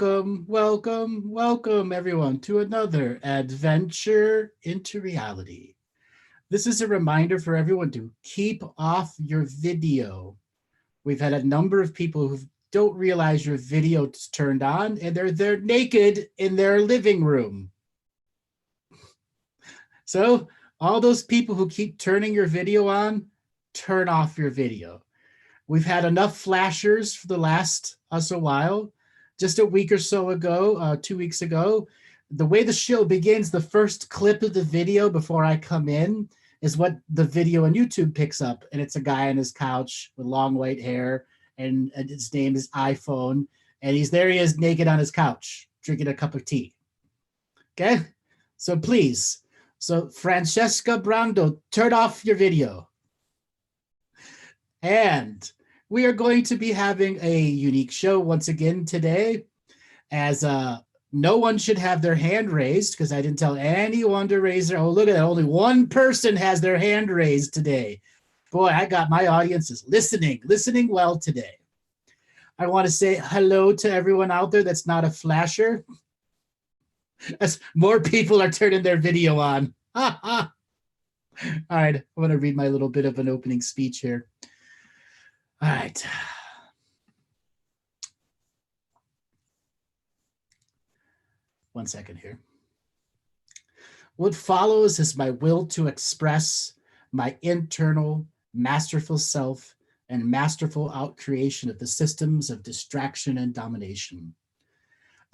welcome everyone to another adventure into reality. This is a reminder for everyone to keep off your video. We've had a number of people who don't realize your video is turned on and they're naked in their living room. So all those people who keep turning your video on, turn off your video. We've had enough flashers for the last a while. Just a week or so ago, 2 weeks ago, the way the show begins, the first clip of the video before I come in is what the video on YouTube picks up. And it's a guy on his couch with long white hair, and his name is iPhone. And he is naked on his couch, drinking a cup of tea. Okay? So please, Francesca Brando, turn off your video. And we are going to be having a unique show once again today, as no one should have their hand raised because I didn't tell anyone to raise their. Oh, look at that. Only one person has their hand raised today. Boy, I got my audiences listening well today. I want to say hello to everyone out there that's not a flasher. As more people are turning their video on. All right, I'm going to read my little bit of an opening speech here. All right. One second here. What follows is my will to express my internal masterful self and masterful outcreation of the systems of distraction and domination.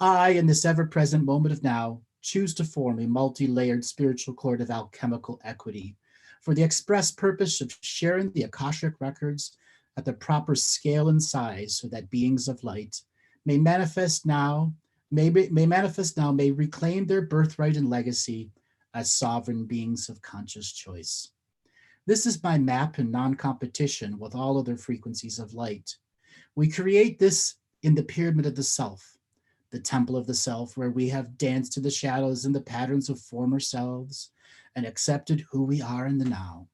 I, in this ever-present moment of now, choose to form a multi-layered spiritual cord of alchemical equity for the express purpose of sharing the Akashic Records at the proper scale and size so that beings of light may manifest now, may reclaim their birthright and legacy as sovereign beings of conscious choice. This is my map in non-competition with all other frequencies of light. We create this in the pyramid of the self, the temple of the self, where we have danced to the shadows and the patterns of former selves and accepted who we are in the now.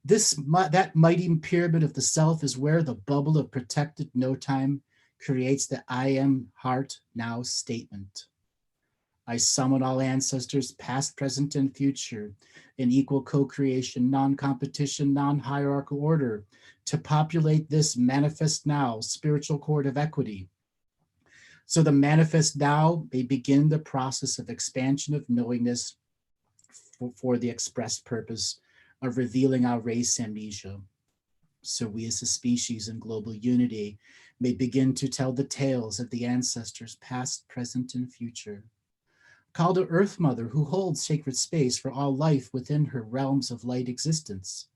That mighty pyramid of the self is where the bubble of protected no time creates the I am heart now statement. I summon all ancestors, past, present, and future, in equal co-creation, non-competition, non-hierarchical order, to populate this manifest now spiritual cord of equity. So the manifest now may begin the process of expansion of knowingness for the expressed purpose of revealing our race amnesia. So we as a species in global unity may begin to tell the tales of the ancestors, past, present, and future. Call to Earth Mother, who holds sacred space for all life within her realms of light existence.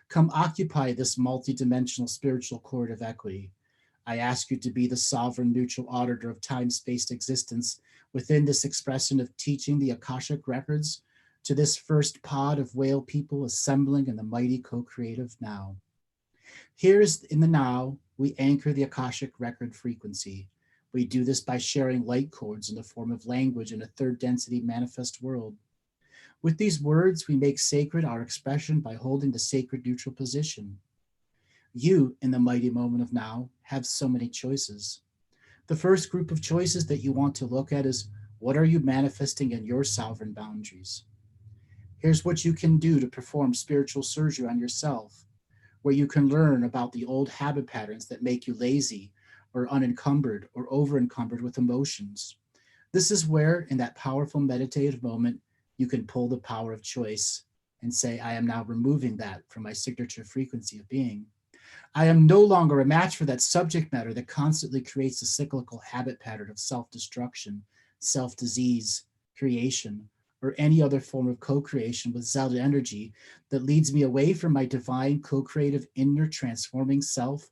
Come occupy this multidimensional spiritual cord of equity. I ask you to be the sovereign neutral auditor of time-spaced existence within this expression of teaching the Akashic Records to this first pod of whale people assembling in the mighty co-creative now. Here's in the now, we anchor the Akashic record frequency. We do this by sharing light codes in the form of language in a third density manifest world. With these words, we make sacred our expression by holding the sacred neutral position. You, in the mighty moment of now, have so many choices. The first group of choices that you want to look at is, what are you manifesting in your sovereign boundaries? Here's what you can do to perform spiritual surgery on yourself, where you can learn about the old habit patterns that make you lazy or unencumbered or over-encumbered with emotions. This is where, in that powerful meditative moment, you can pull the power of choice and say, I am now removing that from my signature frequency of being. I am no longer a match for that subject matter that constantly creates a cyclical habit pattern of self-destruction, self-disease, creation, or any other form of co-creation with zealot energy that leads me away from my divine co-creative inner transforming self,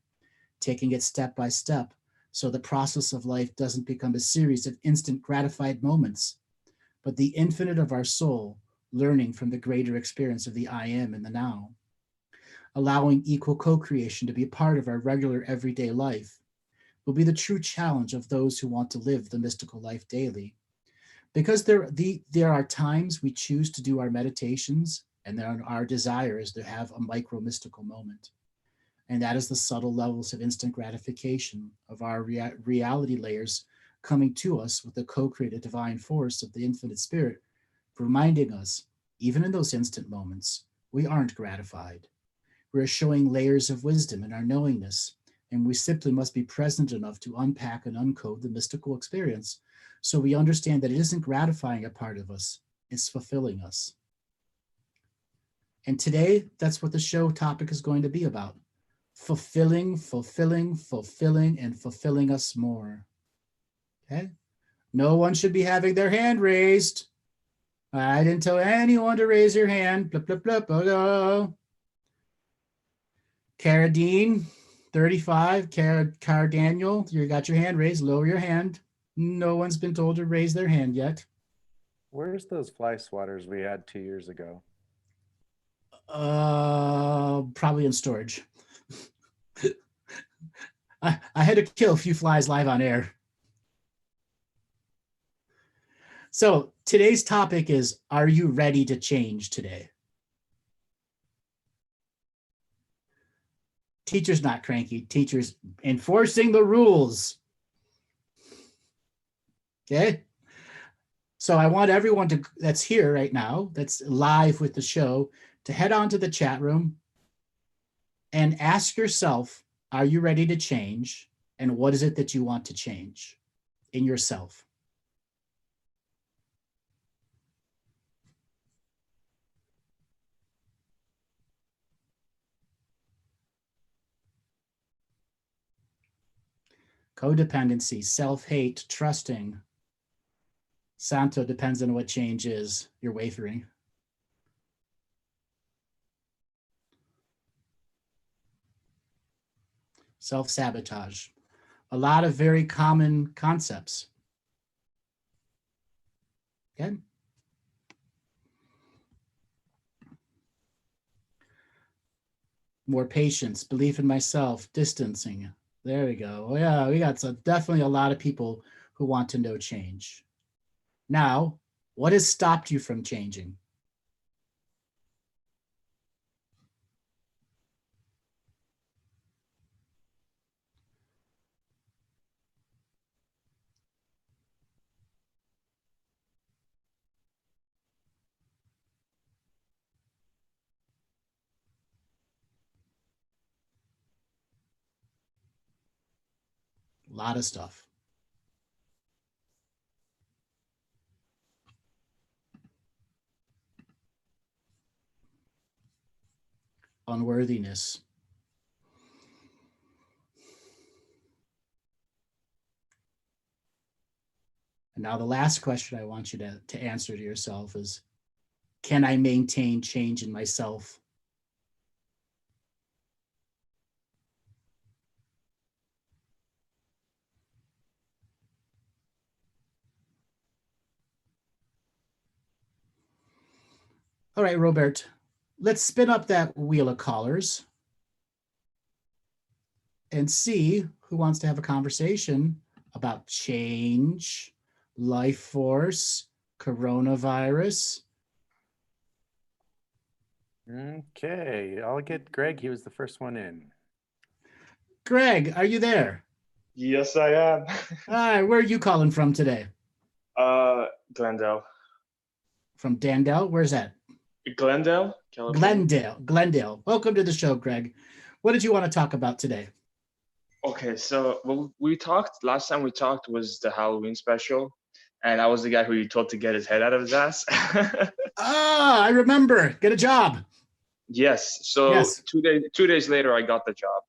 taking it step by step so the process of life doesn't become a series of instant gratified moments, but the infinite of our soul learning from the greater experience of the I am in the now. Allowing equal co-creation to be a part of our regular everyday life will be the true challenge of those who want to live the mystical life daily. Because there are times we choose to do our meditations and there are desires to have a micro mystical moment. And that is the subtle levels of instant gratification of our reality layers coming to us with the co-created divine force of the infinite spirit, reminding us, even in those instant moments, we aren't gratified. We're showing layers of wisdom in our knowingness, and we simply must be present enough to unpack and uncode the mystical experience so we understand that it isn't gratifying a part of us, it's fulfilling us. And today, that's what the show topic is going to be about. Fulfilling, fulfilling, fulfilling, and fulfilling us more. Okay? No one should be having their hand raised. I didn't tell anyone to raise your hand. Blah, blah, blah, blah, blah. Cara Dean, 35. Cara Daniel, you got your hand raised. Lower your hand. No one's been told to raise their hand yet. Where's those fly swatters we had 2 years ago? Probably in storage. I had to kill a few flies live on air. So today's topic is, are you ready to change today? Teachers not cranky, teachers enforcing the rules. Okay? So I want everyone that's here right now, that's live with the show, to head on to the chat room and ask yourself, are you ready to change? And what is it that you want to change in yourself? Codependency, self-hate, trusting. Santo depends on what change is. You're wafering. Self-sabotage. A lot of very common concepts. Okay. More patience, belief in myself, distancing. There we go. Oh, yeah, we got definitely a lot of people who want to know change. Now, what has stopped you from changing? A lot of stuff. Unworthiness. And now the last question I want you to answer to yourself is, can I maintain change in myself? All right, Robert, let's spin up that wheel of callers and see who wants to have a conversation about change, life force, coronavirus. Okay, I'll get Greg. He was the first one in. Greg, are you there? Yes, I am. Hi, where are you calling from today? Glendale. From Dandel? Where's that? Glendale, California. Glendale. Welcome to the show, Greg. What did you want to talk about today? Okay, so we talked last time we talked was the Halloween special, and I was the guy who you told to get his head out of his ass. I remember. Get a job. Yes. So Yes. 2 days later, I got the job.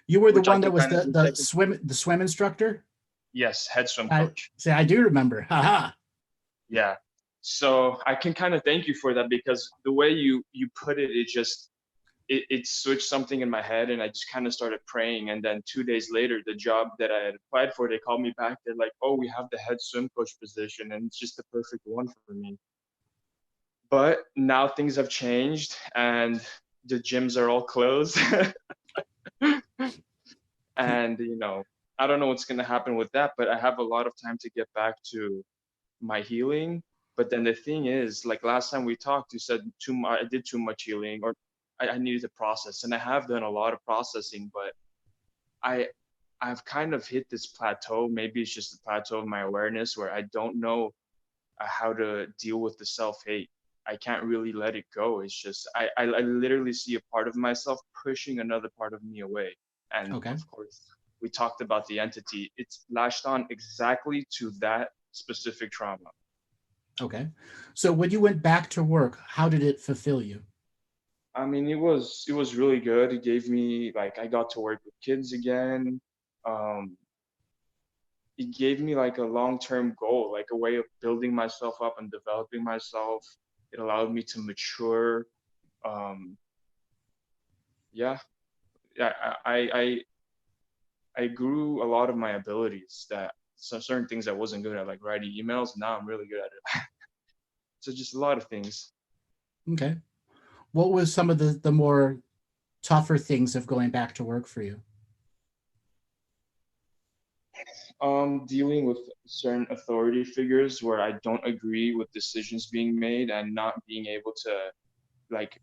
You were the Which I one that took was kind of the swim instructor? Yes, head swim coach. I do remember. Haha. Yeah. So I can kind of thank you for that, because the way you put it, it switched something in my head, and I just kind of started praying. And then 2 days later, the job that I had applied for, they called me back. They're like, "Oh, we have the head swim coach position, and it's just the perfect one for me." But now things have changed, and the gyms are all closed. And I don't know what's going to happen with that, but I have a lot of time to get back to my healing. But then the thing is, like last time we talked, you said I did too much healing, or I needed to process, and I have done a lot of processing, but I've kind of hit this plateau. Maybe it's just the plateau of my awareness where I don't know how to deal with the self-hate. I can't really let it go. It's just I literally see a part of myself pushing another part of me away. And Okay. of course, we talked about the entity. It's latched on exactly to that specific trauma. Okay. So when you went back to work, how did it fulfill you? I mean, it was really good. It gave me like I got to work with kids again. Um, it gave me like a long-term goal, like a way of building myself up and developing myself. It allowed me to mature. Um, yeah, yeah, I grew a lot of my abilities that so certain things I wasn't good at, like writing emails. Now I'm really good at it. So just a lot of things. Okay. What was some of the more tougher things of going back to work for you? Dealing with certain authority figures where I don't agree with decisions being made and not being able to like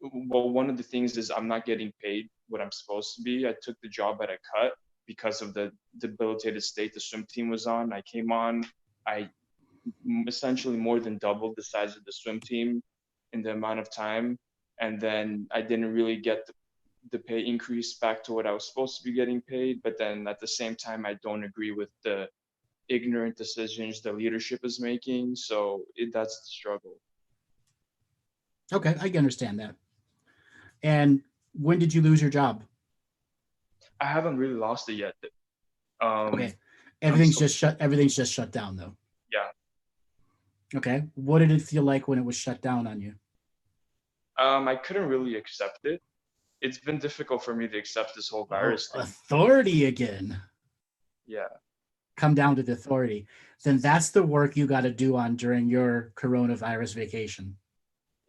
well, one of the things is I'm not getting paid what I'm supposed to be. I took the job at a cut because of the debilitated state the swim team was on. I came on, I essentially more than doubled the size of the swim team in the amount of time. And then I didn't really get the pay increase back to what I was supposed to be getting paid. But then at the same time, I don't agree with the ignorant decisions the leadership is making. So that's the struggle. Okay, I can understand that. And when did you lose your job? I haven't really lost it yet. Um, Okay. I'm still, Everything's just shut down though. yeah. Okay. What did it feel like when it was shut down on you? I couldn't really accept it. It's been difficult for me to accept this whole Oh, virus thing. authority again. Yeah, Come down to the authority. Then that's the work you got to do on during your coronavirus vacation.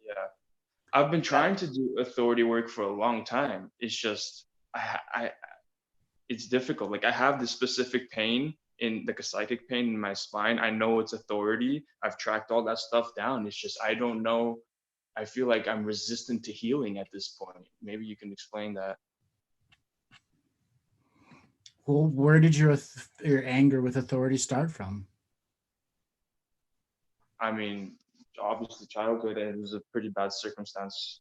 yeah. I've been trying to do authority work for a long time. It's just I it's difficult. Like I have this specific pain in like a psychic pain in my spine. I know it's authority. I've tracked all that stuff down. It's just I don't know. I feel like I'm resistant to healing at this point. Maybe you can explain that. Well, where did your anger with authority start from? I mean, obviously childhood and it was a pretty bad circumstance.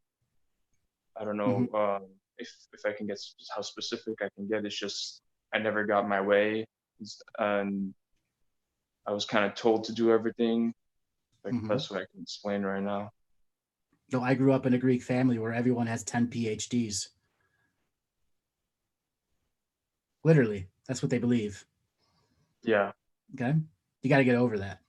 I don't know Mhm. if I can get how specific I can get. It's just I never got my way, and I was kind of told to do everything. Like the Mhm. best way I can explain right now. No, I grew up in a Greek family where everyone has 10 PhDs. Literally, that's what they believe. Yeah. Okay. You got to get over that.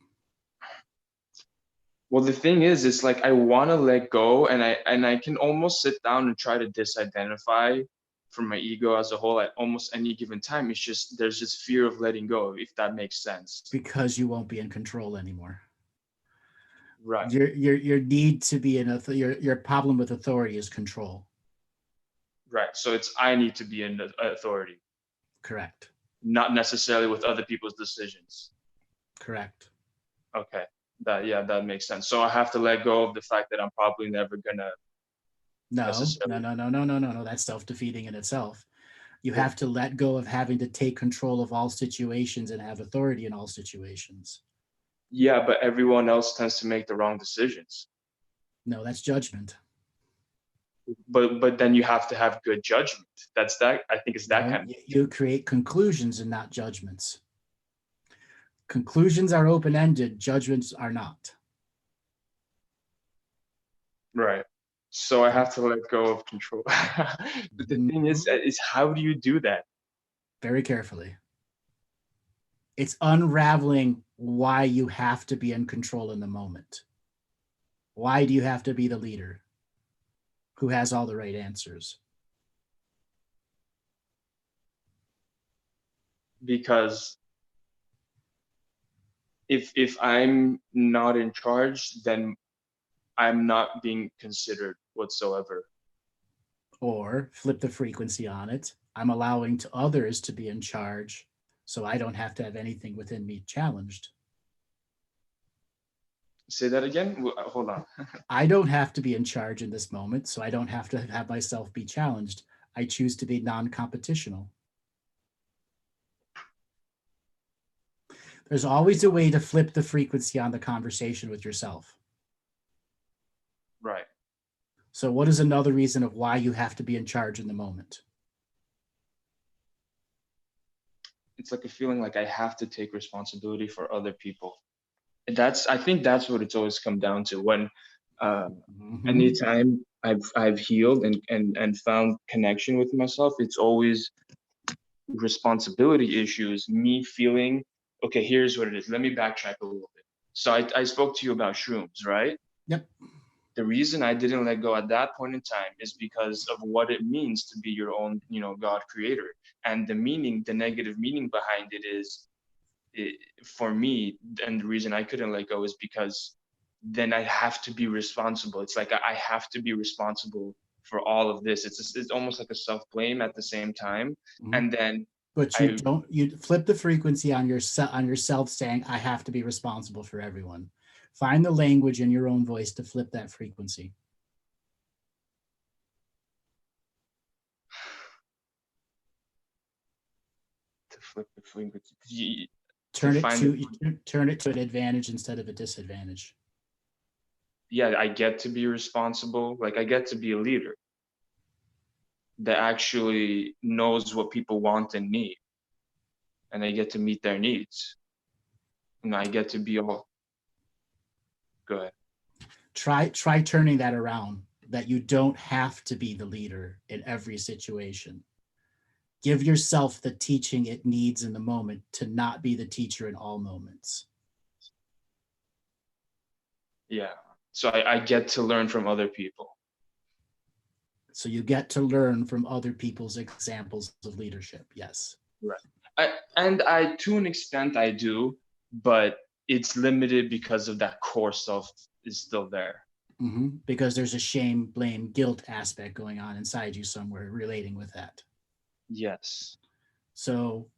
Well, the thing is, it's like I want to let go, and I can almost sit down and try to disidentify from my ego as a whole at almost any given time. It's just there's just fear of letting go, if that makes sense. Because you won't be in control anymore. Right. Your need to be in your problem with authority is control. Right. So it's I need to be in the authority, Correct. not necessarily with other people's decisions. Correct. Okay. That makes sense. So I have to let go of the fact that I'm probably never gonna No, no, necessarily. no, no, no, no, no, no. That's self-defeating in itself. You Well, have to let go of having to take control of all situations and have authority in all situations. yeah, but everyone else tends to make the wrong decisions. No, that's judgment. But then you have to have good judgment. That's that. I think it's that No, kind of. you create conclusions and not judgments. Conclusions are open-ended, judgments are not. Right. So I Okay. have to let go of control. But the thing Mhm. is how do you do that? Very carefully. It's unraveling why you have to be in control in the moment. Why do you have to be the leader who has all the right answers? Because if I'm not in charge, then I'm not being considered whatsoever. Or flip the frequency on it. I'm allowing to others to be in charge so I don't have to have anything within me challenged. Say that again. Hold on. I don't have to be in charge in this moment, so I don't have to have myself be challenged. I choose to be non competitional. There's always a way to flip the frequency on the conversation with yourself. Right. So what is another reason of why you have to be in charge in the moment? It's like a feeling like I have to take responsibility for other people. I think that's what it's always come down to. When anytime I've healed and found connection with myself, it's always responsibility issues, me feeling, okay, here's what it is. Let me backtrack a little bit. So I spoke to you about shrooms, right? Yep. The reason I didn't let go at that point in time is because of what it means to be your own, God creator. And the negative meaning behind it is, for me, and the reason I couldn't let go is because then I have to be responsible. It's like I have to be responsible for all of this. It's almost like a self-blame at the same time. And then but you flip the frequency on yourself saying, I have to be responsible for everyone. Find the language in your own voice to flip that frequency. To flip the frequency. Turn it to an advantage instead of a disadvantage. Yeah, I get to be responsible. Like I get to be a leader that actually knows what people want and need. And I get to meet their needs. And I get to be all good. Try turning that around, that you don't have to be the leader in every situation. Give yourself the teaching it needs in the moment to not be the teacher in all moments. Yeah. So I get to learn from other people. So you get to learn from other people's examples of leadership. Yes. Right. I to an extent I do, but it's limited because of that core self is still there. Because there's a shame, blame, guilt aspect going on inside you somewhere relating with that. Yes. So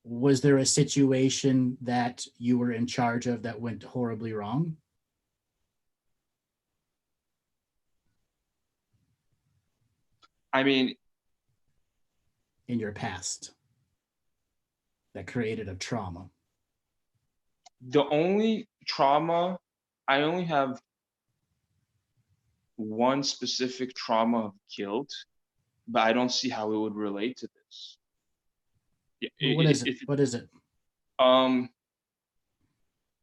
was there a situation that you were in charge of that went horribly wrong? I mean, in your past that created a trauma? The only trauma, I only have one specific trauma of guilt, but I don't see how it would relate to this. What is it? What is it?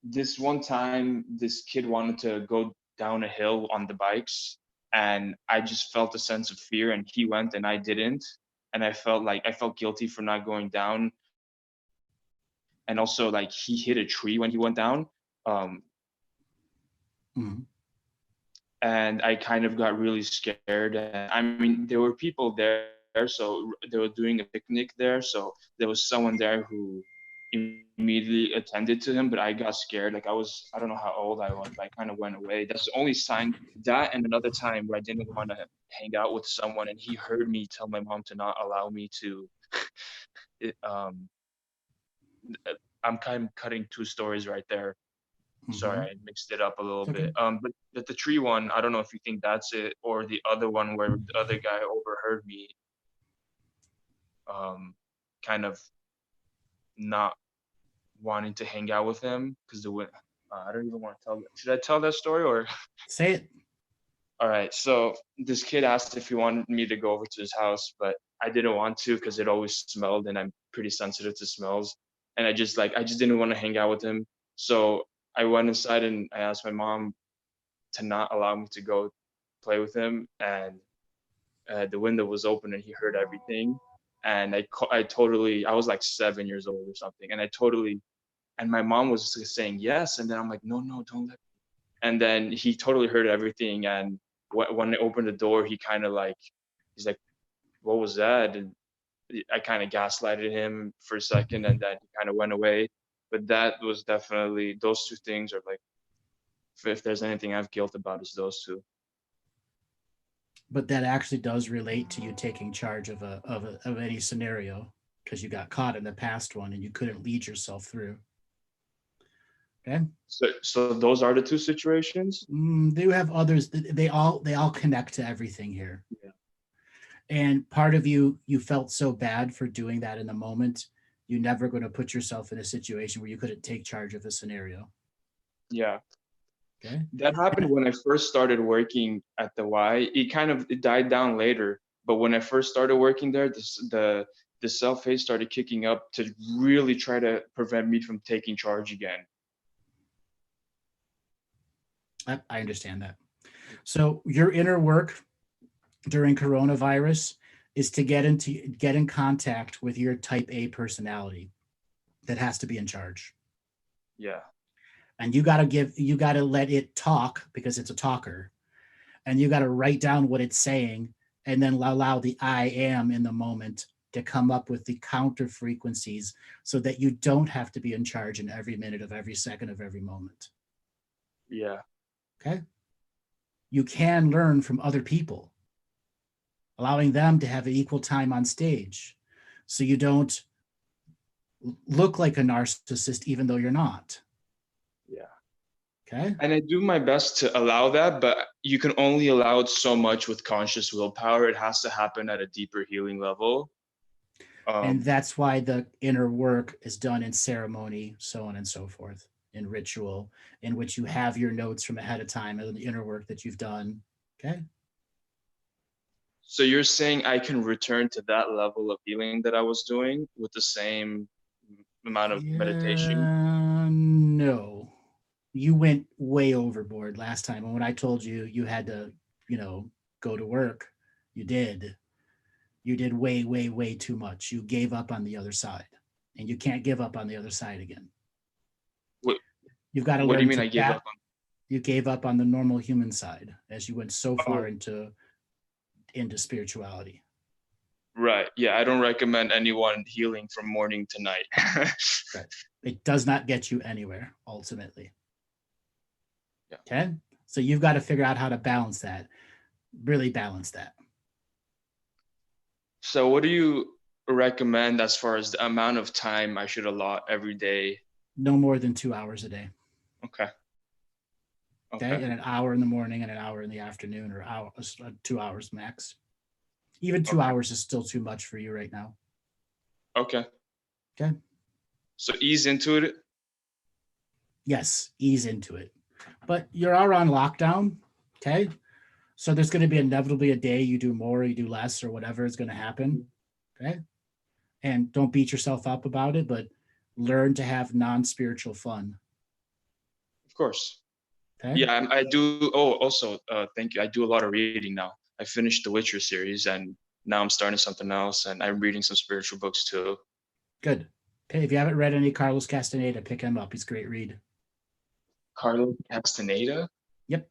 This one time, this kid wanted to go down a hill on the bikes, and I just felt a sense of fear, and he went and I didn't. And I felt guilty for not going down. And also like he hit a tree when he went down. And I kind of got really scared. I mean, there were people there, so they were doing a picnic there. So there was someone there who immediately attended to him, but I got scared. Like I don't know how old I was, but I kind of went away. That's the only sign. That and another time where I didn't want to hang out with someone, and he heard me tell my mom to not allow me to. I'm kind of cutting two stories right there. Sorry, I mixed it up a little bit. But the tree one, I don't know if you think that's it, or the other one where the other guy overheard me kind of not wanting to hang out with him because I don't even want to tell that. Should I tell that story or? Say it. All right. So this kid asked if he wanted me to go over to his house, but I didn't want to because it always smelled, and I'm pretty sensitive to smells. And I just didn't want to hang out with him. So I went inside and I asked my mom to not allow me to go play with him. And the window was open and he heard everything. And I was like 7 years old or something. And my mom was saying yes. And then I'm like, no, don't let me. And then he totally heard everything. And when I opened the door, he's like, what was that? And I kind of gaslighted him for a second, and then he kind of went away. But that was definitely, those two things are like, if there's anything I have guilt about, is those two. But that actually does relate to you taking charge of any scenario, because you got caught in the past one and you couldn't lead yourself through. Okay. So those are the two situations. They have others. They all connect to everything here. Yeah. And part of you felt so bad for doing that in the moment you're never going to put yourself in a situation where you couldn't take charge of a scenario. Yeah. Okay. That happened when I first started working at the Y. It died down later, but when I first started working there, the self-hate started kicking up to really try to prevent me from taking charge again. I understand that. So your inner work during coronavirus is to get in contact with your type A personality that has to be in charge. Yeah. And you got to let it talk because it's a talker. And you got to write down what it's saying and then allow the I am in the moment to come up with the counter frequencies so that you don't have to be in charge in every minute of every second of every moment. Yeah. Okay. You can learn from other people, allowing them to have equal time on stage so you don't look like a narcissist even though you're not. Yeah. Okay. And I do my best to allow that, but you can only allow it so much with conscious willpower. It has to happen at a deeper healing level. And that's why the inner work is done in ceremony, so on and so forth, in ritual, in which you have your notes from ahead of time and the inner work that you've done. Okay. So you're saying I can return to that level of healing that I was doing with the same amount of meditation? No, you went way overboard last time. And when I told you you had to, go to work, you did. You did way, way, way too much. You gave up on the other side, and you can't give up on the other side again. What, You've got to what learn do you mean to I gave up on? You gave up on the normal human side as you went so far into spirituality. Right. Yeah, I don't recommend anyone healing from morning to night. Right. It does not get you anywhere, ultimately. Yeah. Okay? So you've got to figure out how to balance that, really balance that. So what do you recommend as far as the amount of time I should allot every day? No more than 2 hours a day. Okay. Okay. And an hour in the morning and an hour in the afternoon, or 2 hours max. Even 2 hours is still too much for you right now. Okay. Okay. So ease into it. Yes, ease into it. But you're all on lockdown. Okay. So there's going to be inevitably a day you do more, you do less, or whatever is going to happen. Okay. And don't beat yourself up about it, but learn to have non-spiritual fun. Of course. Okay. Yeah, I do. Oh, also, thank you. I do a lot of reading now. I finished the Witcher series, and now I'm starting something else, and I'm reading some spiritual books too. Good. Okay, if you haven't read any Carlos Castaneda, pick him up. He's a great read. Carlos Castaneda? Yep.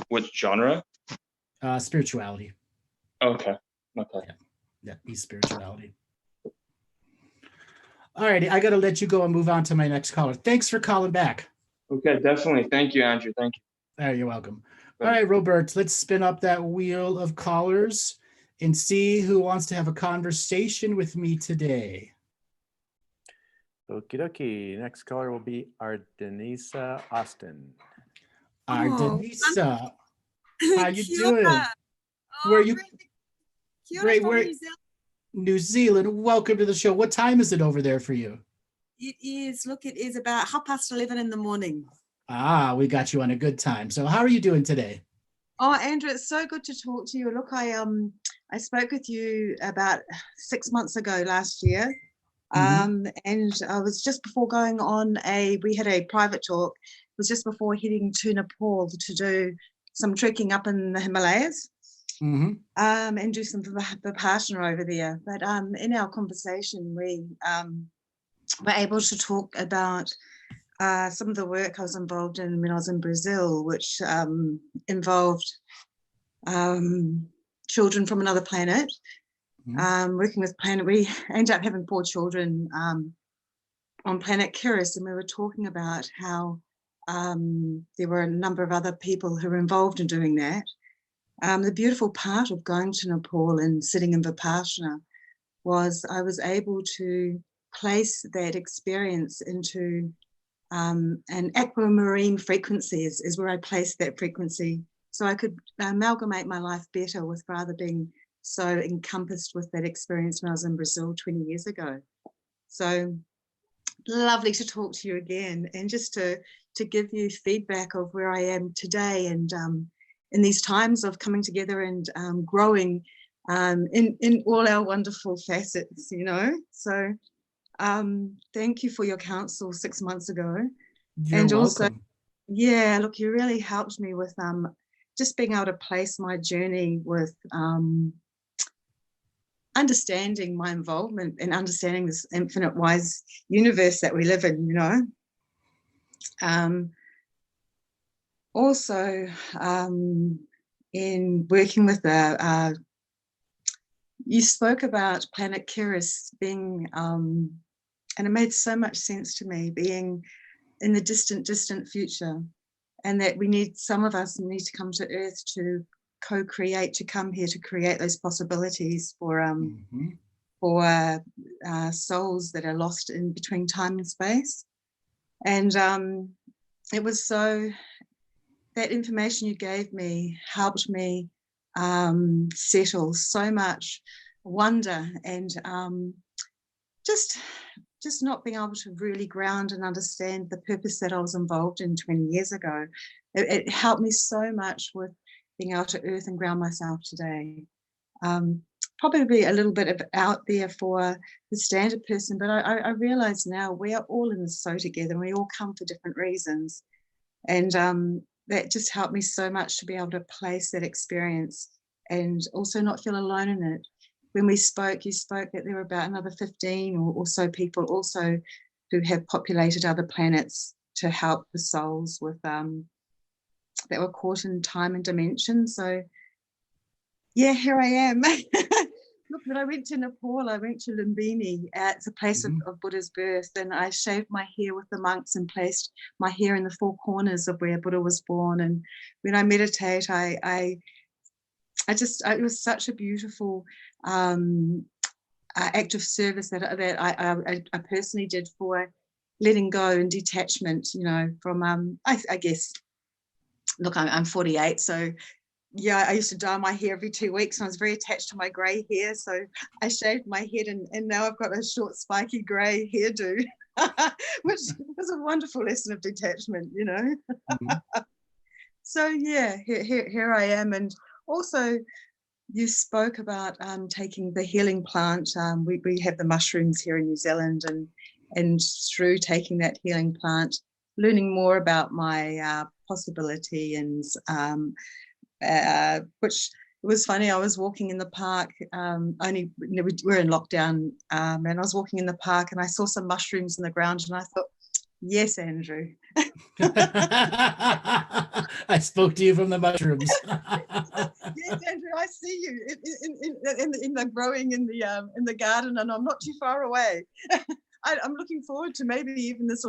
What genre? Spirituality. Okay. Okay. Yeah, he's spirituality. All righty, I got to let you go and move on to my next caller. Thanks for calling back. Okay, definitely. Thank you, Andrew. Thank you. All right, you're welcome. All right, Robert, let's spin up that wheel of callers and see who wants to have a conversation with me today. Okie dokie. Next caller will be Ardenisa Austin. Ardenisa, how you doing? Where you? Great. Where? New Zealand. Welcome to the show. What time is it over there for you? It is. Look, it is about 11:30 in the morning. Ah, we got you on a good time. So how are you doing today? Oh, Andrew, it's so good to talk to you. Look, I spoke with you about 6 months ago last year. And I was just before going on we had a private talk. It was just before heading to Nepal to do some trekking up in the Himalayas. And do some Vipassana over there. But in our conversation, we were able to talk about some of the work I was involved in when I was in Brazil, which involved children from another planet. Working with planet, we ended up having 4 children on planet Kiris, and we were talking about how there were a number of other people who were involved in doing that. The beautiful part of going to Nepal and sitting in Vipassana was I was able to place that experience into an aquamarine frequency is where I placed that frequency, so I could amalgamate my life better with rather being so encompassed with that experience when I was in Brazil 20 years ago. So lovely to talk to you again, and just to give you feedback of where I am today, and in these times of coming together and growing in all our wonderful facets, you know. So thank you for your counsel 6 months ago. You're and welcome. Also, yeah, look, you really helped me with just being able to place my journey with understanding my involvement and understanding this infinite wise universe that we live in, you know. Also, in working with you spoke about planet Keris being, and it made so much sense to me, being in the distant future, and that some of us need to come to Earth to co-create, to come here to create those possibilities for souls that are lost in between time and space. And it was so, that information you gave me helped me settle so much wonder, and just not being able to really ground and understand the purpose that I was involved in 20 years ago. It helped me so much with being able to earth and ground myself today. Probably a little bit out there for the standard person, but I realize now we are all in this so together, and we all come for different reasons. And that just helped me so much to be able to place that experience and also not feel alone in it. When we spoke, you spoke that there were about another 15 or so people also who have populated other planets to help the souls with that were caught in time and dimension. So yeah, here I am. Look, when I went to Nepal, I went to Lumbini. It's a place of Buddha's birth, and I shaved my hair with the monks and placed my hair in the four corners of where Buddha was born. And when I meditate, it was such a beautiful act of service that I personally did for letting go and detachment, you know, from I guess, look, I'm 48, so yeah, I used to dye my hair every 2 weeks, and I was very attached to my grey hair, so I shaved my head, and now I've got a short spiky grey hairdo, which was a wonderful lesson of detachment, you know. So yeah, here I am. And also you spoke about taking the healing plant. We have the mushrooms here in New Zealand, and through taking that healing plant, learning more about my possibility, and which was funny. I was walking in the park, only, you know, we're in lockdown, and I was walking in the park and I saw some mushrooms in the ground, and I thought, yes, Andrew. I spoke to you from the mushrooms. Yes, Andrew, I see you in the growing in the garden, and I'm not too far away. I'm looking forward to maybe even this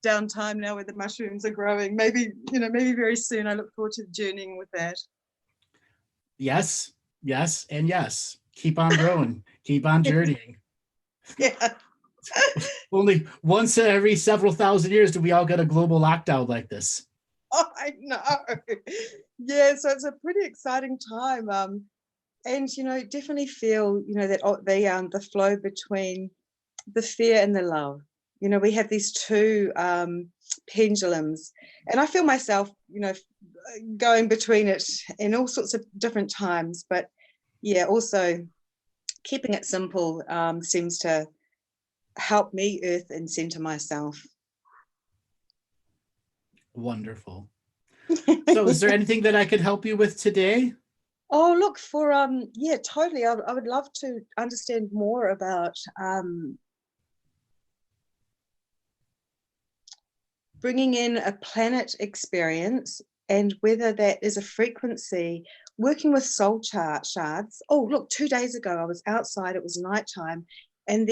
downtime now where the mushrooms are growing. Maybe, you know, maybe very soon. I look forward to journeying with that. Yes, and yes. Keep on growing. Keep on journeying. Yeah. Only once every several thousand years do we all get a global lockdown like this. Oh, I know. Yeah, so it's a pretty exciting time. And, you know, definitely feel, you know, that the flow between the fear and the love. You know, we have these two pendulums, and I feel myself, you know, going between it in all sorts of different times. But yeah, also keeping it simple seems to help me earth and center myself. Wonderful. So is there anything that I could help you with today? Oh, look, yeah, totally. I would love to understand more about bringing in a planet experience, and whether that is a frequency, working with soul shards. Oh, look, 2 days ago, I was outside, it was nighttime, and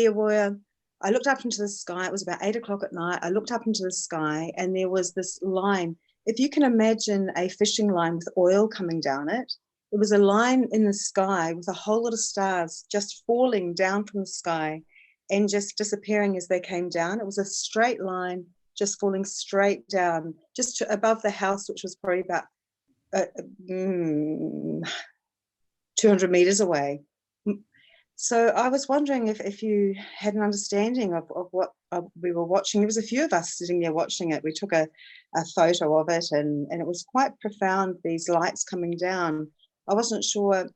I looked up into the sky. It was about 8 o'clock at night. I looked up into the sky, and there was this line. If you can imagine a fishing line with oil coming down it, it was a line in the sky with a whole lot of stars just falling down from the sky and just disappearing as they came down. It was a straight line, just falling straight down, just above the house, which was probably about 200 meters away. So I was wondering if you had an understanding of what we were watching. There was a few of us sitting there watching it. We took a photo of it, and it was quite profound, these lights coming down. I wasn't sure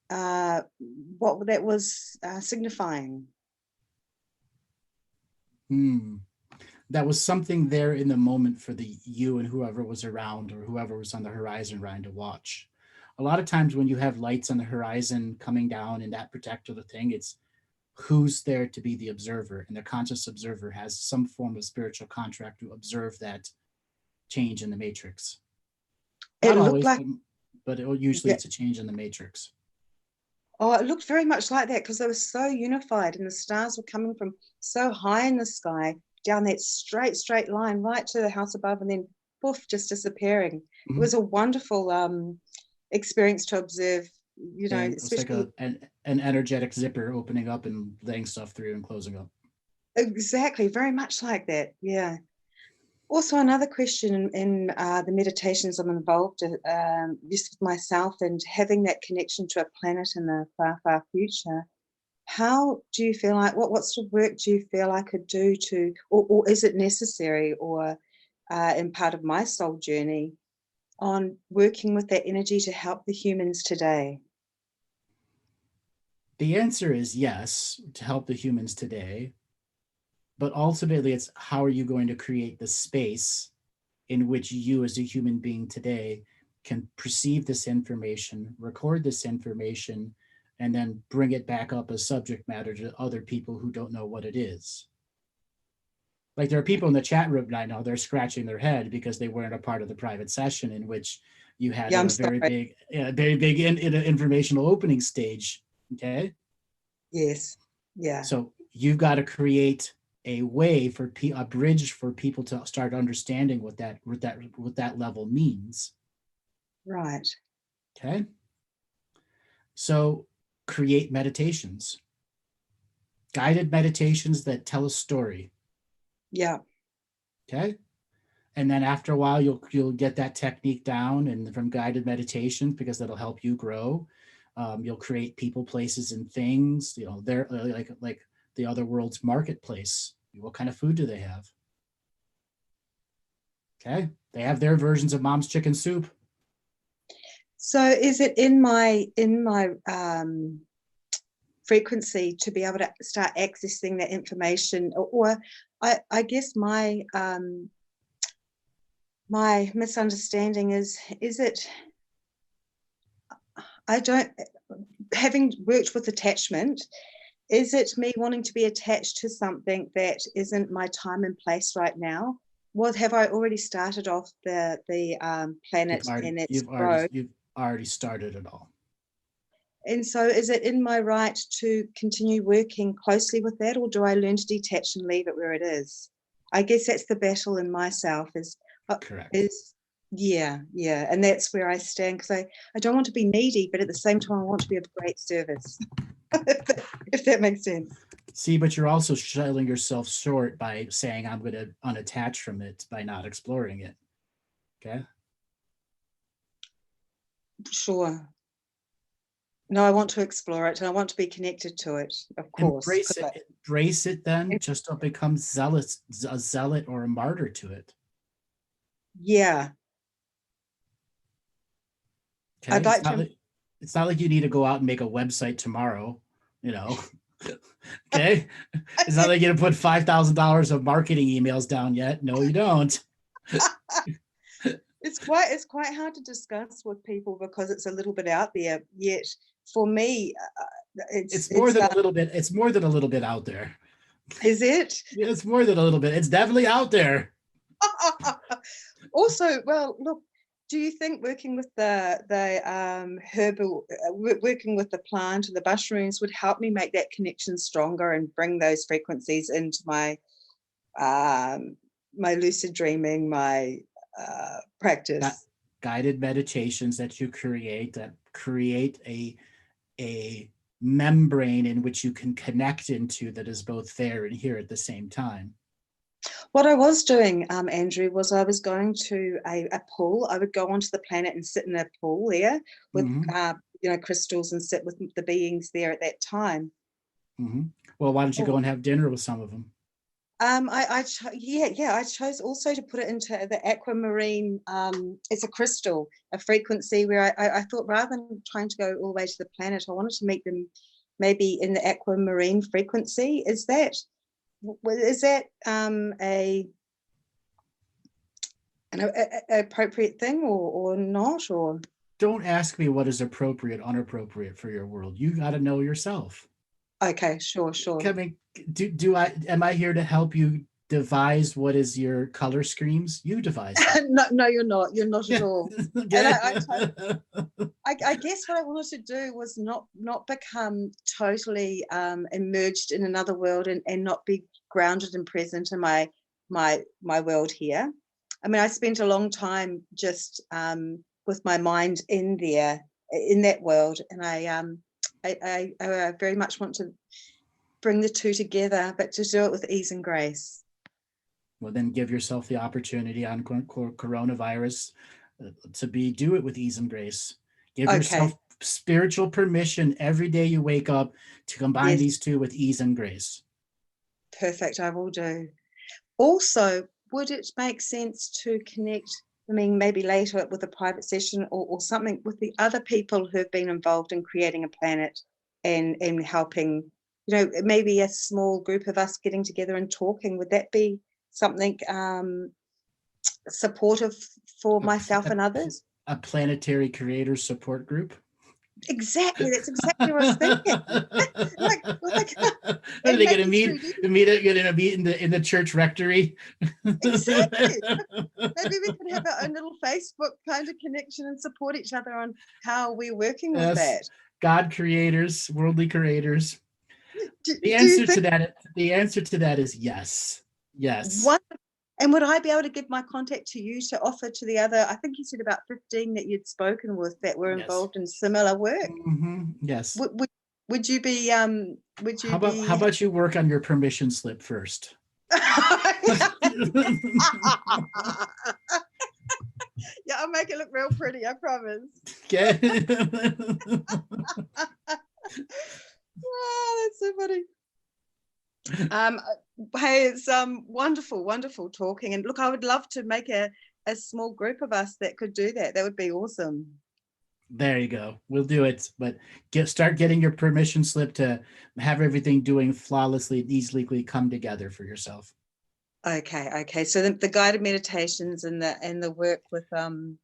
what that was signifying. That was something there in the moment for you and whoever was around or whoever was on the horizon trying to watch. A lot of times when you have lights on the horizon coming down in that particular thing, it's who's there to be the observer, and the conscious observer has some form of spiritual contract to observe that change in the matrix. It Not looked always, like, but usually it's a change in the matrix. oh, it looked very much like that because they were so unified, and the stars were coming from so high in the sky down that straight line right to the house above, and then poof, just disappearing. It was a wonderful experience to observe, you know, and it's like an energetic zipper opening up and letting stuff through and closing up. Exactly, very much like that. Yeah. Also, another question in the meditations I'm involved in, just with myself and having that connection to a planet in the far future. How do you feel like, what sort of work do you feel I could do to, or is it necessary, or in part of my soul journey, on working with that energy to help the humans today? The answer is yes, to help the humans today. But ultimately, it's how are you going to create the space in which you as a human being today can perceive this information, record this information, and then bring it back up as subject matter to other people who don't know what it is. Like there are people in the chat room right now, they're scratching their head because they weren't a part of the private session in which you had a very big informational opening stage. Okay. Yes. Yeah. So you've got to create a way for a bridge for people to start understanding what that level means. Right. Okay. So create meditations, guided meditations that tell a story. Yeah. Okay. And then after a while, you'll get that technique down, and from guided meditations, because that'll help you grow. You'll create people, places, and things. You know, they're like the other world's marketplace. What kind of food do they have? Okay, they have their versions of Mom's chicken soup. So, is it in my frequency to be able to start accessing that information, or I guess my my misunderstanding is it, having worked with attachment, is it me wanting to be attached to something that isn't my time and place right now? Have I already started off the planet and its growth? You've already started it all. And so is it in my right to continue working closely with that, or do I learn to detach and leave it where it is? I guess that's the battle in myself Correct. Yeah. And that's where I stand, because I don't want to be needy, but at the same time, I want to be of great service, if that makes sense. See, but you're also selling yourself short by saying I'm going to unattach from it by not exploring it. Okay. Sure. No, I want to explore it, and I want to be connected to it, of course. Embrace it then, just don't become a zealot or a martyr to it. Yeah. Okay. I'd like it's not like you need to go out and make a website tomorrow, you know. Okay. It's not like you to put $5,000 of marketing emails down yet. No, you don't. It's quite hard to discuss with people because it's a little bit out there. Yet for me, it's more than a little bit. It's more than a little bit out there. Is it? Yeah, it's more than a little bit. It's definitely out there. Also, well, look, do you think working with the herbal, working with the plant and the mushrooms would help me make that connection stronger and bring those frequencies into my my lucid dreaming, my practice? Guided meditations that you create that create a membrane in which you can connect into that is both there and here at the same time. What I was doing, Andrew, was I was going to a pool. I would go onto the planet and sit in a pool there with crystals and sit with the beings there at that time. Well, why don't you go and have dinner with some of them? I chose also to put it into the aquamarine. It's a crystal, a frequency where I thought rather than trying to go all the way to the planet, I wanted to meet them maybe in the aquamarine frequency. Is that an appropriate thing or not? Or don't ask me what is appropriate, unappropriate for your world. You got to know yourself. Okay, sure. I mean, am I here to help you devise what is your color schemes? You devise it. No, you're not. You're not at all. Yeah. And I guess what I wanted to do was not become totally immersed in another world and not be grounded and present in my world here. I mean, I spent a long time just with my mind in that world, and I very much want to bring the two together, but to do it with ease and grace. Well, then give yourself the opportunity on coronavirus to do it with ease and grace. Give yourself spiritual permission every day you wake up to combine these two with ease and grace. Perfect, I will do. Also, would it make sense to connect, I mean, maybe later with a private session or something with the other people who've been involved in creating a planet and helping, maybe a small group of us getting together and talking? Would that be something supportive for myself and others? A planetary creator support group? Exactly, that's exactly what I was thinking. Are they going to meet in the church rectory? Exactly. Maybe we could have our own little Facebook kind of connection and support each other on how we're working with that. God creators, worldly creators. The answer to that is yes. Yes. What? And would I be able to give my contact to you to offer to the other? I think you said about 15 that you'd spoken with that were involved in similar work. Yes. Would you be? How about you work on your permission slip first? Yeah, I'll make it look real pretty. I promise. Okay. Oh, that's so funny. Hey, it's wonderful talking, and look, I would love to make a small group of us that could do that. That would be awesome. There you go. We'll do it, but start getting your permission slip to have everything doing flawlessly, easily come together for yourself. Okay. So the guided meditations and the work with the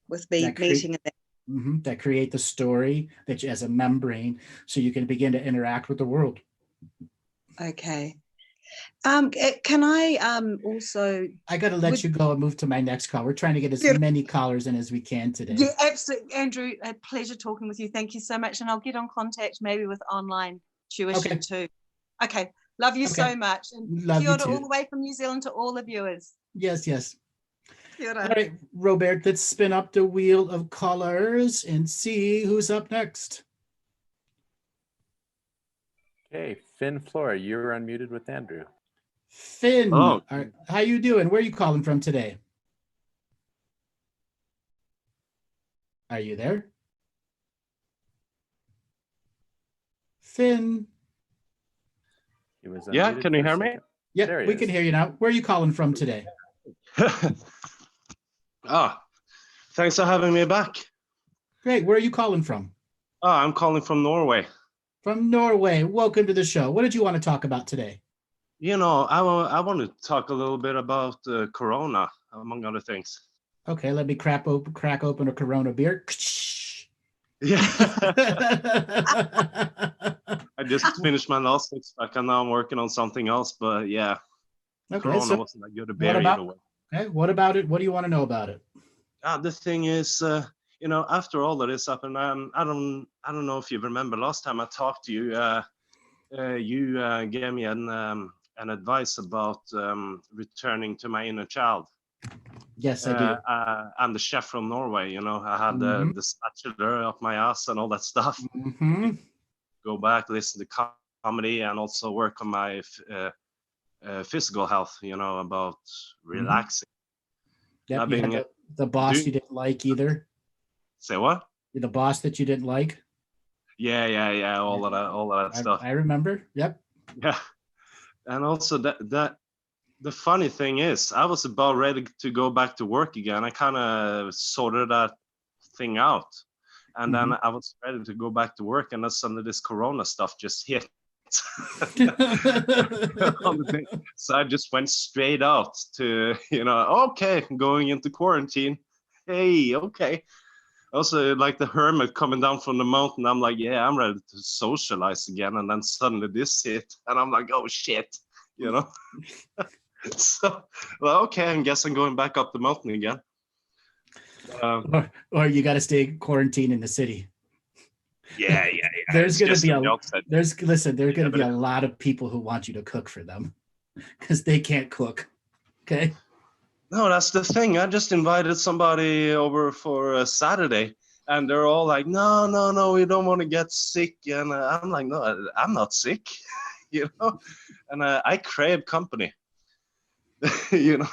meeting that create the story that as a membrane, so you can begin to interact with the world. Okay. Can I also? I got to let you go and move to my next call. We're trying to get as many callers in as we can today. Yeah, absolutely, Andrew. A pleasure talking with you. Thank you so much, and I'll get on contact maybe with online tuition too. Okay, love you so much, and love kia ora you all the way from New Zealand to all the viewers. Yes. Kia ora. All right, Robert, let's spin up the wheel of callers and see who's up next. Okay, Finn Flora, you're unmuted with Andrew. Finn, how you doing? Where are you calling from today? Are you there? Finn? Yeah, can you hear me? Yeah, we can hear you now. Where are you calling from today? Thanks for having me back. Great. Where are you calling from? I'm calling from Norway. From Norway. Welcome to the show. What did you want to talk about today? I want to talk a little bit about Corona, among other things. Okay, let me crack open a Corona beer. Yeah. I just finished my last six-pack and now I'm working on something else, but yeah. Okay, Corona wasn't that good a beer either way. Okay, what about it? What do you want to know about it? The thing is, after all that is happened, I don't know if you remember last time I talked to you, you gave me an advice about returning to my inner child. Yes, I do. I'm the chef from Norway, I had the spatula up my ass and all that stuff. Go back, listen to comedy, and also work on my physical health, about relaxing. Yep, the boss you didn't like either. Say what? The boss that you didn't like. Yeah. All of that stuff. I remember. Yep. Yeah. And also that the funny thing is, I was about ready to go back to work again. I kind of sorted that thing out. And then I was ready to go back to work, and then suddenly this Corona stuff just hit. So I just went straight out to, okay, going into quarantine. Hey, okay. Also, like the hermit coming down from the mountain, I'm like, yeah, I'm ready to socialize again. And then suddenly this hit, and I'm like, oh shit, So, well, okay, I guess I'm going back up the mountain again. Or you got to stay quarantined in the city. Yeah. There's going to be there's going to be a lot of people who want you to cook for them because they can't cook. Okay. No, that's the thing. I just invited somebody over for a Saturday, and they're all like, no, we don't want to get sick. And I'm like, no, I'm not sick, and I crave company,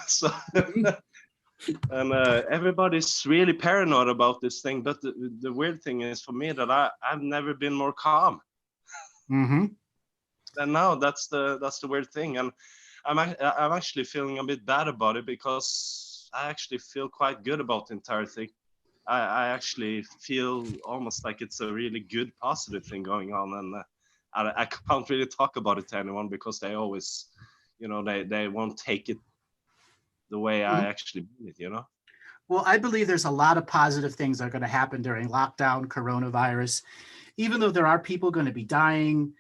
so. And everybody's really paranoid about this thing, but the weird thing is for me that I've never been more calm. And now that's the weird thing, and I'm actually feeling a bit bad about it because I actually feel quite good about the entire thing. I actually feel almost like it's a really good, positive thing going on, and I can't really talk about it to anyone because they always, they won't take it the way I actually mean it, Well, I believe there's a lot of positive things that are going to happen during lockdown, coronavirus. Even though there are people going to be dying,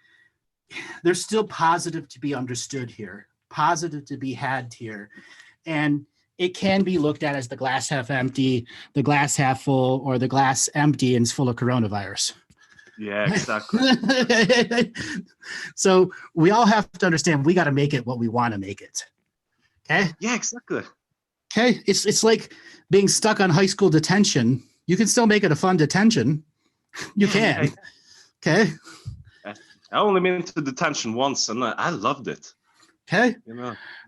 there's still positive to be understood here, positive to be had here. And it can be looked at as the glass half empty, the glass half full, or the glass empty and it's full of coronavirus. Yeah, exactly. So we all have to understand we got to make it what we want to make it. Okay. Yeah, exactly. Okay. It's like being stuck on high school detention. You can still make it a fun detention. You can. Okay. I only been to detention once, and I loved it. Okay.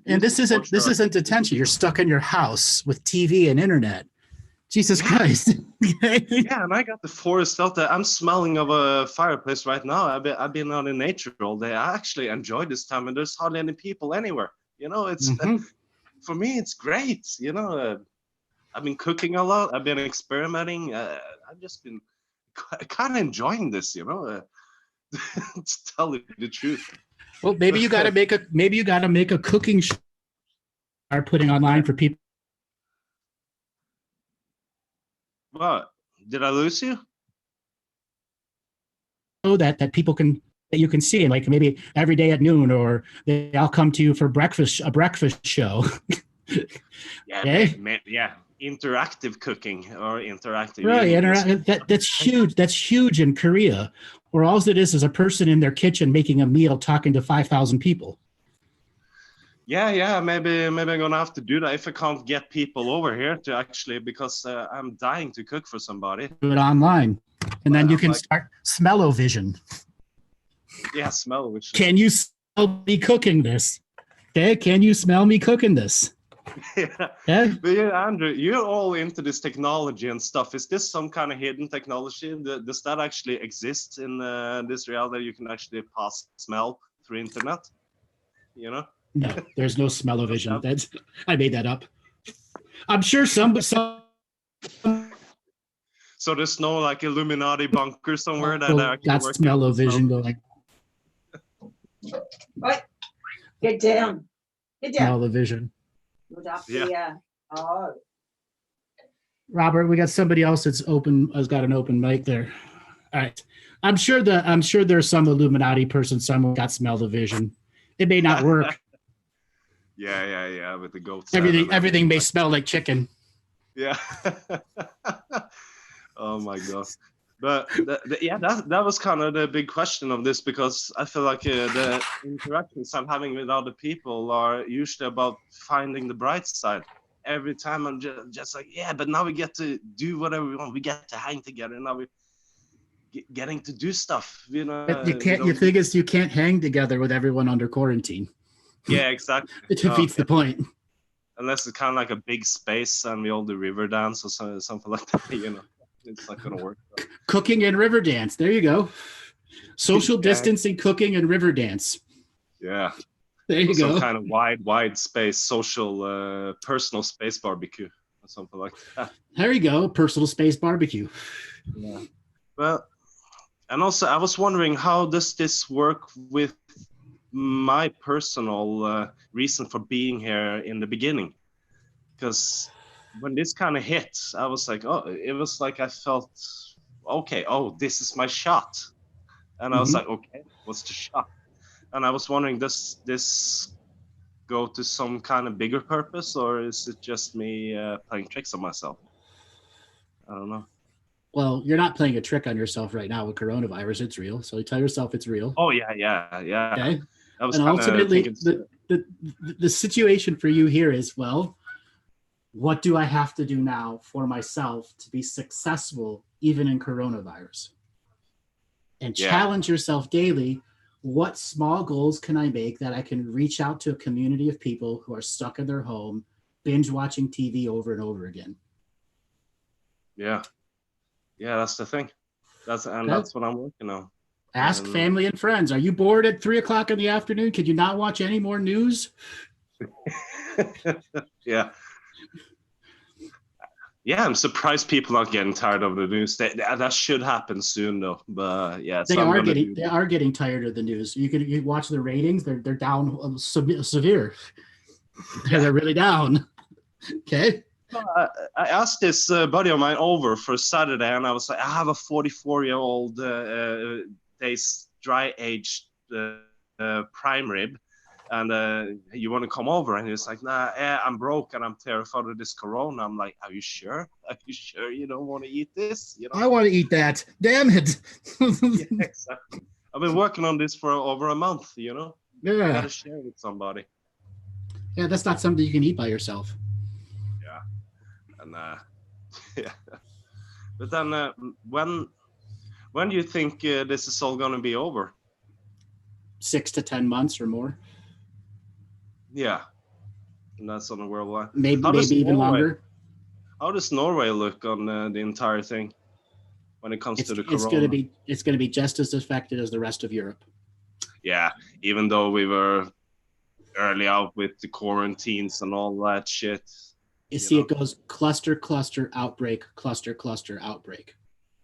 And this isn't detention. You're stuck in your house with TV and internet. Jesus Christ. Yeah, and I got the forest out there. I'm smelling of a fireplace right now. I've been out in nature all day. I actually enjoy this time, and there's hardly any people anywhere. It's for me, it's great. I've been cooking a lot. I've been experimenting. I've just been kind of enjoying this. To tell you the truth. Well, maybe you got to make a cooking show. Start putting online for people. What? Did I lose you? So that people can. That you can see, like maybe every day at noon, or they'll come to you for a breakfast show. Yeah, interactive cooking or interactive. Right, that's huge. That's huge in Korea, where all it is a person in their kitchen making a meal, talking to 5,000 people. Yeah. Maybe I'm gonna have to do that if I can't get people over here to actually, because I'm dying to cook for somebody. Do it online, and then you can start smell-o-vision. Yeah, smell-o-vision. Can you smell me cooking this? Okay, can you smell me cooking this? Yeah. Okay? But yeah, Andrew, you're all into this technology and stuff. Is this some kind of hidden technology? Does that actually exist in this reality? You can actually pass smell through internet? No, there's no smell-o-vision. I made that up. I'm sure some. So there's no like Illuminati bunker somewhere that got smell-o-vision going. Right. Get down. Smell-o-vision. Yeah. Oh. Robert, we got somebody else has got an open mic there. All right. I'm sure there's some Illuminati person somewhere got smell-o-vision. It may not work. Yeah. With the goats. Everything may smell like chicken. Yeah. Oh my God. But that was kind of the big question of this, because I feel like the interactions I'm having with other people are usually about finding the bright side. Every time I'm just like, yeah, but now we get to do whatever we want. We get to hang together. Now we're getting to do stuff. You can't. The thing is, you can't hang together with everyone under quarantine. Yeah, exactly. It defeats the point. Unless it's kind of like a big space and we all do river dance or something like that. It's not gonna work. Cooking and river dance. There you go. Social Yeah. distancing, cooking, and river dance. Yeah. There you Some go. kind of wide space, social, personal space barbecue or something like that. There you go. Personal space barbecue. Yeah. Well, and also I was wondering, how does this work with my personal reason for being here in the beginning? Because when this kind of hit, I was like, oh, it was like I felt, okay, oh, this is my shot. And I was like, okay, what's the shot? And I was wondering, does this go to some kind of bigger purpose, or is it just me playing tricks on myself? I don't know. Well, you're not playing a trick on yourself right now with coronavirus. It's real. So you tell yourself it's real. Oh, yeah. Okay. I was And ultimately, thinking, the situation for you here is, well, what do I have to do now for myself to be successful even in coronavirus? And challenge yourself daily. What small goals can I make that I can reach out to a community of people who are stuck in their home, binge watching TV over and over again? Yeah, that's the thing. That's what I'm working on. Ask family and friends. Are you bored at 3:00 in the afternoon? Could you not watch any more news? Yeah, I'm surprised people aren't getting tired of the news. That should happen soon, though. But yeah, they are getting tired of the news. You watch the ratings; they're down severe. They're really down. Okay. I asked this buddy of mine over for Saturday, and I was like, I have a 44-year-old days dry aged prime rib, and you want to come over? And he's like, nah, I'm broke and I'm terrified of this corona. I'm like, are you sure? Are you sure you don't want to eat this? You know? I want to eat that. Damn it. Yeah, exactly. I've been working on this for over a month, you know? Yeah. You gotta share it with somebody. Yeah, that's not something you can eat by yourself. Yeah. And yeah. But then when do you think this is all gonna be over? 6 to 10 months or more. Yeah. And that's on a worldwide. Maybe even longer. How does Norway look on the entire thing when it comes to the corona? It's gonna be just as affected as the rest of Europe. Yeah, even though we were early out with the quarantines and all that shit. You see, it goes cluster, outbreak, cluster, outbreak.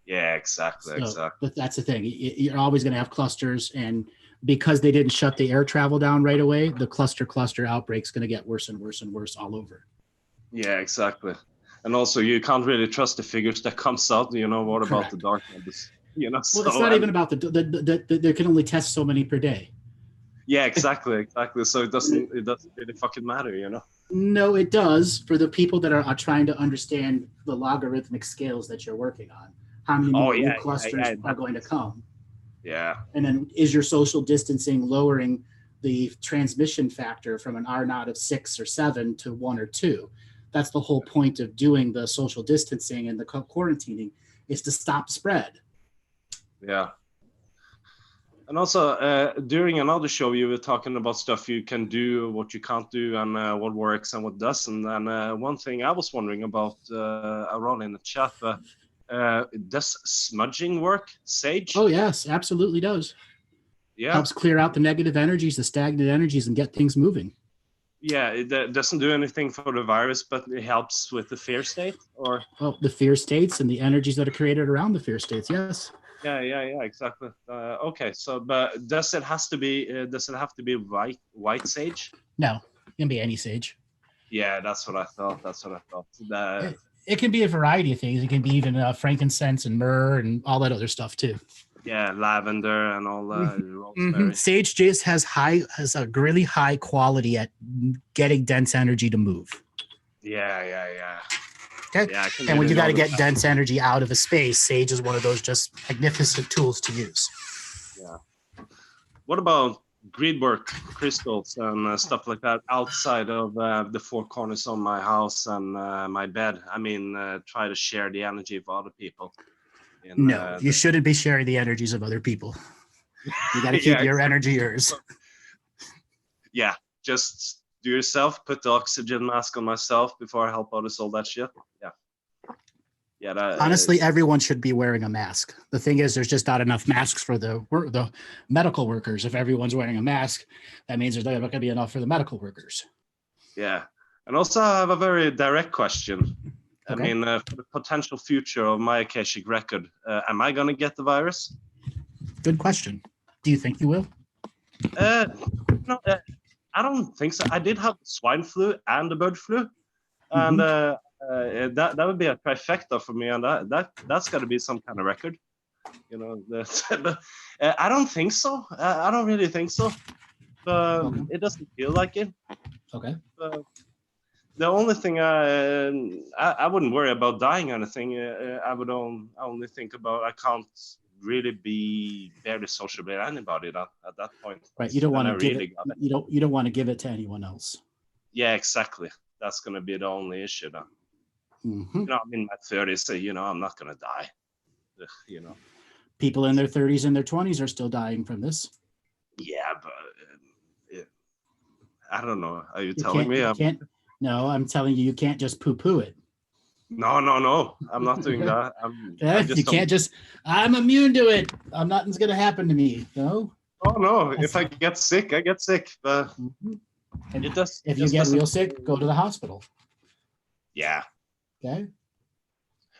Yeah, exactly. But that's the thing. You're always going to have clusters, and because they didn't shut the air travel down right away, the cluster outbreak is going to get worse and worse and worse all over. Yeah, exactly. And also, you can't really trust the figures that comes out. You know, what about the dark numbers? You know, well, it's not even about they can only test so many per day. Yeah, exactly. So it doesn't really fucking matter, you know. No, it does for the people that are trying to understand the logarithmic scales that you're working on. How many new clusters are going to come? Yeah. And then is your social distancing lowering the transmission factor from an R0 of 6 or 7 to 1 or 2? That's the whole point of doing the social distancing and the quarantining, is to stop spread. Yeah. And also, during another show, you were talking about stuff you can do, what you can't do, and what works and what doesn't. And one thing I was wondering about, around in the chat, does smudging work, sage? Oh, yes, absolutely does. Yeah. Helps clear out the negative energies, the stagnant energies, and get things moving. Yeah, it doesn't do anything for the virus, but it helps with the fear state, or? Well, the fear states and the energies that are created around the fear states, yes. Yeah, exactly. Okay, so but does it have to be white sage? No, it can be any sage. Yeah, that's what I thought. It can be a variety of things. It can be even frankincense and myrrh and all that other stuff too. Yeah, lavender and all that. Rosemary. Sage just has a really high quality at getting dense energy to move. Yeah. Okay. Yeah, and when you got to get dense energy out of a space, sage is one of those just magnificent tools to use. Yeah. What about beadwork, crystals, and stuff like that outside of the four corners of my house and my bed? I mean, try to share the energy of other people. No, you shouldn't be sharing the energies of other people. You got to keep your energy yours. Yeah, just do yourself. Put the oxygen mask on myself before I help others. All that shit. Yeah. Yeah, that, Honestly, everyone should be wearing a mask. The thing is, there's just not enough masks for the medical workers. If everyone's wearing a mask, that means there's not going to be enough for the medical workers. yeah. And also, I have a very direct question. Okay. I mean, for the potential future of my Akashic record, am I going to get the virus? Good question. Do you think you will? No, I don't think so. I did have swine flu and the bird flu, and that would be a trifecta for me, and that's got to be some kind of record, you know. I don't think so. I don't really think so. Okay. It doesn't feel like it. Okay. The only thing I wouldn't worry about dying or anything. I would only think about I can't really be very social with anybody at that point. Right. You don't want to give really it. You don't want to give it to anyone else. Yeah, exactly. That's going to be the only issue then. Mm-hmm. You know, I'm in my 30s, so you know, I'm not going to die. You know. People in their 30s and their 20s are still dying from this. Yeah, but I don't know. Are you You telling me? you can't. No, I'm telling you, you can't just poo-poo it. No. I'm not doing that. You can't just. I'm immune to it. Nothing's gonna happen to me. No. Oh no! If I get sick, I get sick. But And it does. if you get real sick, go to the hospital. Yeah. Okay.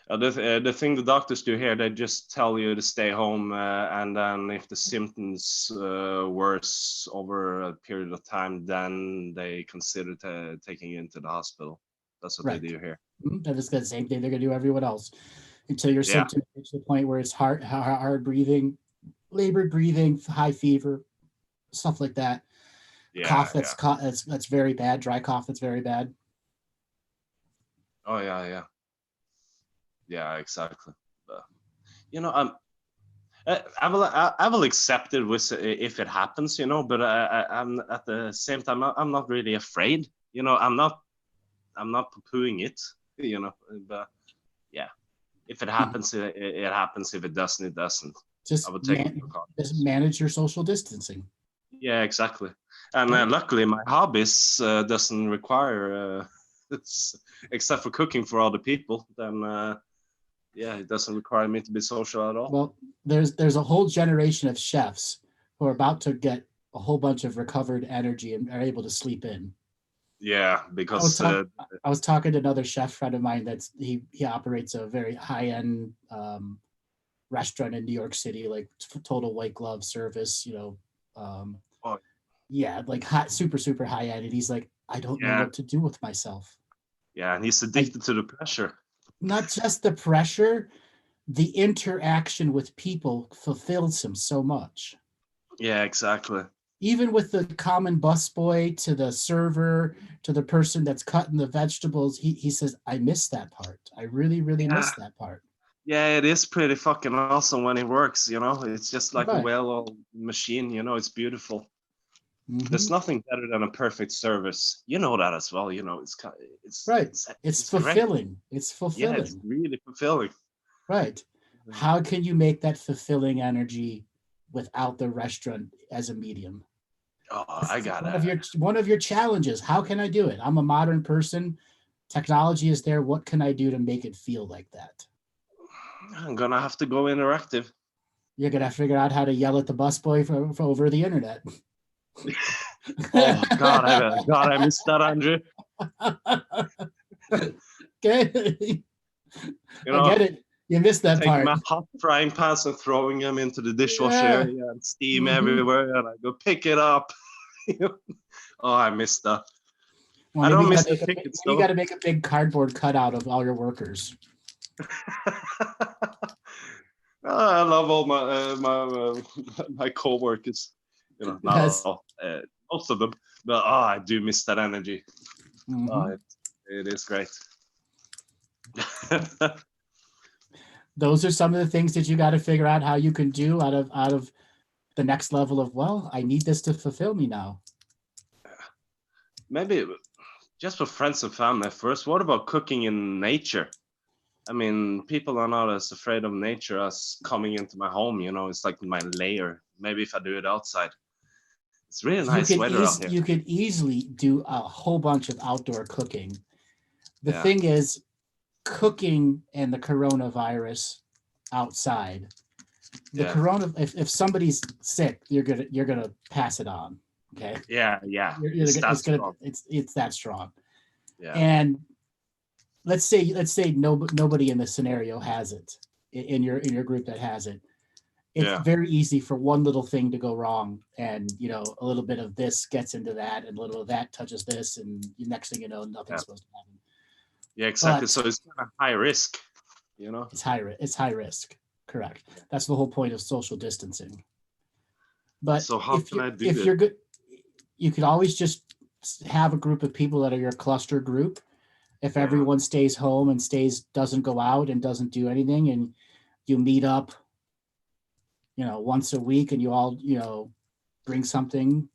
The thing the doctors do here, they just tell you to stay home, and then if the symptoms worse over a period of time, then they consider taking you into the hospital. That's what Right. they do here. That is the same thing they're gonna do everyone else until your symptoms reach the point where it's hard breathing, labored breathing, high fever, stuff like that. Yeah, Cough that's very bad. Dry cough that's very bad. Oh yeah. Yeah, exactly. But, you know, I will accept it if it happens, you know. But I'm at the same time, I'm not really afraid. You know, I'm not poo-pooing it. You know, but yeah, if it happens, it happens. If it doesn't, it doesn't. Just I would take it for just manage your social distancing. Yeah, exactly. And luckily, my hobbies doesn't require, except for cooking for other people. Then. Yeah, it doesn't require me to be social at all. Well, there's a whole generation of chefs who are about to get a whole bunch of recovered energy and are able to sleep in. Yeah, because I was talking to another chef friend of mine that's he operates a very high-end restaurant in New York City, like total white glove service, you know. Yeah, like super high end. And he's like, I don't know what to do with myself. Yeah, and he's addicted to the pressure. Not just the pressure, the interaction with people fulfills him so much. Yeah, exactly. Even with the common busboy to the server to the person that's cutting the vegetables, he says, I miss that part. I really miss that part. Yeah, it is pretty fucking awesome when it works, you know. It's just like a well-oiled machine, you know. It's beautiful. Mm-hmm. There's nothing better than a perfect service. You know that as well, you know. It's right. It's fulfilling. Great. It's fulfilling. Yeah, it's really fulfilling. Right. How can you make that fulfilling energy without the restaurant as a medium? Oh, I got it. One of your challenges. How can I do it? I'm a modern person. Technology is there. What can I do to make it feel like that? I'm gonna have to go interactive. You're gonna figure out how to yell at the busboy for over the internet. Oh God, I missed that, Andre. Okay. You know, I get it. You missed that part. Taking my hot frying pans and throwing them into the dishwasher and steam everywhere, and I go pick it up. Oh, I missed that. Well, I don't miss the tickets. You got to make a big cardboard cutout of all your workers. I love all my co-workers. You know, not all, most of them, but I do miss that energy. Mm-hmm. Oh, it is great. Those are some of the things that you got to figure out how you can do out of the next level of, well, I need this to fulfill me now. Maybe just for friends and family first. What about cooking in nature? I mean, people are not as afraid of nature as coming into my home, you know. It's like my lair. Maybe if I do it outside. It's really nice weather out here. You could easily do a whole bunch of outdoor cooking. The thing is, cooking and the coronavirus outside. The Yeah. if somebody's sick, you're gonna pass it on. Okay. Yeah. It's that strong. Yeah. And let's say nobody in the scenario has it in your group that has it. It's very easy for one little thing to go wrong, and a little bit of this gets into that, and a little of that touches this, and the next thing you know, nothing's supposed to happen. Yeah, exactly. But so it's kind of high risk, It's high risk. Correct. That's the whole point of social distancing. But So how can I do if it? you're good, you could always just have a group of people that are your cluster group. If everyone stays home and doesn't go out and doesn't do anything, and you meet up, once a week, and you all, bring something.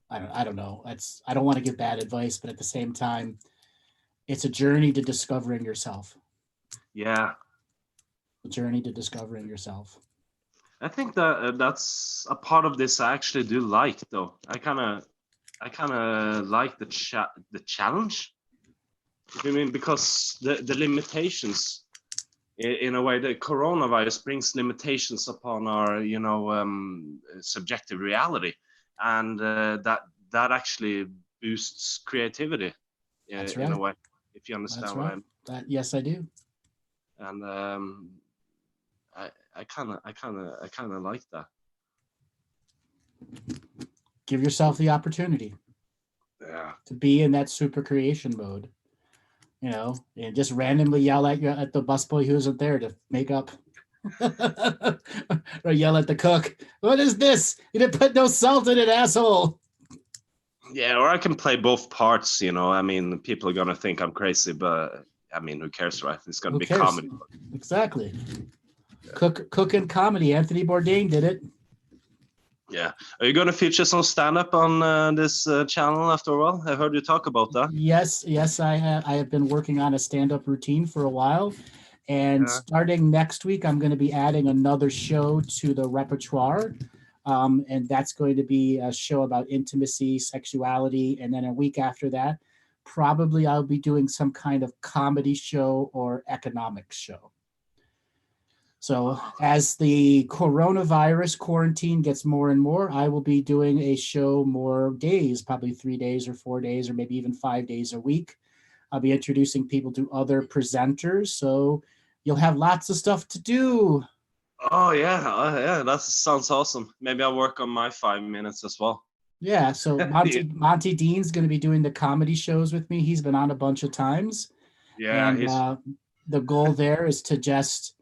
I don't know. I don't want to give bad advice, but at the same time, it's a journey to discovering yourself. Yeah. A journey to discovering yourself. I think that that's a part of this I actually do like, though. I kind of like the challenge. I mean, because the limitations, in a way, the coronavirus brings limitations upon our, subjective reality, and that actually boosts creativity. That's in a right. way, if you understand That's what right. I'm. Yes, I do. And I kind of like that. Give yourself the opportunity to be in that super creation mode, and just randomly yell at the busboy who isn't there to make up, or yell at the cook. What is this? You didn't put no salt in it, asshole. Yeah, or I can play both parts. I mean, people are gonna think I'm crazy, but I mean, who cares, right? It's gonna be comedy. Exactly. Cook and comedy. Anthony Bourdain did it. Yeah. Are you going to feature some stand-up on this channel after a while? I heard you talk about that. Yes, I have been working on a stand-up routine for a while. And starting next week, I'm going to be adding another show to the repertoire. And that's going to be a show about intimacy, sexuality. And then a week after that, probably I'll be doing some kind of comedy show or economics show. So as the coronavirus quarantine gets more and more, I will be doing a show more days, probably 3 days or 4 days, or maybe even 5 days a week. I'll be introducing people to other presenters. So you'll have lots of stuff to do. Oh, yeah. That sounds awesome. Maybe I'll work on my 5 minutes as well. Yeah. So Monty Dean's going to be doing the comedy shows with me. He's been on a bunch of times. Yeah. And the goal there is to just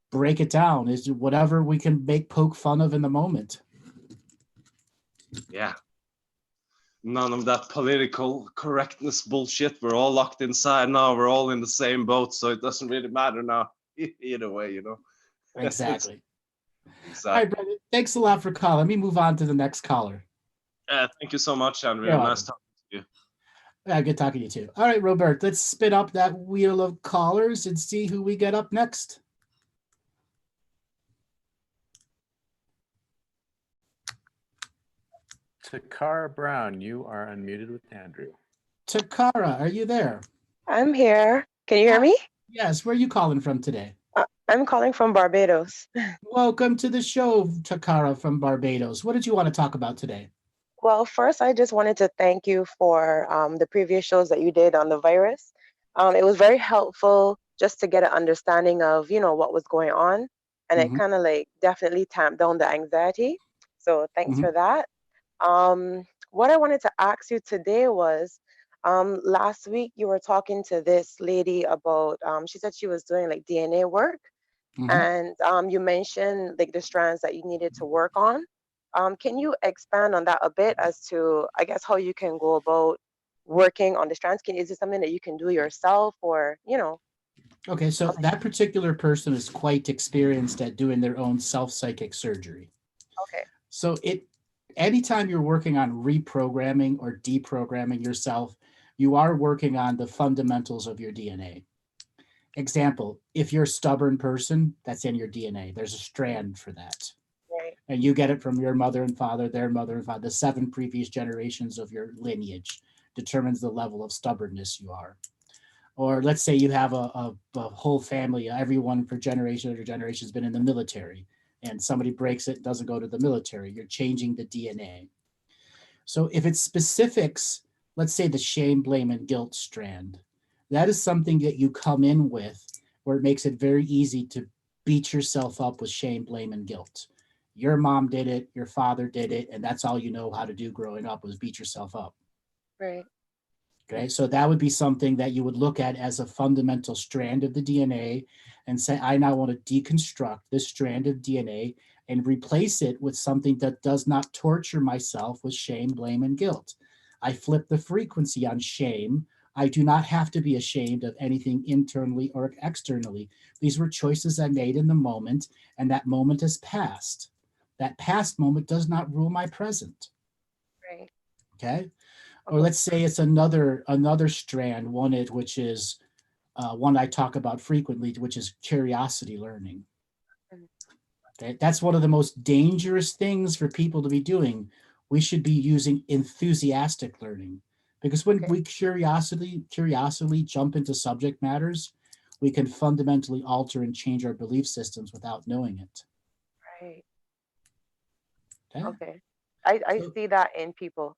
break it down, is whatever we can poke fun of in the moment. Yeah. None of that political correctness bullshit. We're all locked inside now. We're all in the same boat, so it doesn't really matter now. Either way, Exactly. Exactly. All right, Brendan, thanks a lot for calling. Let me move on to the next caller. Thank you so much, Andre. Nice talking to you. Yeah, good talking to you too. All right, Robert, let's spin up that wheel of callers and see who we get up next. Takara Brown, you are unmuted with Andrew. Takara, are you there? I'm here. Can you hear me? Yes. Where are you calling from today? I'm calling from Barbados. Welcome to the show, Takara from Barbados. What did you want to talk about today? Well, first, I just wanted to thank you for the previous shows that you did on the virus. It was very helpful just to get an understanding of, what was going on. And it kind of definitely tamped down the anxiety. So thanks for that. What I wanted to ask you today was, last week you were talking to this lady about, she said she was doing DNA work, and you mentioned the strands that you needed to work on. Can you expand on that a bit as to, I guess, how you can go about working on the strands? Is it something that you can do yourself, or, Okay, so that particular person is quite experienced at doing their own self-psychic surgery. Okay. So anytime you're working on reprogramming or deprogramming yourself, you are working on the fundamentals of your DNA. Example, if you're a stubborn person, that's in your DNA. There's a strand for that. Right. And you get it from your mother and father, their mother and father. The 7 previous generations of your lineage determines the level of stubbornness you are. Or let's say you have a whole family, everyone for generation after generation has been in the military, and somebody breaks it, doesn't go to the military. You're changing the DNA. So if it's specifics, let's say the shame, blame, and guilt strand, that is something that you come in with where it makes it very easy to beat yourself up with shame, blame, and guilt. Your mom did it, your father did it, and that's all you know how to do growing up was beat yourself up. Right. Okay, so that would be something that you would look at as a fundamental strand of the DNA and say, I now want to deconstruct this strand of DNA and replace it with something that does not torture myself with shame, blame, and guilt. I flip the frequency on shame. I do not have to be ashamed of anything internally or externally. These were choices I made in the moment, and that moment has passed. That past moment does not rule my present. Right. Okay. Or let's say it's another strand, which is one I talk about frequently, which is curiosity learning. Okay? That's one of the most dangerous things for people to be doing. We should be using enthusiastic learning, because when we curiously jump into subject matters, we can fundamentally alter and change our belief systems without knowing it. Right. Okay. Okay. I So- see that in people.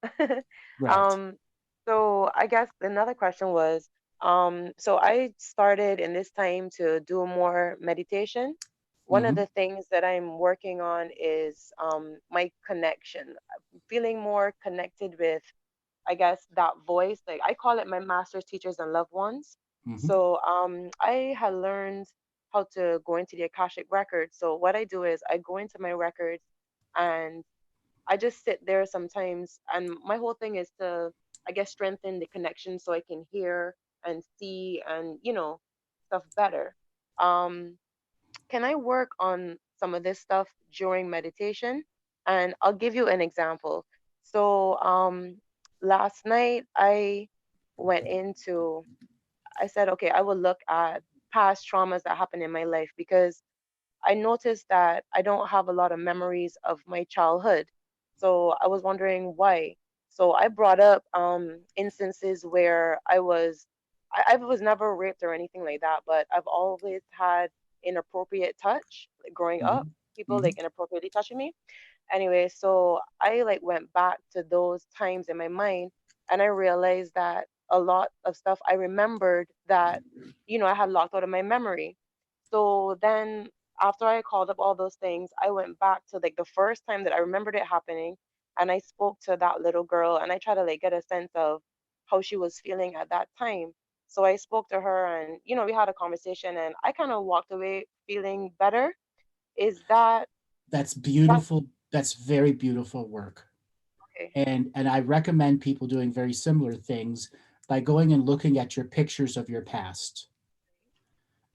Right. So I guess another question was, so I started in this time to do more meditation. One of Mhm. the things that I'm working on is my connection, feeling more connected with, I guess, that voice. Like I call it my masters, teachers, and loved ones. Mhm. So I had learned how to go into the Akashic Records. So what I do is I go into my records and I just sit there sometimes, and my whole thing is to, I guess, strengthen the connection so I can hear and see and, stuff better. Um, can I work on some of this stuff during meditation? And I'll give you an example. So, last night went into, I said, okay, I will look at past traumas that happened in my life because I noticed that I don't have a lot of memories of my childhood. So I was wondering why. So I brought up instances where I was never raped or anything like that, but I've always had inappropriate touch like growing up, Mhm. people like Mhm. inappropriately touching me. Anyway, so I like went back to those times in my mind and I realized that a lot of stuff I remembered that, I had locked out of my memory. So then after I called up all those things, I went back to like the first time that I remembered it happening and I spoke to that little girl and I tried to like get a sense of how she was feeling at that time. So I spoke to her and we had a conversation and I kind of walked away feeling better. Is that That's that beautiful. That's very beautiful work. okay? And I recommend people doing very similar things by going and looking at your pictures of your past.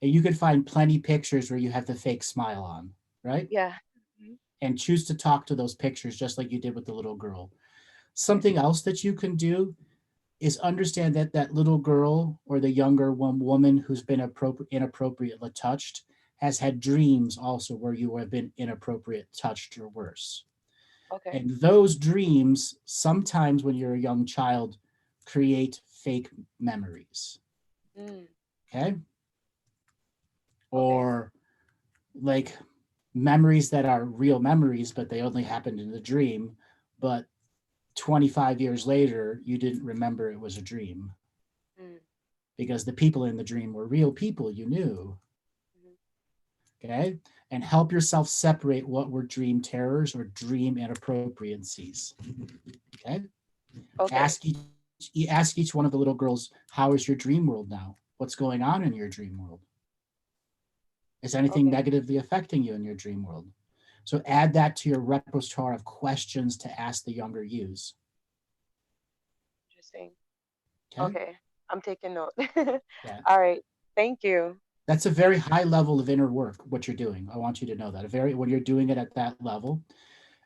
And you can find plenty pictures where you have the fake smile on, right? Yeah. Mhm. And choose to talk to those pictures just like you did with the little girl. Okay. Something else that you can do is understand that that little girl or the younger woman who's been inappropriately touched has had dreams also where you have been inappropriate touched or worse. Okay. And those dreams, sometimes when you're a young child, create fake memories. Mm, Okay. okay. Or like memories that are real memories, but they only happened in the dream. But 25 years later, you didn't remember it was a dream Mm, because the people in the dream were real people you knew. mhm. Okay. And help yourself separate what were dream terrors or dream inappropriacies. Okay. Okay. Ask each one of the little girls, how is your dream world now? What's going on in your dream world? Is anything Okay. negatively affecting you in your dream world? So add that to your repertoire of questions to ask the younger yous. Interesting. Okay. Okay. I'm taking note. Yeah. All right. Thank you. That's a very high level of inner work, what you're doing. I want you to know that. When you're doing it at that level.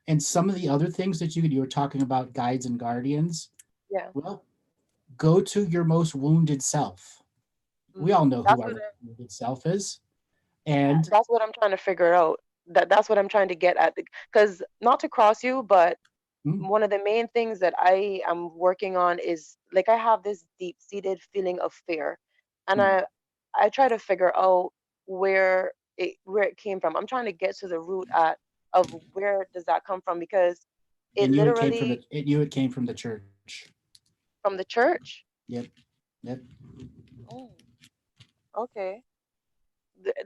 And some of the other things that you were talking about, guides and guardians, Yeah. well, go to your most wounded self. We Mm. all know who That's our what most wounded self is. yeah, And that's what I'm trying to figure out. That's what I'm trying to get at. Because not to cross you, but mm, one of the main things that I am working on is like I have this deep-seated feeling of fear. and I try to figure out where it came from. I'm trying to get to the root of where does that come from, because it And literally it came from the church. from the church. Yep. Oh, okay.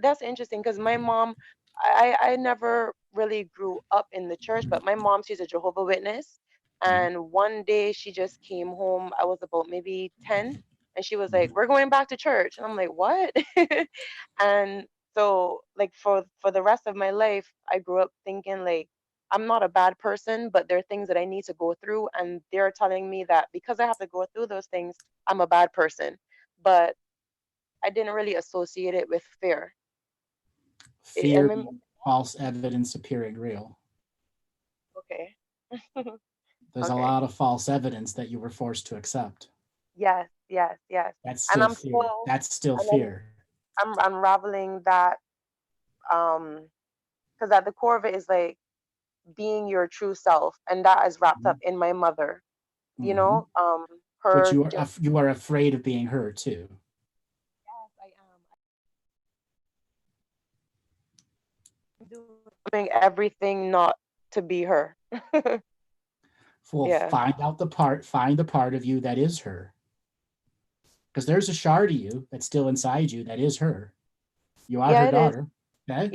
That's interesting, because my mom, I never really grew up in the church, but my mom, she's a Jehovah Witness. And one day she just came home. I was about maybe 10, and she was like, "We're going back to church." And I'm like, "What?" And so like for the rest of my life, I grew up thinking like I'm not a bad person, but there are things that I need to go through, and they're telling me that because I have to go through those things, I'm a bad person. But I didn't really associate it with fear. Fear being false evidence appearing real. Okay. There's a Okay. lot of false evidence that you were forced to accept. Yes. That's And still I'm fear. still, That's still and fear. I'm unraveling that, because at the core of it is like being your true self, and that is wrapped up in my mother. You know, But her you are afraid of being her too. Yes, I am. Doing everything not to be her. Well, Yeah. find the part of you that is her. Because there's a shard of you that's still inside you that is her. You are her daughter. Okay?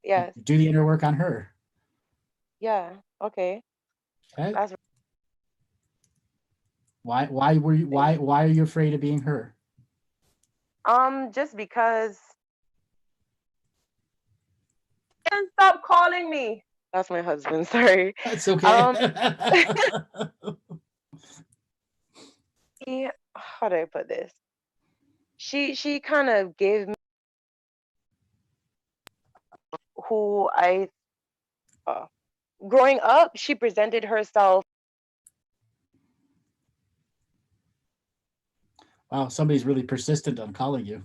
Yes. Do the inner work on her. Yeah. Okay. Okay? That's Why are you afraid of being her? just because. And stop calling me. That's my husband. Sorry. That's okay. How do I put this? She kind of gave me who I growing up. She presented herself. Wow, somebody's really persistent on calling you.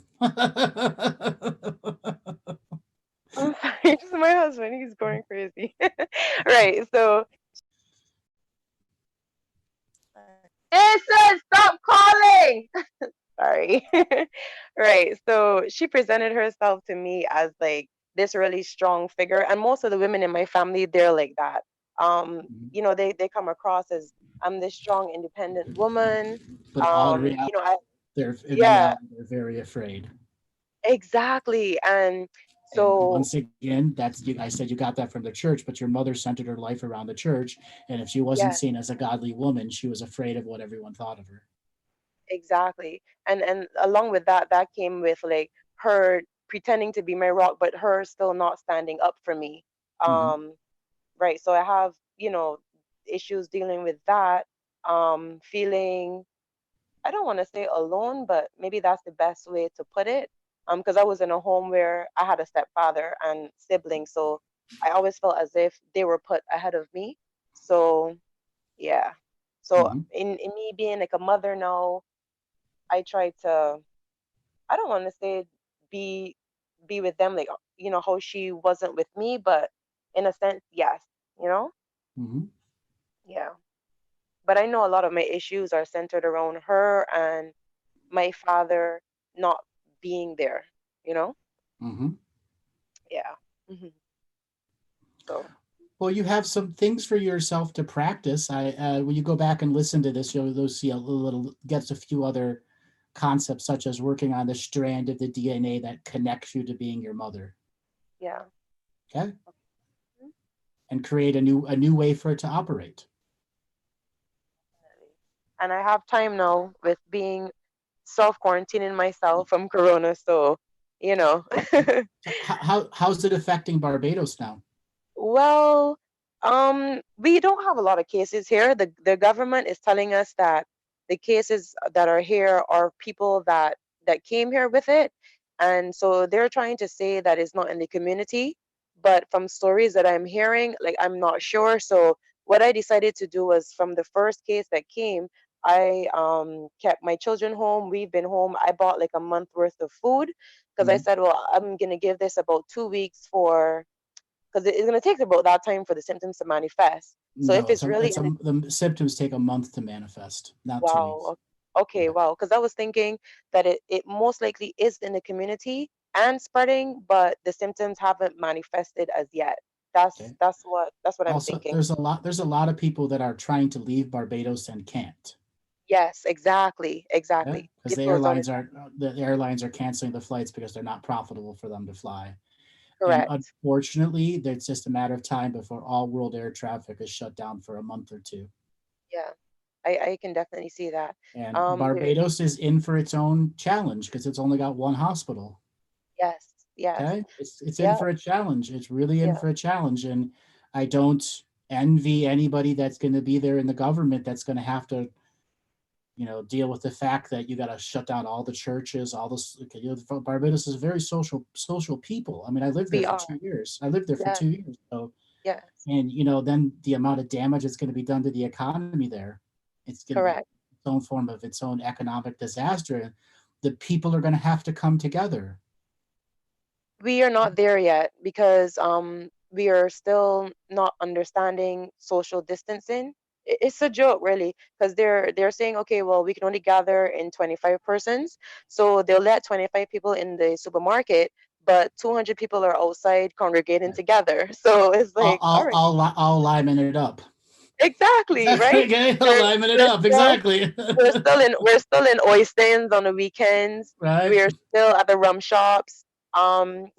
I'm sorry, it's my husband. He's going crazy. Right. So. Jason, stop calling. Sorry. Right. So she presented herself to me as like this really strong figure. And most of the women in my family, they're like that. You know, they come across as I'm this strong, independent woman. But all in reality, You know, reality, they're very afraid. Exactly. And And so once again, I said you got that from the church, but your mother centered her life around the church. And if she wasn't seen as a godly woman, she was afraid of what everyone thought of her. Exactly. And along with that came with like her pretending to be my rock, but her still not standing up for me. Right. So I have, you know, issues dealing with that. Feeling, I don't want to say alone, but maybe that's the best way to put it. Because I was in a home where I had a stepfather and siblings, so I always felt as if they were put ahead of me. So yeah. So in me being like a mother now, I try to, I don't want to say be with them like, you know, how she wasn't with me, but in a sense, yes, you know? Yeah. But I know a lot of my issues are centered around her and my father not being there, you know? Yeah. So. Well, you have some things for yourself to practice. When you go back and listen to this, you'll see gets a few other concepts, such as working on the strand of the DNA that connects you to being your mother. Yeah. Okay. And create a new way for it to operate. And I have time now with being self-quarantining myself from Corona, so you know. How's it affecting Barbados now? Well, we don't have a lot of cases here. The government is telling us that the cases that are here are people that came here with it, and so they're trying to say that it's not in the community. But from stories that I'm hearing, like I'm not sure. So what I decided to do was from the first case that came, I kept my children home. We've been home. I bought like a month worth of food because I said, well, I'm gonna give this about 2 weeks for because it's going to take about that time for the symptoms to manifest. So if it's really the symptoms take a month to manifest, not 2 weeks. wow, Okay, Yeah. wow. Because I was thinking that it most likely is in the community and spreading, but the symptoms haven't manifested as yet. That's Okay. that's what I'm Also, thinking. there's a lot of people that are trying to leave Barbados and can't. Yes, exactly, Yeah, exactly. because It the goes on. airlines are canceling the flights because they're not profitable for them to fly. And Correct. unfortunately, it's just a matter of time before all world air traffic is shut down for a month or two. Yeah, I can definitely see that. And There, Barbados is in for its own challenge because it's only got one hospital. yes, yes, Okay, it's in yeah, for a challenge. It's really in yeah. for a challenge, and I don't envy anybody that's going to be there in the government that's going to have to, deal with the fact that you got to shut down all the churches, all this. Okay, Barbados is very social people. I mean, I lived there We for are. 2 years. I lived there for Yeah, 2 years. So, yes, and then the amount of damage that's going to be done to the economy there, it's going to be correct. its own form of its own economic disaster. The people are going to have to come together. We are not there yet because we are still not understanding social distancing. It's a joke really because they're saying, okay, well, we can only gather in 25 persons, so they'll let 25 people in the supermarket, but 200 people are outside congregating together. So it's I'll like, all I'll right, I'll, I'll liven it up. exactly, right? Okay, I'll We're, liven it we're up. still Exactly. we're still in oyster's on the weekends. Right. We're still at the rum shops.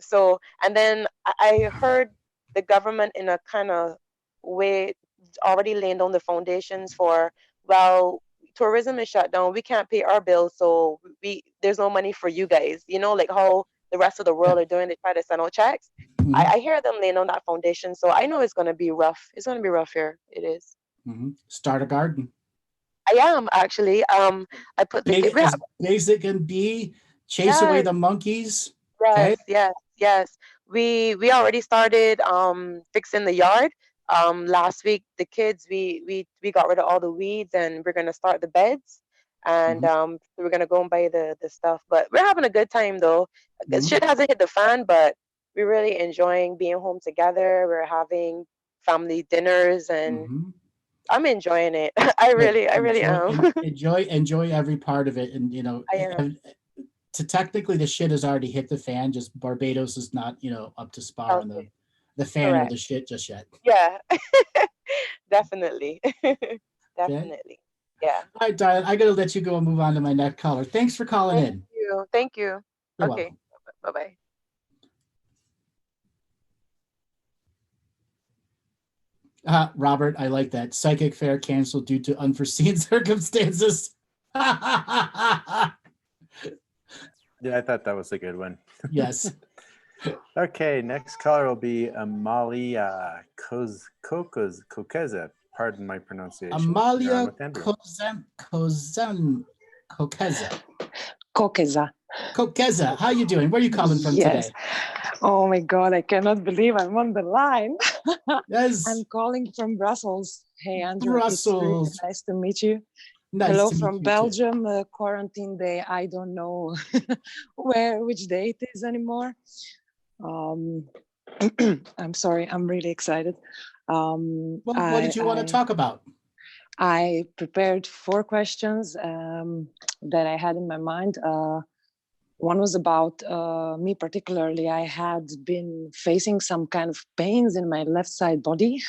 So and then I heard the government in a kind of way already laying down the foundations for, well, tourism is shut down. We can't pay our bills, so there's no money for you guys. Like how the rest of the Yeah. world are doing. They try to send out checks. Mhm, I hear them laying on that foundation, so I know it's gonna be rough. It's gonna be rough here. It is. mhm. Start a garden. I am actually. I put the Big we have, as basic can be. Chase away yes, the monkeys. yes, Okay. yes, yes. We already started fixing the yard. Last week the kids we got rid of all the weeds and we're gonna start the beds and Mhm, we're gonna go and buy the stuff. But we're having a good time though. The mhm, shit hasn't hit the fan, but we're really enjoying being home together. We're having family dinners and mhm. I'm enjoying it. I Good. really am. Enjoy every part of it, and I am. to technically the shit has already hit the fan. Just Barbados is not up to spar on Okay, the fan or correct. the shit just yet. Yeah, definitely. Okay. Definitely. Yeah. All right, Diane, I gotta let you go and move on to my next caller. Thanks for calling Thank in. you. Thank you. You're Okay. welcome. Bye-bye. Robert, I like that. Psychic fair canceled due to unforeseen circumstances. Yeah, I thought that was a good one. Yes. Okay, next caller will be Amalia Kokeza. Pardon my pronunciation. You're on Amalia with Andrew. Kokeza. Kokeza. Kokeza, how you doing? Where are you calling from Yes. today? Oh my God, I cannot believe I'm on the line. Yes, I'm calling from Brussels. Hey, Andrew, it's really Brussels. nice to meet you. Nice Hello to meet from you too. Belgium, quarantine day. I don't know which day it is anymore. I'm sorry, I'm really excited. Well, what did you want to talk about? I prepared 4 questions that I had in my mind. One was about me particularly. I had been facing some kind of pains in my left side body.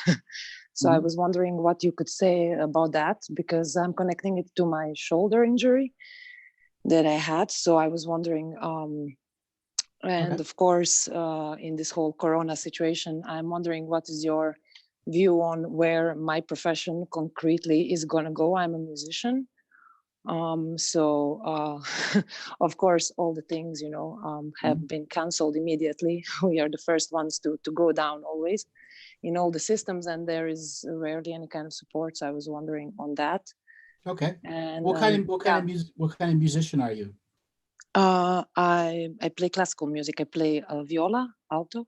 So I was wondering what you could say about that, because I'm connecting it to my shoulder injury that I had. So I was wondering, and Okay. of course, in this whole Corona situation, I'm wondering what is your view on where my profession concretely is going to go. I'm a musician. Of course, all the things, have been canceled immediately. We are the first ones to go down always in all the systems, and there is rarely any kind of support. So I was wondering on that. Okay. And What kind of musician are you? I play classical music. I play viola, alto.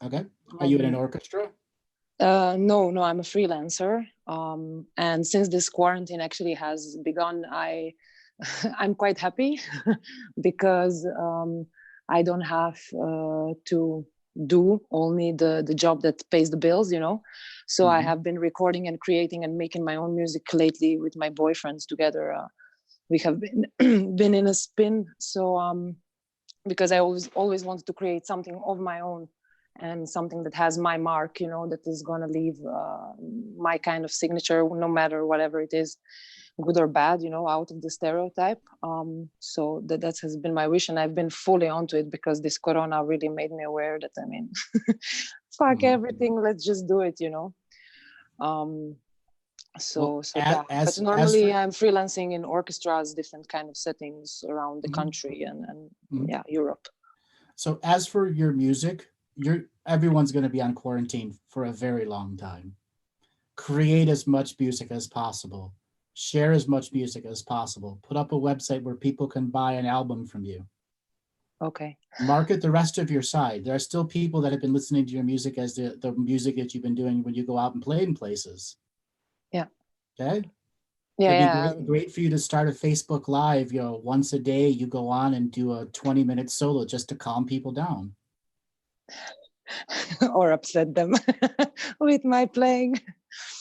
Okay. Are you in an orchestra? No, I'm a freelancer. And since this quarantine actually has begun, I'm quite happy because I don't have to do only the job that pays the bills, So I have been recording and creating and making my own music lately with my boyfriends together. we have been been in a spin. So because I always wanted to create something of my own, and something that has my mark, you know, that is going to leave my kind of signature, no matter whatever it is, good or bad, you know, out of the stereotype. So that has been my wish, and I've been fully onto it, because this Corona really made me aware that, I mean, fuck everything, let's just do it, you know. Yeah. But normally I'm freelancing in orchestras, different kind of settings around the country and yeah, Europe. So as for your music, everyone's going to be on quarantine for a very long time. Create as much music as possible. Share as much music as possible. Put up a website where people can buy an album from you. Okay. Market the rest of your side. There are still people that have been listening to your music as the music that you've been doing when you go out and play in places. Yeah. Okay. Yeah. It'd be great for you to start a Facebook Live, you know, once a day you go on and do a 20-minute solo just to calm people down. Or upset them with my playing.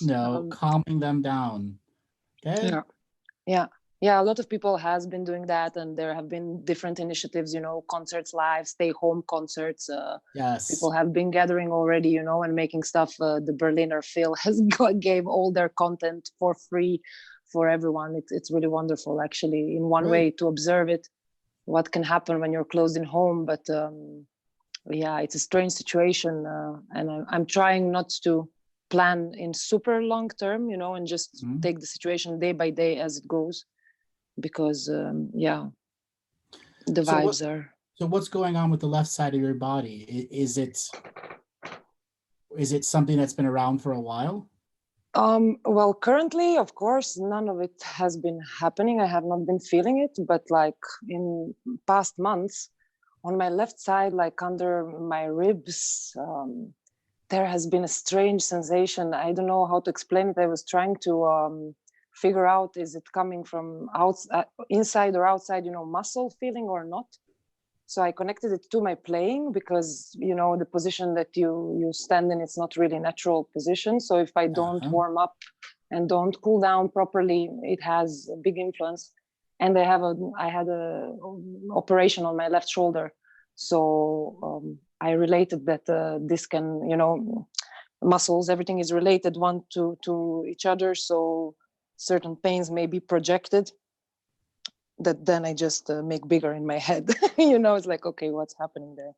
No, calming them down. Okay. Yeah, a lot of people has been doing that, and there have been different initiatives, you know, concerts live, stay home concerts. Yes, people have been gathering already, you know, and making stuff. The Berliner Phil gave all their content for free for everyone. It's really wonderful, actually, in one way, to observe it, what can happen when you're closed in home. But yeah, it's a strange situation, and I'm trying not to plan in super long term, you know, and just take the situation day by day as it goes, because yeah, the vibes are. So what's going on with the left side of your body? Is it something that's been around for a while? Well, currently, of course, none of it has been happening. I have not been feeling it, but like in past months, on my left side, like under my ribs, there has been a strange sensation. I don't know how to explain it. I was trying to figure out, is it coming from outside, inside or outside, you know, muscle feeling or not. So I connected it to my playing, because, you know, the position that you stand in, it's not really natural position. So if I don't warm up and don't cool down properly, it has a big influence. And I had a operation on my left shoulder. So I related that this can, you know, muscles, everything is related one to each other. So certain pains may be projected, that then I just make bigger in my head. You know, it's like, okay, what's happening there?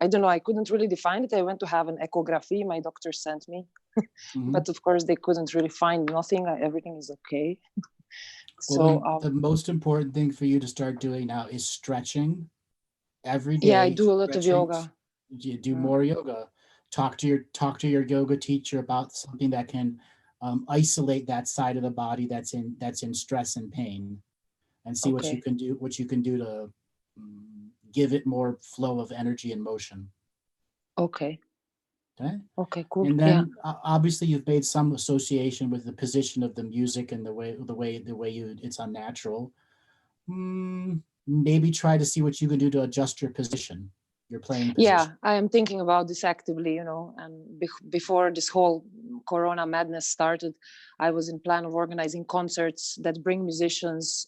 I don't know. I couldn't really define it. I went to have an echography. My doctor sent me, but of course they couldn't really find nothing. Everything is okay. Well, the most important thing for you to start doing now is stretching every day. Yeah, I do a lot of yoga. You do more yoga. Talk to your yoga teacher about something that can isolate that side of the body that's in stress and pain, and see what you can do to give it more flow of energy and motion. Okay, cool. And then obviously you've made some association with the position of the music and the way it's unnatural. Maybe try to see what you can do to adjust your position, your playing position. Yeah, I am thinking about this actively, you know, and before this whole Corona madness started, I was in plan of organizing concerts that bring musicians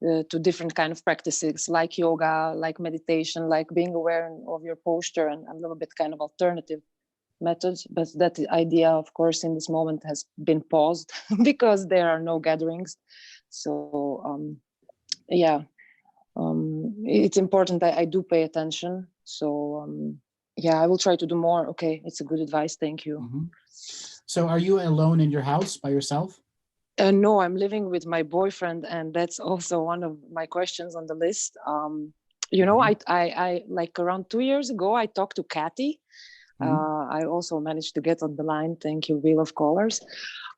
to different kind of practices, like yoga, like meditation, like being aware of your posture, and a little bit kind of alternative methods. But that idea, of course, in this moment has been paused because there are no gatherings. So yeah, it's important that I do pay attention. So yeah, I will try to do more. Okay, it's a good advice. Thank you. So are you alone in your house by yourself? No, I'm living with my boyfriend, and that's also one of my questions on the list. You know, I like around 2 years ago, I talked to Kathy. I also managed to get on the line. Thank you, Wheel of Callers.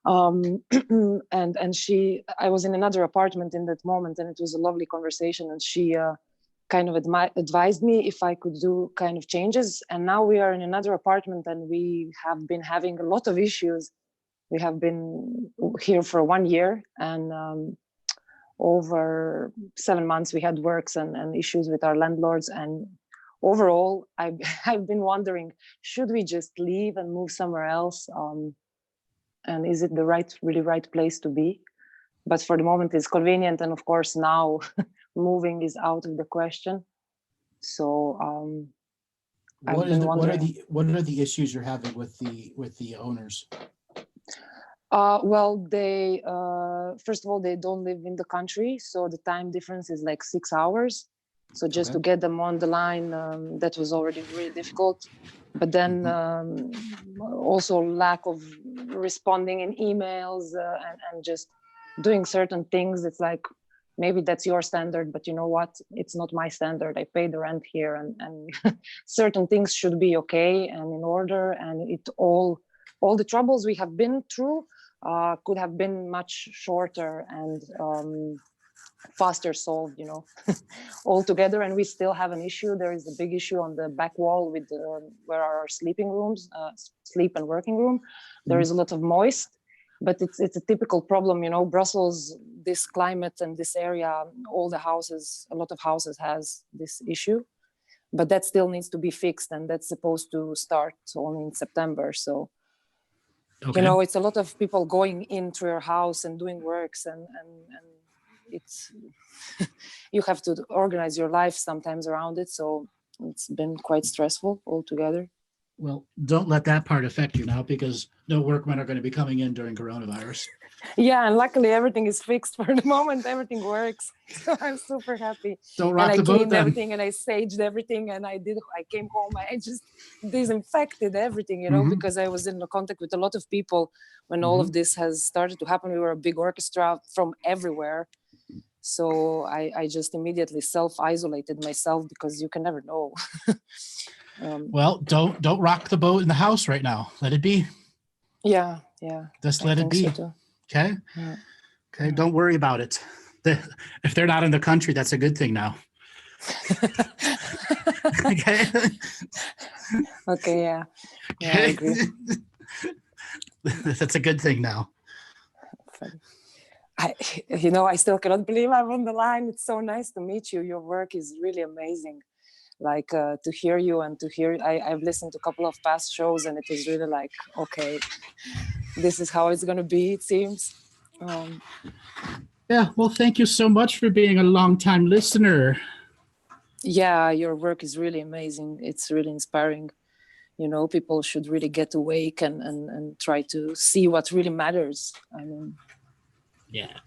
And I was in another apartment in that moment, and it was a lovely conversation. And she kind of advised me if I could do kind of changes. And now we are in another apartment, and we have been having a lot of issues. We have been here for 1 year, and over 7 months we had works and issues with our landlords. And overall, I've been wondering, should we just leave and move somewhere else? And is it the really right place to be? but for the moment it's convenient. And of course now moving is out of the question. So What are the issues you're having with the owners? Well, they first of all, they don't live in the country, so the time difference is like 6 hours. So just to get them on the line, that was already really difficult. But then also lack of responding in emails and just doing certain things. It's like, maybe that's your standard, but you know what? It's not my standard. I pay the rent here, and certain things should be okay and in order. And it all the troubles we have been through could have been much shorter and faster solved, you know, altogether. And we still have an issue. There is a big issue on the back wall with where are our sleeping rooms, sleep and working room. There is a lot of moist, but it's a typical problem, you know. Brussels, this climate and this area, all the houses, a lot of houses has this issue, but that still needs to be fixed, and that's supposed to start only in September. So you know, it's a lot of people going into your house and doing works, and it's you have to organize your life sometimes around it. So it's been quite stressful altogether. Well, don't let that part affect you now, because no workmen are going to be coming in during coronavirus. Yeah, and luckily everything is fixed for the moment. Everything works, so I'm super happy. Don't rock the boat. I cleaned everything, and I saged everything, and I came home. I just disinfected everything, you know, because I was in contact with a lot of people when all of this has started to happen. We were a big orchestra from everywhere, so I just immediately self-isolated myself, because you can never know. Well, don't rock the boat in the house right now. Let it be. Yeah. Just let it be. So okay. Yeah. Okay. Don't worry about it. If they're not in the country, that's a good thing now. Okay. Okay. Yeah. I agree. That's a good thing now. I still cannot believe I'm on the line. It's so nice to meet you. Your work is really amazing. Like to hear you and to hear, I've listened to a couple of past shows, and it was really like, okay, this is how it's going to be, it seems. Yeah, well, thank you so much for being a long-time listener. Yeah, your work is really amazing. It's really inspiring. You know, people should really get awake and try to see what really matters. I mean, yeah.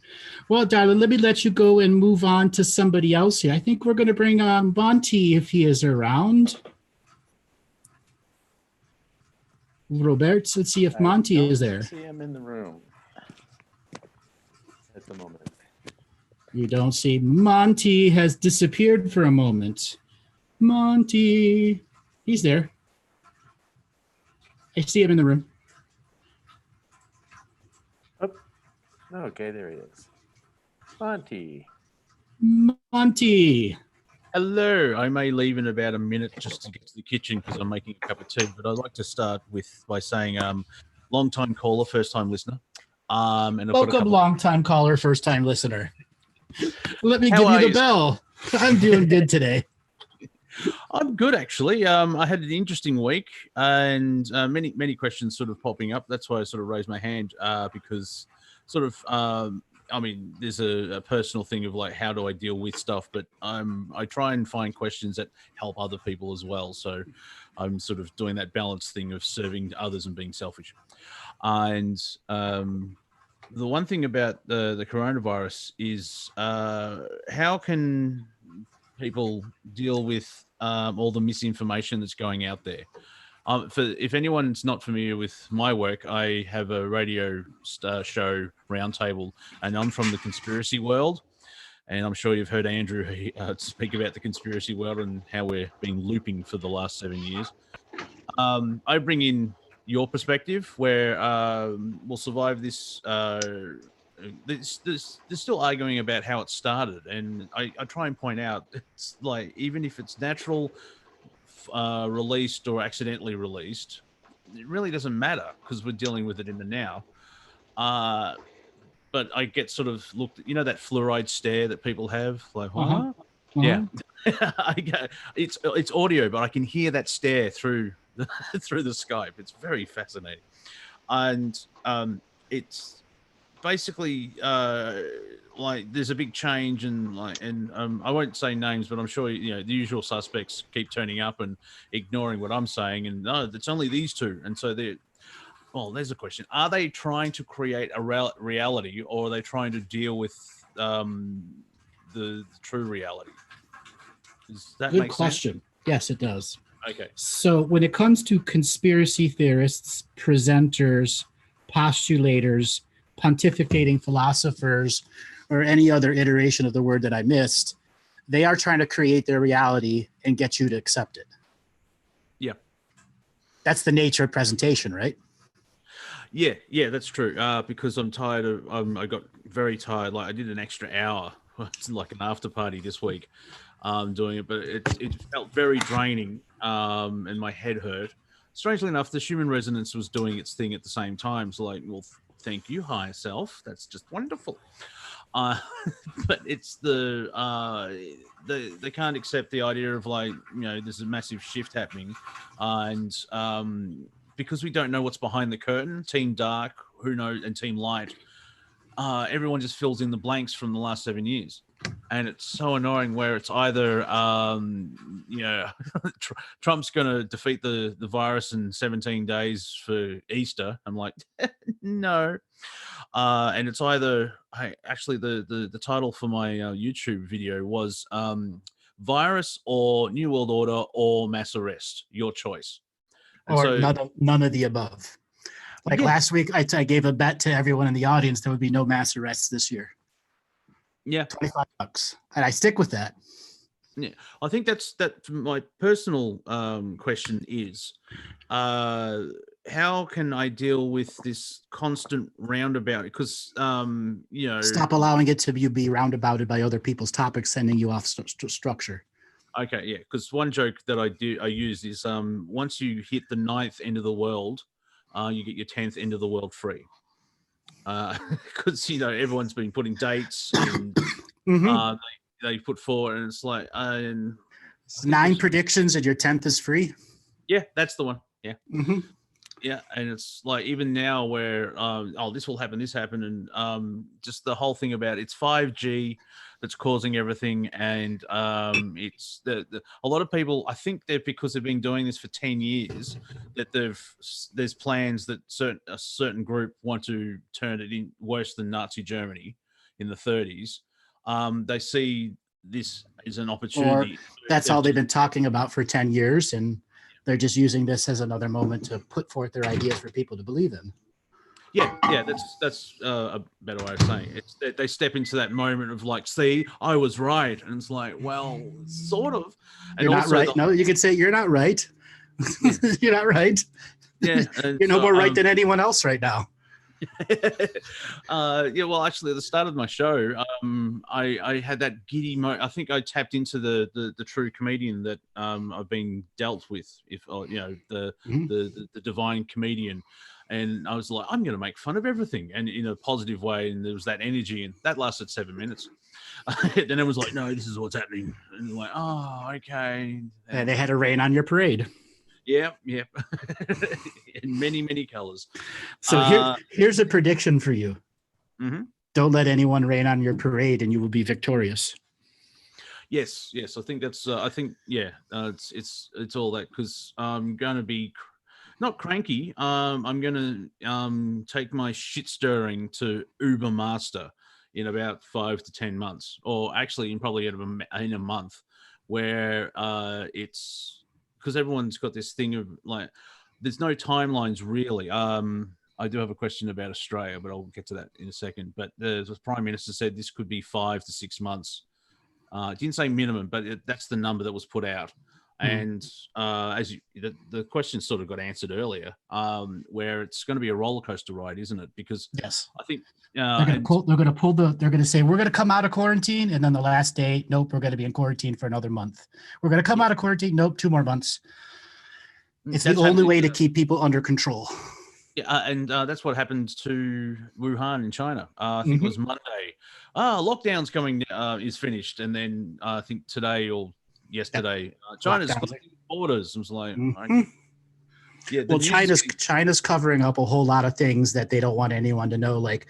Well, darling, let me let you go and move on to somebody else here. I think we're going to bring on Monty if he is around. Robert, let's see if Monty is there. I see him in the room at the moment. You don't see. Monty has disappeared for a moment. Monty. He's there. I see him in the room. Okay, there he is. Monty. Monty. Hello. I may leave in about a minute just to get to the kitchen because I'm making a cup of tea. But I'd like to start by saying long-time caller, first-time listener. And welcome, long-time caller, first-time listener. Let me give you the bell. I'm doing good today. I'm good, actually. I had an interesting week, and many questions sort of popping up. That's why I sort of raised my hand because sort of I mean, there's a personal thing of like, how do I deal with stuff? But I try and find questions that help other people as well. So I'm sort of doing that balance thing of serving others and being selfish. And the one thing about the coronavirus is how can people deal with all the misinformation that's going out there? If anyone's not familiar with my work, I have a radio show, Roundtable, and I'm from the conspiracy world. And I'm sure you've heard Andrew speak about the conspiracy world and how we've been looping for the last 7 years. I bring in your perspective where we'll survive this. They're still arguing about how it started. And I try and point out, it's like, even if it's natural, released or accidentally released, it really doesn't matter because we're dealing with it in the now. But I get sort of looked, you know, that fluoride stare that people have, like, huh? Yeah. It's audio, but I can hear that stare through the Skype. It's very fascinating, and it's basically, like there's a big change, and I won't say names, but I'm sure the usual suspects keep turning up and ignoring what I'm saying, and no, it's only these two, and so they're. Well, there's a question: are they trying to create a reality, or are they trying to deal with the true reality? Does that Good make question. sense? Yes, it does. Okay. So when it comes to conspiracy theorists, presenters, postulators, pontificating philosophers, or any other iteration of the word that I missed, they are trying to create their reality and get you to accept it. Yeah. That's the nature of presentation, right? Yeah, that's true. Because I'm tired of, I got very tired. Like I did an extra hour, it's like an after party this week, doing it, but it felt very draining, and my head hurt. Strangely enough, the human resonance was doing its thing at the same time. So like, well, thank you, higher self. That's just wonderful. But it's they can't accept the idea of like, there's a massive shift happening, and because we don't know what's behind the curtain, Team Dark, who knows, and Team Light, everyone just fills in the blanks from the last 7 years. And it's so annoying where it's either, Trump's going to defeat the virus in 17 days for Easter. I'm like, no. And it's either, actually, the title for my YouTube video was Virus or New World Order or Mass Arrest, your choice. And Or so, none of the above. Like last week, I gave a bet to everyone in the audience there would be no mass arrests this year. Yeah. $25. And I stick with that. Yeah, I think that's my personal question is, how can I deal with this constant roundabout? Because Stop allowing it to be roundabouted by other people's topics, sending you off structure. Okay, yeah, because one joke that I use is once you hit the 9th end of the world, you get your 10th end of the world free. Because everyone's been putting dates and they put forward, and it's like 9 predictions and your 10th is free. Yeah, that's the one. Yeah. Yeah, and it's like even now where this will happen, this happened, and just the whole thing about it's 5G that's causing everything, and it's a lot of people, I think that because they've been doing this for 10 years, that there's plans that a certain group want to turn it in worse than Nazi Germany in the 30s. They see this as an opportunity. Or that's all they've been talking about for 10 years, and they're just using this as another moment to put forth their ideas for people to believe in. Yeah, that's a better way of saying it. It's that they step into that moment of like, see, I was right, and it's like, well, sort of. And you're not right. No, you could say you're not right. You're not right. Yeah, you're no more right than anyone else right now. Yeah, well, actually, at the start of my show, I had that giddy moment. I think I tapped into the true comedian that I've been dealt with, the divine comedian, and I was like, I'm going to make fun of everything, and in a positive way. And there was that energy, and that lasted 7 minutes. Then it was like, no, this is what's happening, and like, oh, okay. And they had to rain on your parade. Yeah. In many colors. So here's a prediction for you. Mm-hmm. Don't let anyone rain on your parade, and you will be victorious. Yes. I think that's. It's all that, because I'm going to be not cranky. I'm going to take my shit stirring to Uber Master in about 5 to 10 months, or actually probably in a month, where it's. Because everyone's got this thing of like, there's no timelines really. I do have a question about Australia, but I'll get to that in a second. But the Prime Minister said this could be 5 to 6 months. It didn't say minimum, but that's the number that was put out. And the question sort of got answered earlier, where it's going to be a roller coaster ride, isn't it? Because yes, I think they're going to say we're going to come out of quarantine, and then the last day, nope, we're going to be in quarantine for another month. We're going to come out of quarantine, nope, 2 more months. It's the only way to keep people under control. Yeah, and that's what happened to Wuhan in China. I think it was Monday. Lockdown's coming is finished, and then I think today or yesterday, China's got borders. It was like, Yeah, the Well, news is China's covering up a whole lot of things that they don't want anyone to know. Like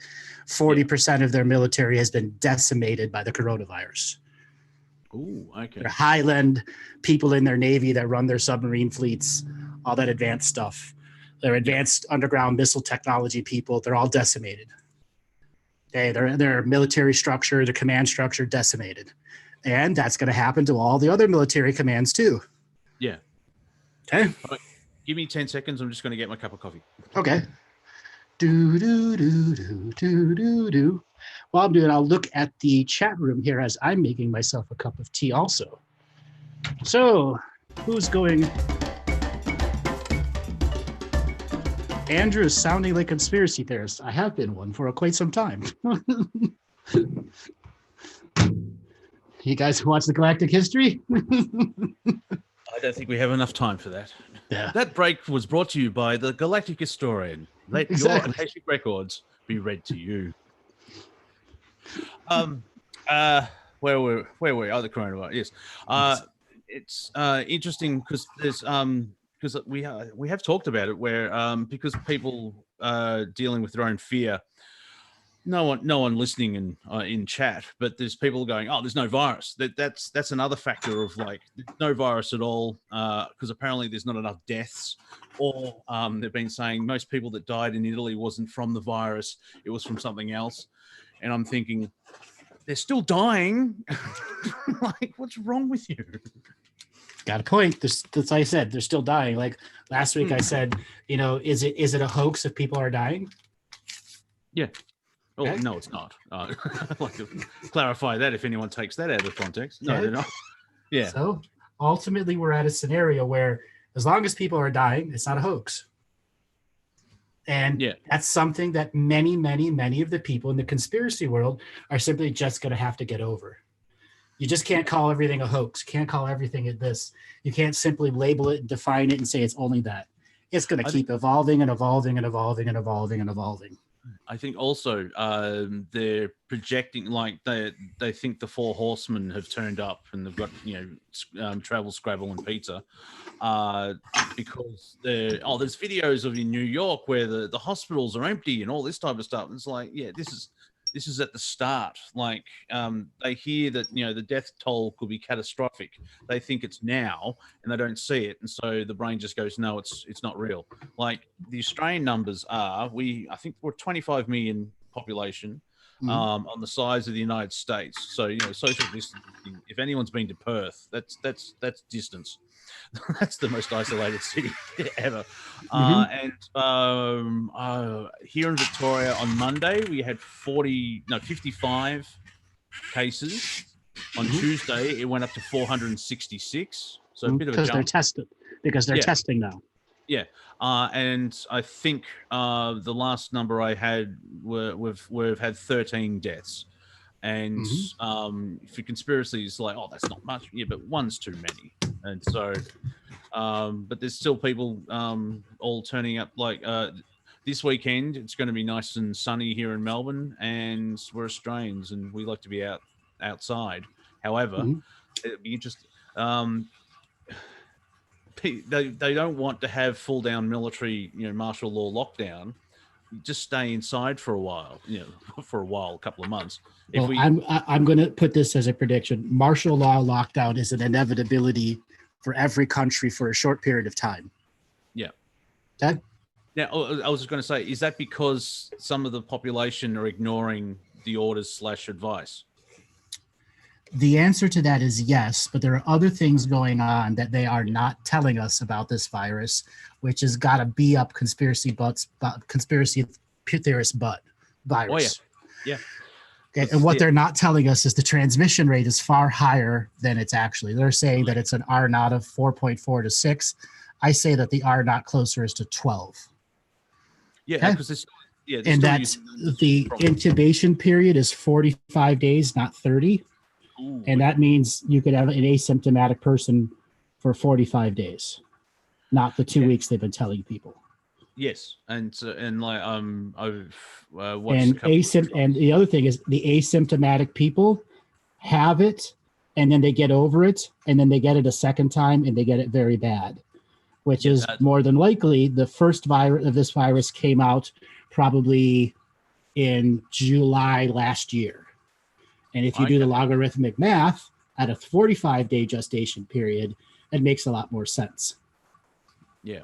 40% of their military has been decimated by the coronavirus. Ooh, okay. They're Highland people in their Navy that run their submarine fleets, all that advanced stuff. They're advanced underground missile technology people. They're all decimated. Okay, their military structure, their command structure decimated. And that's going to happen to all the other military commands too. Yeah. Okay. All right, give me 10 seconds. I'm just going to get my cup of coffee. Okay. Do. While I'm doing, I'll look at the chat room here as I'm making myself a cup of tea also. So, who's going? Andrew is sounding like a conspiracy theorist. I have been one for quite some time. You guys watch the Galactic history? I don't think we have enough time for that. Yeah. That break was brought to you by the Galactic historian. Let your Akashic Records be read to you. Where were we? Oh, the coronavirus. Yes. It's interesting because there's because we have talked about it where because people dealing with their own fear. No one listening in chat, but there's people going, oh, there's no virus. That's another factor of like no virus at all because apparently there's not enough deaths, or they've been saying most people that died in Italy wasn't from the virus, it was from something else. And I'm thinking, they're still dying. Like, what's wrong with you? Got a point. That's like I said, they're still dying. Like last week I said, is it a hoax if people are dying? Yeah. Oh, Okay. no, it's not. I'd like to clarify that if anyone takes that out of context. No, they're not. Yeah. So ultimately, we're at a scenario where as long as people are dying, it's not a hoax. And that's something that many, many, many of the people in the conspiracy world are simply just going to have to get over. You just can't call everything a hoax. Can't call everything this. You can't simply label it and define it and say it's only that. It's going to keep evolving and evolving and evolving and evolving and evolving. I think also they're projecting like they think the four horsemen have turned up and they've got travel, Scrabble, and pizza because there's videos of in New York where the hospitals are empty and all this type of stuff. And it's like, yeah, this is at the start. Like they hear that the death toll could be catastrophic. They think it's now and they don't see it, and so the brain just goes, no, it's not real. Like the Australian numbers are, I think we're 25 million population on the size of the United States. So social distancing. If anyone's been to Perth, that's distance. That's the most isolated city ever. And here in Victoria on Monday, we had 55 cases. On Tuesday, it went up to 466. So a bit of a jump. Because they're testing now. Yeah. And I think the last number I had, we've had 13 deaths. And for conspiracies, like, oh, that's not much. Yeah, but one's too many. And so, but there's still people all turning up. Like this weekend, it's going to be nice and sunny here in Melbourne, and we're Australians, and we like to be outside. However, it'd be interesting. They don't want to have full down military, martial law lockdown. Just stay inside for a while, a couple of months. Well, I'm going to put this as a prediction. Martial law lockdown is an inevitability for every country for a short period of time. Yeah. Okay. Now, I was just going to say, is that because some of the population are ignoring the orders / advice? The answer to that is yes, but there are other things going on that they are not telling us about this virus, which has got to be up conspiracy theorist butt virus. Oh, yeah. Okay, and what they're not telling us is the transmission rate is far higher than it's actually. They're saying that it's an R naught of 4.4 to 6. I say that the R naught closer is to 12. Yeah, because and that the incubation period is 45 days, not 30. Ooh, and that means you could have an asymptomatic person for 45 days, not the 2 weeks they've been telling people. Yes, and like I've watched. And the other thing is the asymptomatic people have it, and then they get over it, and then they get it a second time, and they get it very bad. which is more than likely the first virus of this virus came out probably in July last year. And if you do the logarithmic math at a 45-day gestation period, it makes a lot more sense. Yeah.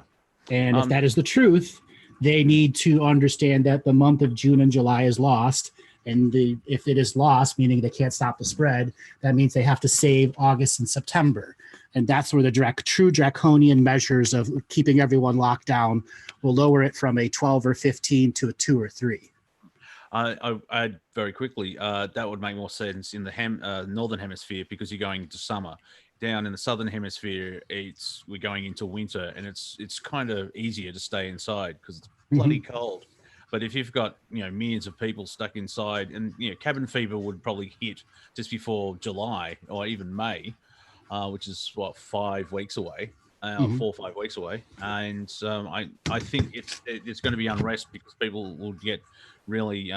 And if that is the truth, they need to understand that the month of June and July is lost. And if it is lost, meaning they can't stop the spread, that means they have to save August and September. And that's where the true draconian measures of keeping everyone locked down will lower it from a 12 or 15 to a 2 or 3. I very quickly, that would make more sense in the northern hemisphere because you're going into summer. Down in the southern hemisphere, we're going into winter, and it's kind of easier to stay inside because it's bloody cold. But if you've got millions of people stuck inside, and cabin fever would probably hit just before July or even May, which is 5 weeks away, 4 or 5 weeks away, and I think it's going to be unrest because people will get really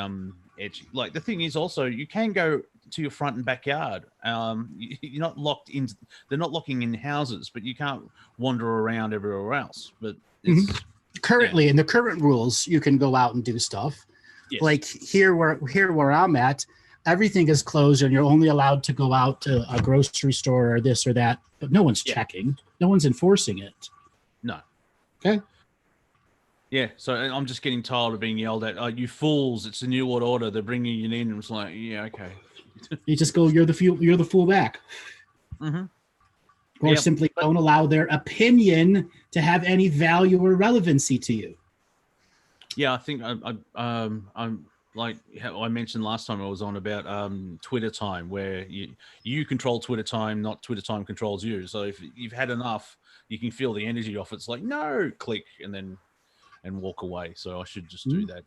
edgy. Like the thing is also you can go to your front and backyard. You're not locked in. They're not locking in houses, but you can't wander around everywhere else. But it's, currently in the current rules, you can go out and do stuff. Yes. Like here where I'm at, everything is closed and you're only allowed to go out to a grocery store or this or that, but no one's checking. No one's enforcing it. No. Okay. Yeah, so I'm just getting tired of being yelled at. You fools! It's a new world order. They're bringing you in. And it's like, yeah, okay. You just go. You're the fool back. Or simply don't allow their opinion to have any value or relevancy to you. Yeah, I think I'm like how I mentioned last time I was on about Twitter time, where you control Twitter time, not Twitter time controls you. So if you've had enough, you can feel the energy off. It's like no, click, and walk away. So I should just do that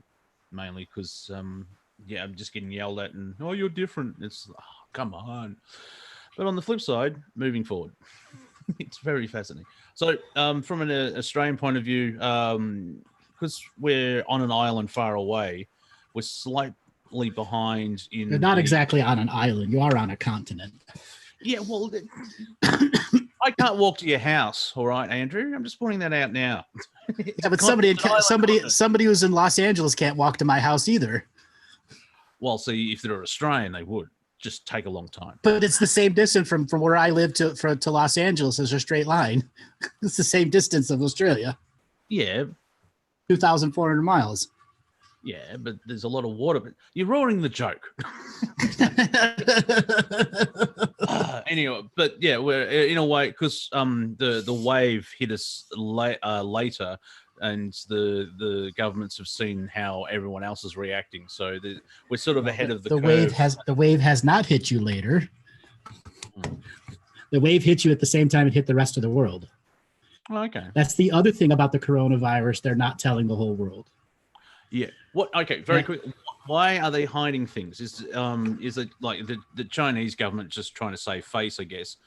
mainly because I'm just getting yelled at and you're different. It's come on. But on the flip side, moving forward, it's very fascinating. So from an Australian point of view, because we're on an island far away, we're slightly behind in. You're not exactly on an island. You are on a continent. Yeah, well, I can't walk to your house. All right, Andrew. I'm just pointing that out now. Yeah, but somebody who's in Los Angeles can't walk to my house either. Well, see, if they're Australian, they would just take a long time. But it's the same distance from where I live to Los Angeles as a straight line. It's the same distance of Australia. Yeah. 2,400 miles. Yeah, but there's a lot of water. But you're ruining the joke. Anyway, but yeah, we're in a way because the wave hit us later, and the governments have seen how everyone else is reacting. So we're sort of ahead of the curve. The wave has not hit you later. The wave hit you at the same time it hit the rest of the world. Okay. That's the other thing about the coronavirus. They're not telling the whole world. Yeah. What? Okay. Very quick. Why are they hiding things? Is it like the Chinese government just trying to save face? I guess.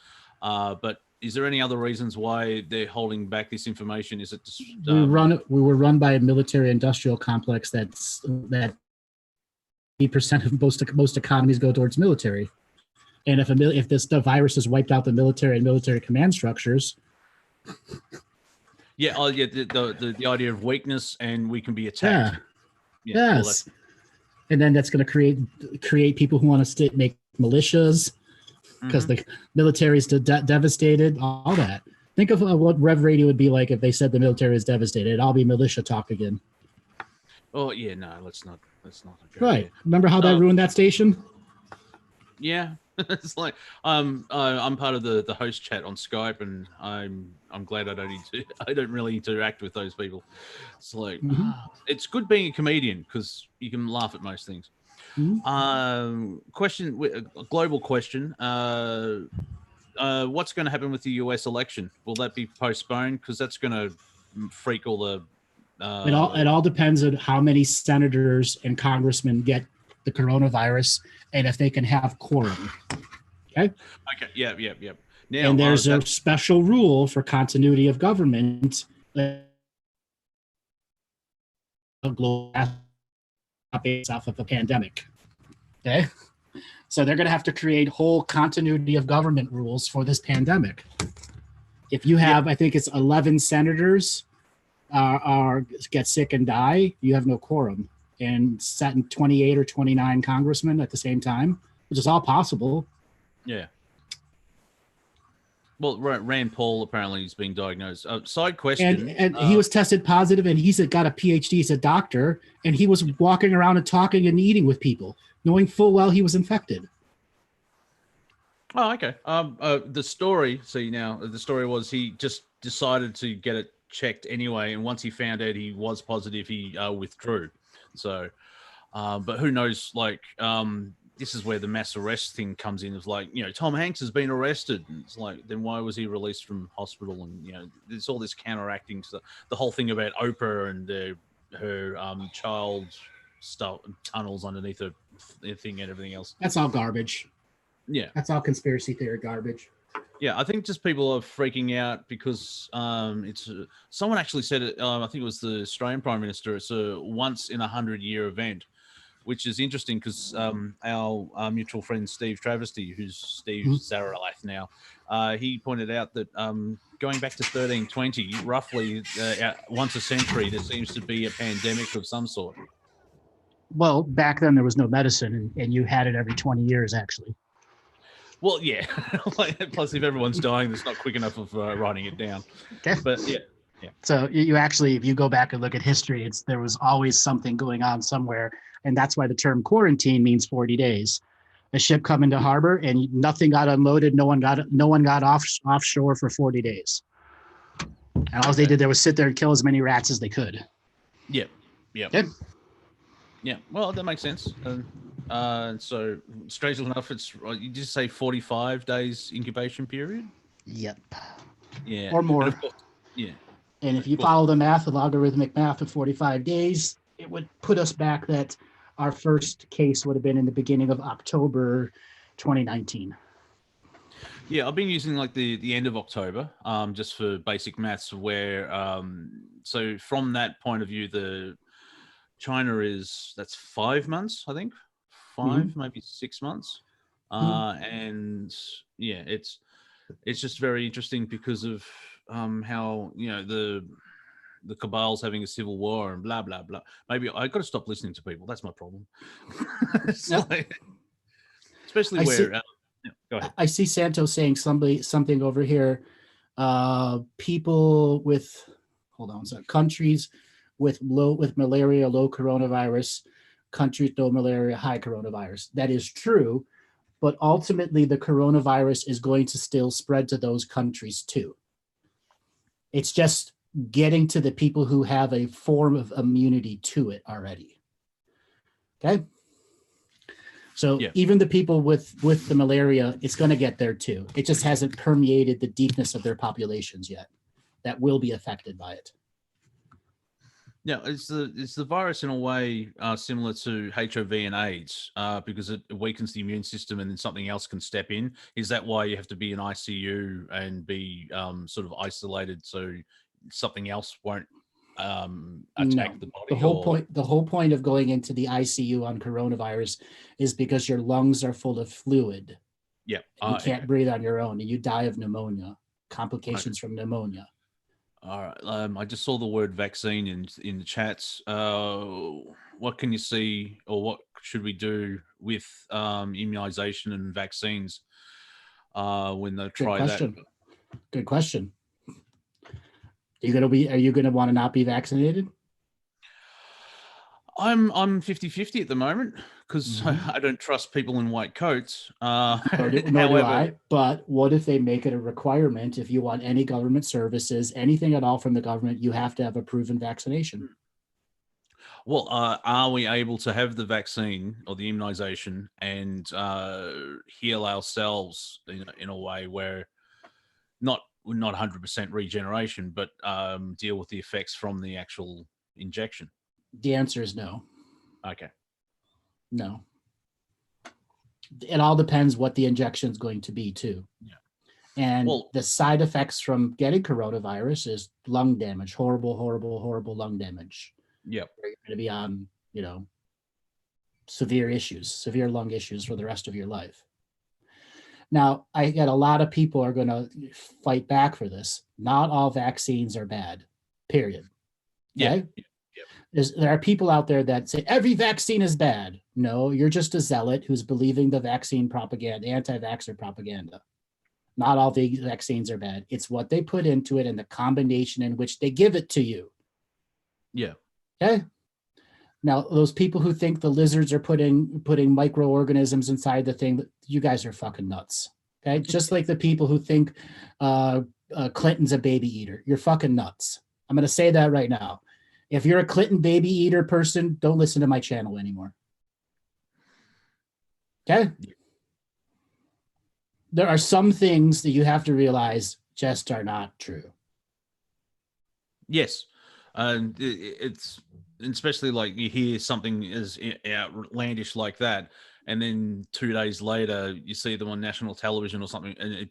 But is there any other reasons why they're holding back this information? Is it just we were run by a military-industrial complex that 80% of most economies go towards military, and if the virus has wiped out the military and military command structures. Yeah. Oh, yeah. The idea of weakness and we can be attacked. Yeah, yes. And then that's going to create people who want to make militias because the military is devastated. All that. Think of what Rev Radio would be like if they said the military is devastated. It'd all be militia talk again. Oh yeah, no, let's not. Right. Remember how that ruined that station? Yeah. It's like I'm part of the host chat on Skype, and I'm glad I don't really interact with those people. It's like it's good being a comedian because you can laugh at most things. Question, a global question. What's going to happen with the US election? Will that be postponed? Because that's going to freak all the. It all depends on how many senators and congressmen get the coronavirus and if they can have quorum. Okay. Yep. Now, and there's a special rule for continuity of government. Off of a pandemic. Okay. So they're going to have to create whole continuity of government rules for this pandemic. If you have, I think it's 11 senators get sick and die, you have no quorum. And setting 28 or 29 congressmen at the same time, which is all possible. Yeah. Well, Rand Paul apparently is being diagnosed. Side question. And he was tested positive, and he's got a PhD. He's a doctor, and he was walking around and talking and eating with people, knowing full well he was infected. Oh, okay. The story. See now, the story was he just decided to get it checked anyway, and once he found out he was positive, he withdrew. So, but who knows? Like, this is where the mass arrest thing comes in. It's like, Tom Hanks has been arrested. And it's like, then why was he released from hospital? And, there's all this counteracting stuff. The whole thing about Oprah and her child stuff, tunnels underneath her thing and everything else. That's all garbage. Yeah. That's all conspiracy theory garbage. Yeah, I think just people are freaking out because it's someone actually said it. I think it was the Australian Prime Minister. It's a once in 100-year event, which is interesting because our mutual friend Steve Travesty, who's Steve Zaralath now, he pointed out that going back to 1320, roughly once a century, there seems to be a pandemic of some sort. Well, back then there was no medicine, and you had it every 20 years, actually. Well, yeah. Plus, if everyone's dying, that's not quick enough of writing it down. Okay. But yeah. So you actually, if you go back and look at history, there was always something going on somewhere, and that's why the term quarantine means 40 days. A ship come into harbor and nothing got unloaded, no one got offshore for 40 days, and all they did there was sit there and kill as many rats as they could. Yep. Okay. Yeah. Well, that makes sense. So, strangely enough, you just say 45 days incubation period. Yep. Yeah. Or more. Course, yeah. And if you follow the math, the logarithmic math of 45 days, it would put us back that our first case would have been in the beginning of October 2019. Yeah, I've been using like the end of October, just for basic maths. Where so from that point of view, China that's 5 months, I think, maybe 6 months, and yeah, it's just very interesting because of how the cabal's having a civil war and blah blah blah. Maybe I got to stop listening to people. That's my problem. Especially where. Go ahead. I see Santos saying something over here. People with countries with malaria, low coronavirus, countries no malaria, high coronavirus. That is true, but ultimately the coronavirus is going to still spread to those countries too. It's just getting to the people who have a form of immunity to it already. Okay. So even the people with the malaria, it's going to get there too. It just hasn't permeated the deepness of their populations yet that will be affected by it. Yeah, it's the virus in a way similar to HIV and AIDS because it weakens the immune system and then something else can step in. Is that why you have to be in ICU and be sort of isolated so something else won't attack the body? The whole point of going into the ICU on coronavirus is because your lungs are full of fluid. Yeah, you can't breathe on your own, and you die of pneumonia, complications from pneumonia. All right. I just saw the word vaccine in the chats. What can you see, or what should we do with immunization and vaccines when they try that? Good question. Are you gonna want to not be vaccinated? I'm 50-50 at the moment because I don't trust people in white coats. Nor do I. But what if they make it a requirement? If you want any government services, anything at all from the government, you have to have a proven vaccination. Well, are we able to have the vaccine or the immunization and heal ourselves in a way where not 100% regeneration, but deal with the effects from the actual injection? The answer is no. Okay. No. It all depends what the injection is going to be too. Yeah. And the side effects from getting coronavirus is lung damage, horrible lung damage. Yep. You're going to be on, severe lung issues for the rest of your life. Now, I get a lot of people are going to fight back for this. Not all vaccines are bad, period. Okay? There are people out there that say every vaccine is bad. No, you're just a zealot who's believing the vaccine propaganda, anti-vaxxer propaganda. Not all vaccines are bad. It's what they put into it and the combination in which they give it to you. Yeah. Okay. Now, those people who think the lizards are putting microorganisms inside the thing, you guys are fucking nuts. Okay. Just like the people who think Clinton's a baby eater. You're fucking nuts. I'm going to say that right now. If you're a Clinton baby eater person, don't listen to my channel anymore. Okay? There are some things that you have to realize just are not true. Yes. And it's especially like you hear something as outlandish like that, and then 2 days later you see them on national television or something, and it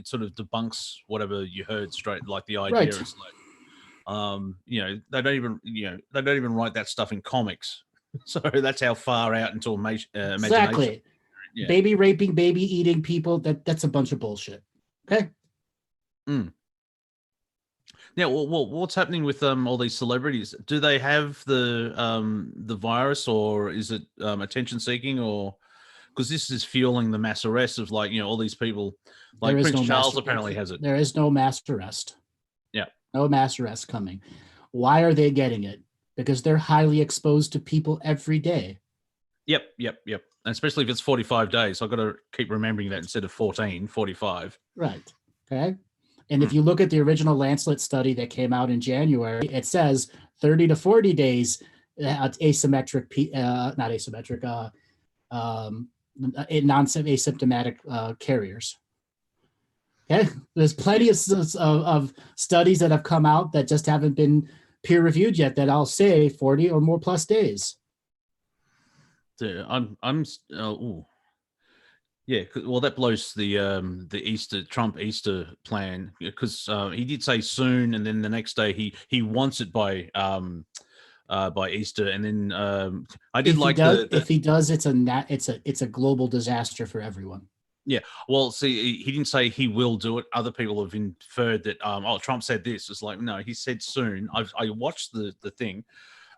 sort of debunks whatever you heard straight, like the idea. Right. It's like, they don't even write that stuff in comics. So that's how far out into imagination. Exactly. Yeah. Baby raping, baby eating people, that's a bunch of bullshit. Okay. Yeah, well, what's happening with all these celebrities? Do they have the virus, or is it attention seeking, or because this is fueling the mass arrests of all these people, like Prince Charles apparently has it. There is no mass arrest. Yeah, no mass arrest coming. Why are they getting it? Because they're highly exposed to people every day. Yep. And especially if it's 45 days. I've got to keep remembering that instead of 45. Right. Okay. And if you look at the original Lancet study that came out in January, it says 30 to 40 days asymptomatic carriers. Okay, there's plenty of studies that have come out that just haven't been peer reviewed yet that I'll say 40 or more plus days. Yeah, yeah, well, that blows the Trump Easter plan, because he did say soon, and then the next day he wants it by Easter, and then I did if he does, it's a global disaster for everyone. Yeah, well, see, he didn't say he will do it. Other people have inferred that Trump said this. It's like, no, he said soon. I watched the thing.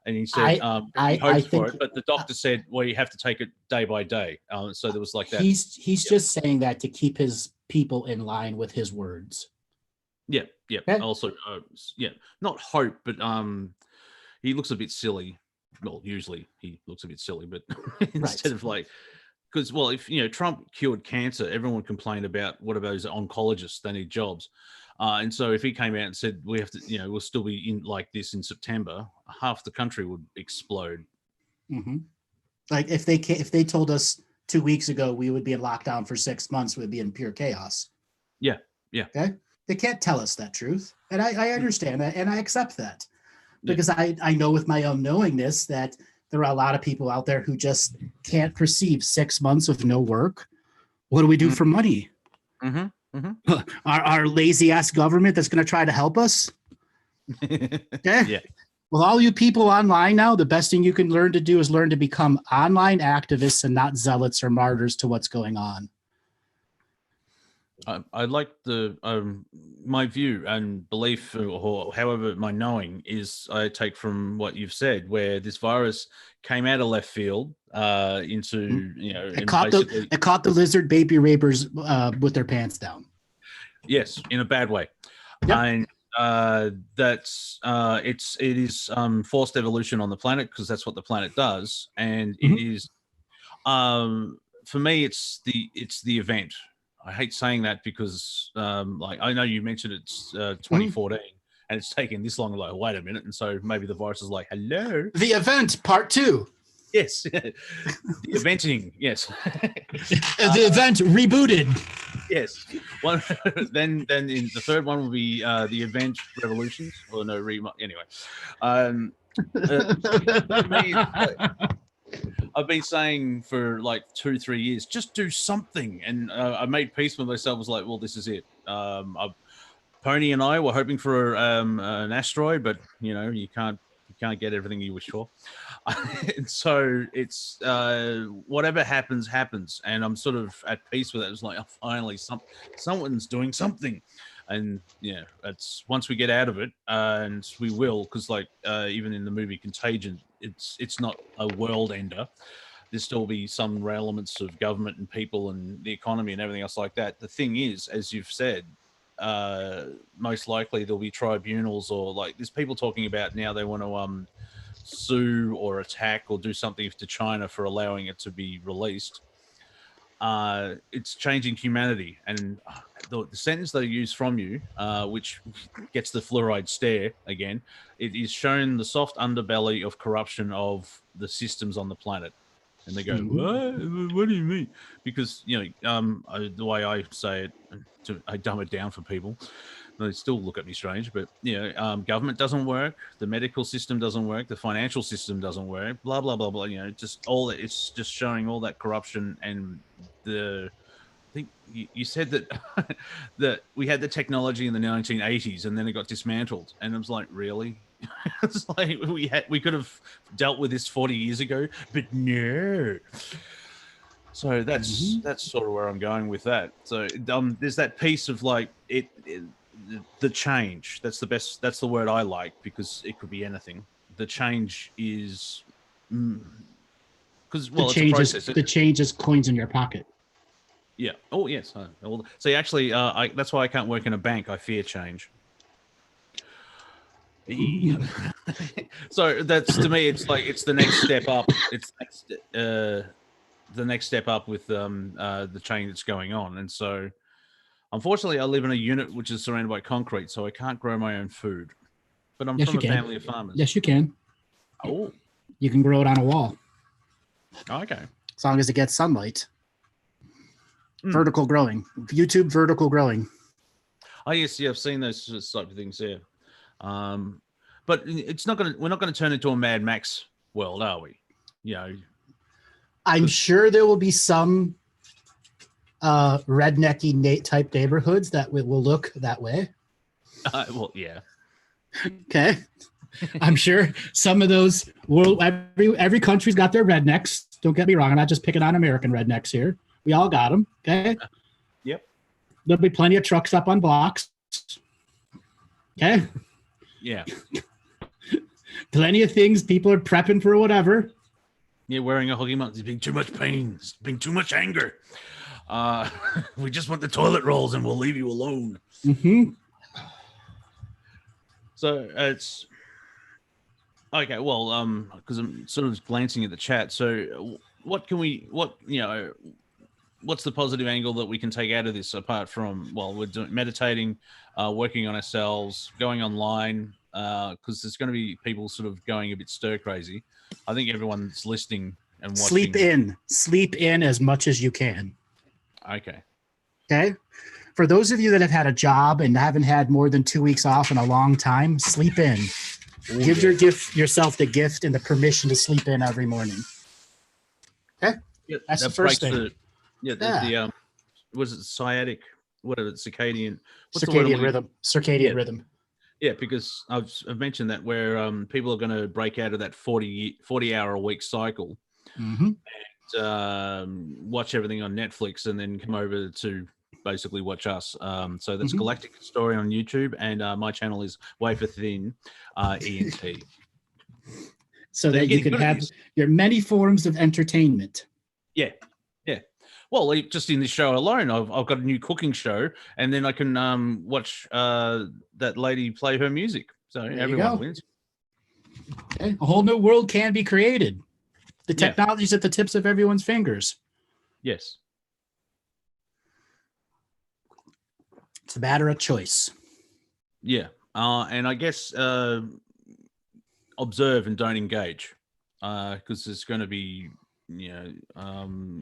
And he said, he hopes for it, but the doctor said, well, you have to take it day by day. So there was like that. He's just saying that to keep his people in line with his words. Yeah. Okay. Also, not hope, but he looks a bit silly. Well, usually he looks a bit silly, but instead of like, because, well, if, Trump cured cancer, everyone would complain about what about those oncologists? They need jobs. And so if he came out and said, we have to, we'll still be in like this in September, half the country would explode. Mm-hmm. Like if they told us 2 weeks ago we would be in lockdown for 6 months, we'd be in pure chaos. Yeah. Okay. They can't tell us that truth. And I understand that, and I accept that. Because I know with my own knowingness that there are a lot of people out there who just can't perceive 6 months of no work. What do we do for money? Mm-hmm. Our lazy ass government that's going to try to help us. Okay. Yeah. Well, all you people online now, the best thing you can learn to do is learn to become online activists and not zealots or martyrs to what's going on. I like my view and belief, or however my knowing is, I take from what you've said, where this virus came out of left field into, it caught the lizard baby rapers with their pants down. Yes, in a bad way. Yep. And it is forced evolution on the planet, because that's what the planet does. And it is, for me, it's the event. I hate saying that because, I know you mentioned it's 2014 and it's taken this long. Like, wait a minute, and so maybe the virus is like, hello. The event, part 2. Yes, the eventing. Yes, the event rebooted. Yes. One. Then in the third one will be the event revolutions. Or no, anyway. I've been saying for like 2-3 years, just do something. And I made peace with myself. I was like, well, this is it. Pony and I were hoping for an asteroid, but you can't get everything you wish for. And so it's whatever happens, and I'm sort of at peace with it. It's like, oh, finally, someone's doing something, and yeah, it's once we get out of it, and we will, because like even in the movie Contagion, it's not a world ender. There'll still be some elements of government and people and the economy and everything else like that. The thing is, as you've said, most likely there'll be tribunals, or like there's people talking about now they want to sue or attack or do something to China for allowing it to be released. It's changing humanity, and the sentence they use from you, which gets the fluoride stare again, it is shown the soft underbelly of corruption of the systems on the planet. And they go, what do you mean? Because, you know, the way I say it, I dumb it down for people. They still look at me strange, but, you know, government doesn't work. The medical system doesn't work. The financial system doesn't work. Blah, blah, blah, blah. You know, just all that. It's just showing all that corruption. And I think you said that that we had the technology in the 1980s and then it got dismantled. And I was like, really? It's like we could have dealt with this 40 years ago, but no. So that's sort of where I'm going with that. So there's that piece of like the change. That's the word I like, because it could be anything. The change is because the change is coins in your pocket. Yeah. Oh yes. See, actually, that's why I can't work in a bank. I fear change. So that's, to me, it's like it's the next step up. It's the next step up with the change that's going on. And so, unfortunately, I live in a unit which is surrounded by concrete, so I can't grow my own food. But I'm from a family of farmers. Yes, you can. Oh, you can grow it on a wall. Okay. As long as it gets sunlight. Vertical growing. YouTube vertical growing. Oh yes, yeah, I've seen those type of things there. But it's not we're not gonna turn into a Mad Max world, are we? You know, I'm sure there will be some rednecky type neighborhoods that will look that way. Well, yeah. Okay. I'm sure some of those every country's got their rednecks. Don't get me wrong. I'm not just picking on American rednecks here. We all got them. Okay. Yep. There'll be plenty of trucks up on blocks. Okay. Yeah. Plenty of things. People are prepping for whatever. Yeah, wearing a hoodie month is being too much pain, it's being too much anger. We just want the toilet rolls and we'll leave you alone. Mm-hmm. So it's okay. Well, because I'm sort of glancing at the chat. So what's the positive angle that we can take out of this, apart from, well, we're doing meditating, working on ourselves, going online, because there's going to be people sort of going a bit stir crazy. I think everyone's listening and watching. Sleep in as much as you can. Okay. Okay. For those of you that have had a job and haven't had more than 2 weeks off in a long time, sleep in. Ooh, Give yourself the gift and the permission to sleep in every morning. Okay. Yeah, that's the first thing. Was it sciatic? Whatever, circadian. Circadian rhythm. Yeah, because I've mentioned that where people are going to break out of that 40-hour a week cycle, mm-hmm. and watch everything on Netflix, and then come over to basically watch us. So that's Galactic Story on YouTube, and my channel is Wafer Thin ENT. So that you can have your many forms of entertainment. Yeah. Well, just in this show alone, I've got a new cooking show, and then I can watch that lady play her music. So everyone wins. Okay. A whole new world can be created. The technology's at the tips of everyone's fingers. Yes. It's a matter of choice. Yeah. And I guess observe and don't engage, because there's going to be,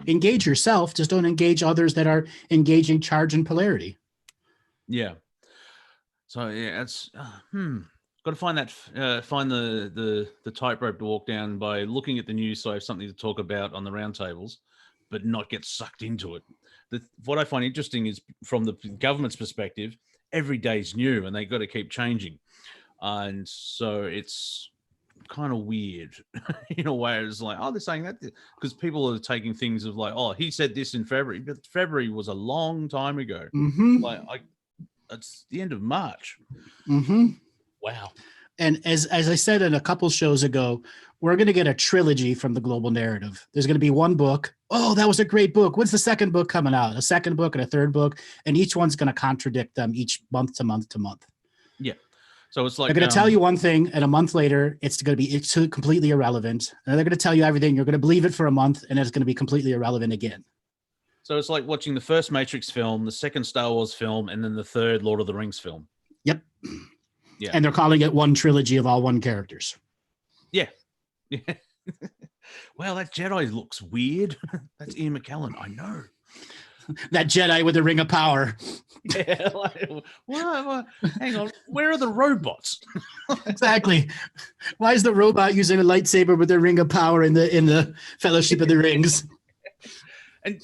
engage yourself, just don't engage others that are engaging charge and polarity. Yeah. So yeah, it's got to find that find the tightrope to walk down by looking at the news, so I have something to talk about on the roundtables, but not get sucked into it. What I find interesting is, from the government's perspective, every day's new and they got to keep changing, and so it's kind of weird in a way. It's like, oh, they're saying that because people are taking things of like, oh, he said this in February, but February was a long time ago. Like, it's the end of March. Wow. And as I said in a couple shows ago, we're going to get a trilogy from the global narrative. There's going to be one book. Oh, that was a great book. When's the second book coming out? A second book and a third book. And each one's going to contradict them each month to month to month. Yeah. So it's like they're going to tell you one thing, and a month later, it's completely irrelevant. And they're going to tell you everything. You're going to believe it for a month, and then it's going to be completely irrelevant again. So it's like watching the first Matrix film, the second Star Wars film, and then the third Lord of the Rings film. Yep. Yeah. And they're calling it one trilogy of all one characters. Yeah. Yeah. Well, that Jedi looks weird. That's Ian McKellen. I know. That Jedi with the ring of power. Yeah. Like, what? Hang on. Where are the robots? Exactly. Why is the robot using a lightsaber with the ring of power in the Fellowship of the Rings? And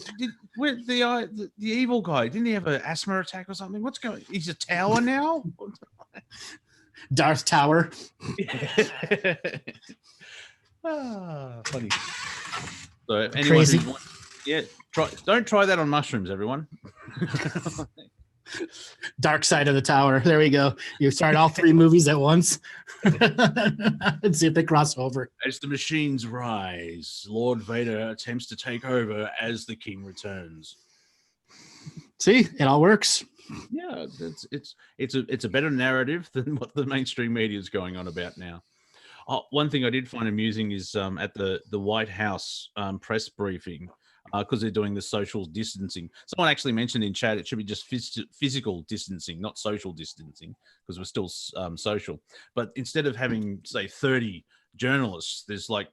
the evil guy, didn't he have an asthma attack or something? What's going on? He's a tower now? Darth Tower. Funny. So anyone Crazy. Don't try that on mushrooms, everyone. Dark Side of the Tower. There we go. You start all three movies at once and see if they cross over. As the machines rise, Lord Vader attempts to take over as the king returns. See, it all works. Yeah, it's a better narrative than what the mainstream media is going on about now. One thing I did find amusing is at the White House press briefing, because they're doing the social distancing. Someone actually mentioned in chat it should be just physical distancing, not social distancing, because we're still social. But instead of having, say, 30 journalists, there's like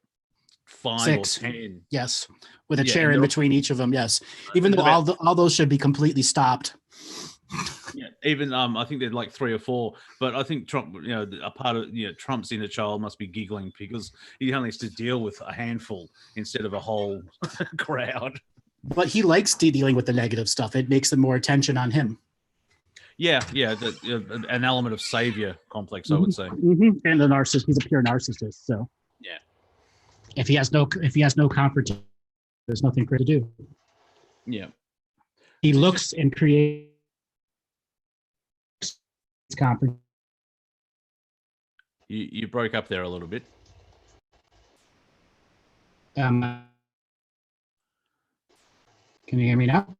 5 6. or 10. Yes, with a chair in between each of them. Yes, even though all those should be completely stopped. Yeah, even I think they're like 3 or 4, but I think Trump, a part of Trump's inner child must be giggling because he only has to deal with a handful instead of a whole crowd. But he likes dealing with the negative stuff. It makes them more attention on him. Yeah, an element of savior complex, I would say. And the narcissist, he's a pure narcissist. So yeah, if he has no confrontation, there's nothing for him to do. Yeah, he looks and creates confrontation. You broke up there a little bit. Can you hear me now?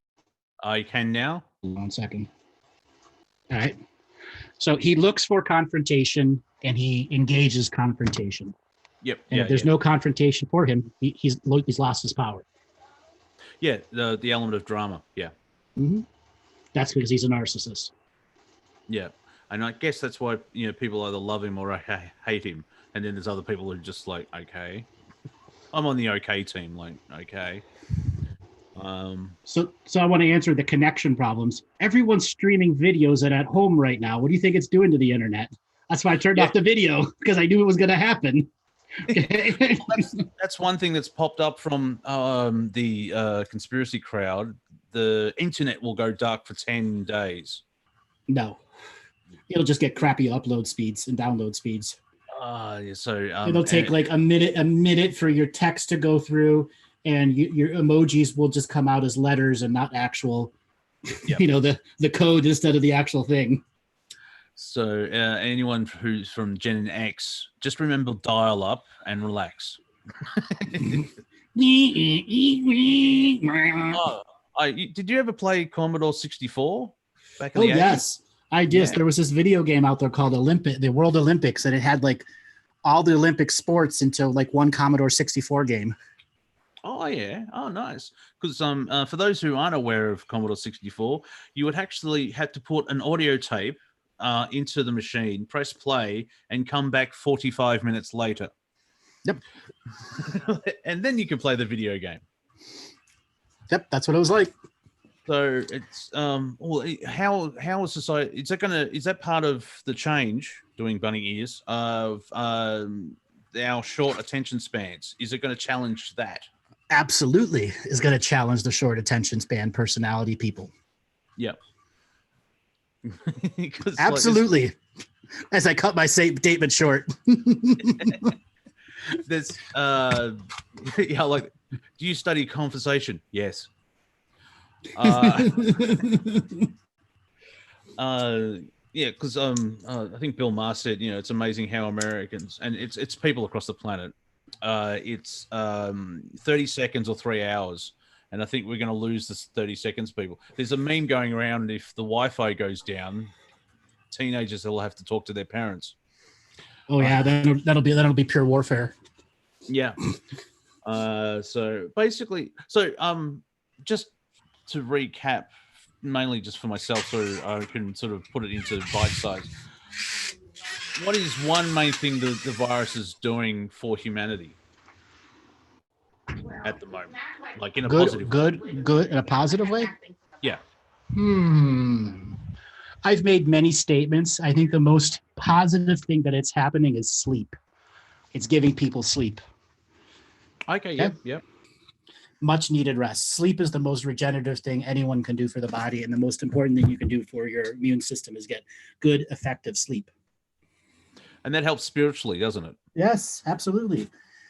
I can now. 1 second. All right. So he looks for confrontation and he engages confrontation. Yep. And if there's no confrontation for him, he's lost his power. Yeah, the element of drama. Yeah. That's because he's a narcissist. Yeah. And I guess that's why people either love him or hate him. And then there's other people who are just like, okay. I'm on the okay team, like, okay. So I want to answer the connection problems. Everyone's streaming videos at home right now. What do you think it's doing to the internet? That's why I turned off the video, because I knew it was going to happen. That's one thing that's popped up from the conspiracy crowd. The internet will go dark for 10 days. No. It'll just get crappy upload speeds and download speeds. It'll take like a minute for your text to go through, and your emojis will just come out as letters and not actual, the code instead of the actual thing. So anyone who's from Gen X, just remember dial up and relax. Did you ever play Commodore 64 back in the 80s? Yes. There was this video game out there called the World Olympics, and it had like all the Olympic sports into like one Commodore 64 game. Oh yeah. Oh nice. Because for those who aren't aware of Commodore 64, you would actually have to put an audio tape into the machine, press play, and come back 45 minutes later. Yep. And then you can play the video game. Yep, that's what it was like. So it's how is society? Is that part of the change? Doing bunny ears of our short attention spans. Is it going to challenge that? Absolutely, is going to challenge the short attention span personality people. Yep. Absolutely. As I cut my statement short. There's yeah, like, do you study conversation? Yes. Yeah, because I think Bill Maher said, it's amazing how Americans, and it's people across the planet, it's 30 seconds or 3 hours, and I think we're going to lose this 30 seconds, people. There's a meme going around: if the Wi-Fi goes down, teenagers will have to talk to their parents. Oh yeah, that'll be pure warfare. Yeah. So basically, just to recap, mainly just for myself, so I can sort of put it into bite size. What is one main thing the virus is doing for humanity at the moment, like in a positive way? Good in a positive way? Yeah. I've made many statements. I think the most positive thing that it's happening is sleep. It's giving people sleep. Okay. Yep. Much needed rest. Sleep is the most regenerative thing anyone can do for the body, and the most important thing you can do for your immune system is get good, effective sleep. And that helps spiritually, doesn't it? Yes, absolutely.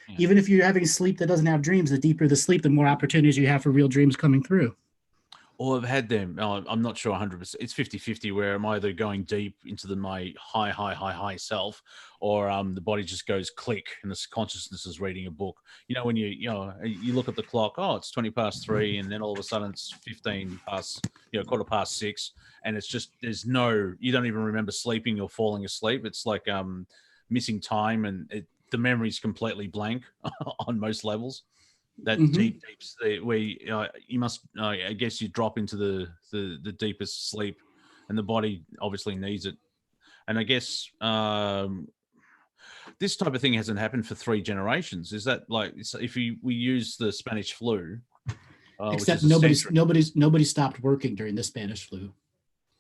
Yeah. Even if you're having sleep that doesn't have dreams, the deeper the sleep, the more opportunities you have for real dreams coming through. Or I've had them. I'm not sure 100%. It's 50-50 where I'm either going deep into my high self, or the body just goes click and this consciousness is reading a book. When you look at the clock, oh, it's 3:20, and then all of a sudden it's 6:15, and it's just, you don't even remember sleeping or falling asleep. It's like missing time, and the memory's completely blank on most levels. That deep where you must, I guess, you drop into the deepest sleep, and the body obviously needs it. And I guess this type of thing hasn't happened for 3 generations. Is that like, if we use the Spanish flu, except nobody stopped working during the Spanish flu.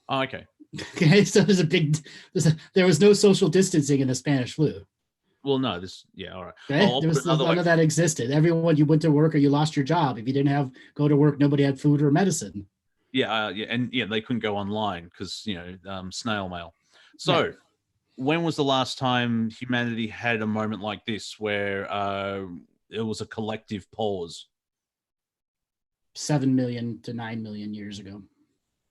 Oh, okay. Okay, so there was no social distancing in the Spanish flu. Well, no, all right. Okay? There was none of that existed. Everyone, you went to work or you lost your job. If you didn't go to work, nobody had food or medicine. And they couldn't go online because snail mail. So, when was the last time humanity had a moment like this where it was a collective pause? 7 million to 9 million years ago.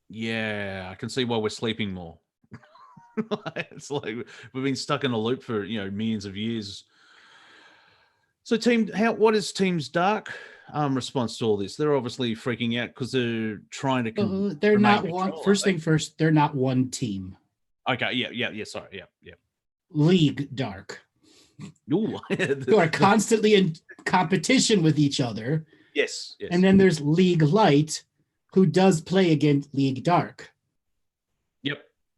Yeah, I can see why we're sleeping more. It's like we've been stuck in a loop for millions of years. So, what is Team's Dark response to all this? They're obviously freaking out because they're trying to. They're not one. First thing first, they're not one team. Okay. Yeah. Sorry. Yeah. League Dark. Ooh. Who are constantly in competition with each other. Yes. And then there's League Light, who does play against League Dark.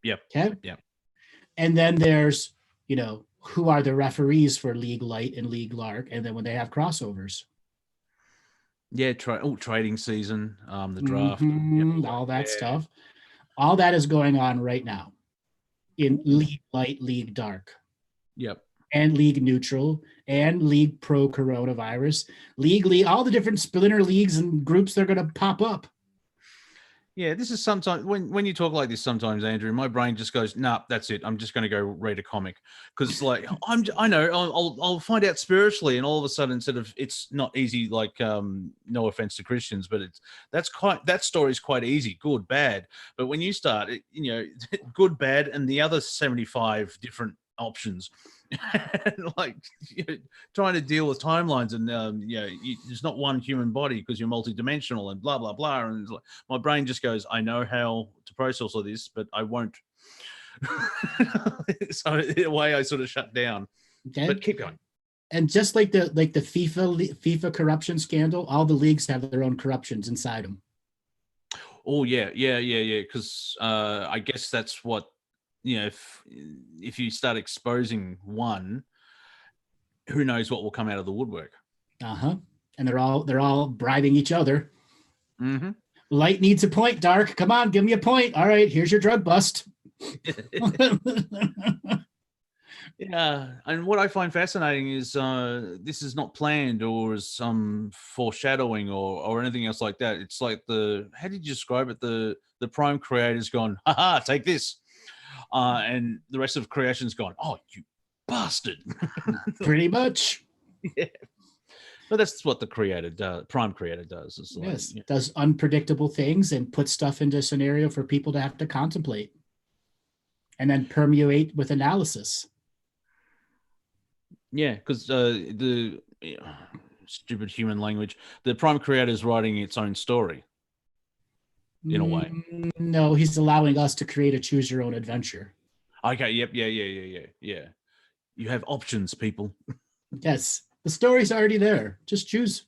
Yep. Okay. Yep. And then there's, who are the referees for League Light and League Dark, and then when they have crossovers. Yeah, trading season, the draft, all that stuff. All that is going on right now in League Light, League Dark. Yep. And League Neutral and League Pro Coronavirus, League, all the different splinter leagues and groups that are going to pop up. Yeah, this is sometimes when you talk like this, sometimes, Andrew, my brain just goes, nah, that's it. I'm just going to go read a comic because, like, I know I'll find out spiritually, and all of a sudden, it's not easy. Like, no offense to Christians, but that story is quite easy, good, bad. But when you start, good, bad, and the other 75 different options, like trying to deal with timelines, and there's not one human body because you're multidimensional and blah blah blah, and like, my brain just goes, I know how to process all this, but I won't. So in a way, I sort of shut down. Okay. But keep going. And just like the FIFA corruption scandal, all the leagues have their own corruptions inside them. Oh yeah. Because I guess that's what. If you start exposing one, who knows what will come out of the woodwork? And they're all bribing each other. Mm-hmm. Light needs a point. Dark, come on, give me a point. All right, here's your drug bust. Yeah, and what I find fascinating is this is not planned or is some foreshadowing or anything else like that. It's like how did you describe it? The prime creator's gone, haha, take this. And the rest of creation's gone, oh, you bastard. Pretty much. Yeah. But that's what the creator does, prime creator does. It's like, Yes, yeah. does unpredictable things and put stuff into a scenario for people to have to contemplate and then permeate with analysis. Yeah, because stupid human language, the prime creator is writing its own story in a way. No, he's allowing us to create a choose your own adventure. Okay, yep, yeah. You have options, people. Yes, the story's already there. Just choose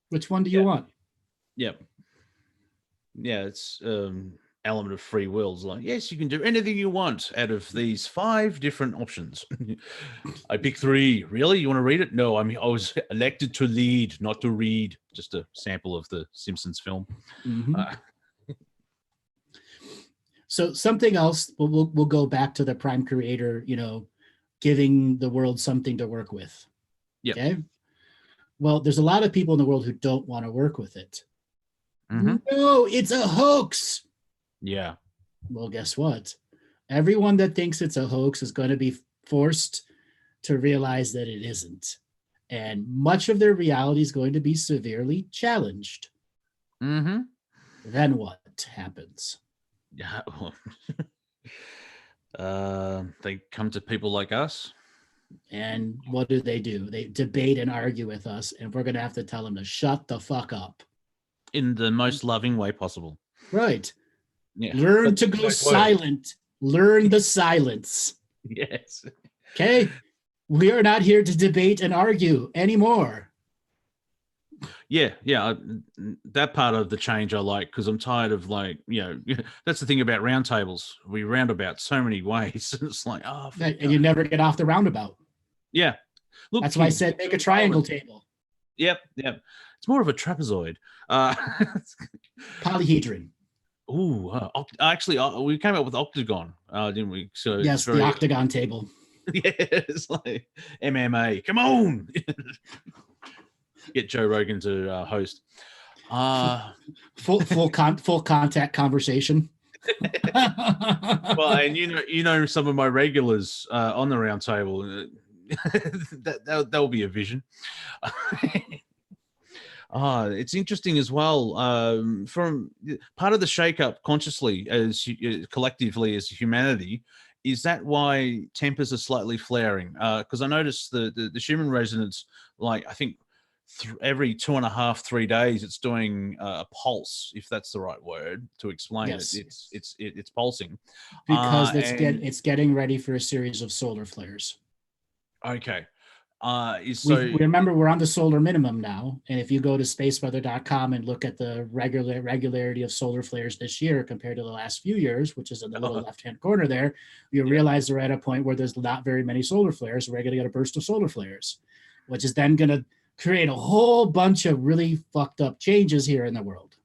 which one do you want. Yep. Yeah, it's element of free will. It's like, yes, you can do anything you want out of these 5 different options. I pick 3. Really? You want to read it? No, I was elected to lead, not to read. Just a sample of the Simpsons film. So something else, we'll go back to the prime creator, giving the world something to work with. Yep. Okay. Well, there's a lot of people in the world who don't want to work with it. No, it's a hoax. Yeah. Well, guess what? Everyone that thinks it's a hoax is going to be forced to realize that it isn't. And much of their reality is going to be severely challenged. Then what happens? Yeah. They come to people like us. And what do? They debate and argue with us, and we're going to have to tell them to shut the fuck up. In the most loving way possible. Right. Yeah. Learn to go silent. Learn the silence. Yes. Okay. We are not here to debate and argue anymore. Yeah. That part of the change I like, because I'm tired of that's the thing about roundtables. We roundabout so many ways. It's like, and you never get off the roundabout. Yeah. Look, that's why I said make a triangle table. Yep. It's more of a trapezoid. Polyhedron. Ooh, actually, we came up with octagon, didn't we? So yes, the octagon table. Yeah, it's like MMA. Come on, get Joe Rogan to host. Full contact conversation. Well, and some of my regulars on the round table. that will be a vision. It's interesting as well. From part of the shake-up consciously as collectively as humanity, is that why tempers are slightly flaring? Because I noticed the Schumann resonance, like I think every 2.5, 3 days, it's doing a pulse, if that's the right word to explain it. It's pulsing because it's getting ready for a series of solar flares. Okay. We remember we're on the solar minimum now, and if you go to spaceweather.com and look at the regularity of solar flares this year compared to the last few years, which is in the little left-hand corner there, you realize we're at a point where there's not very many solar flares. We're going to get a burst of solar flares, which is then going to create a whole bunch of really fucked up changes here in the world.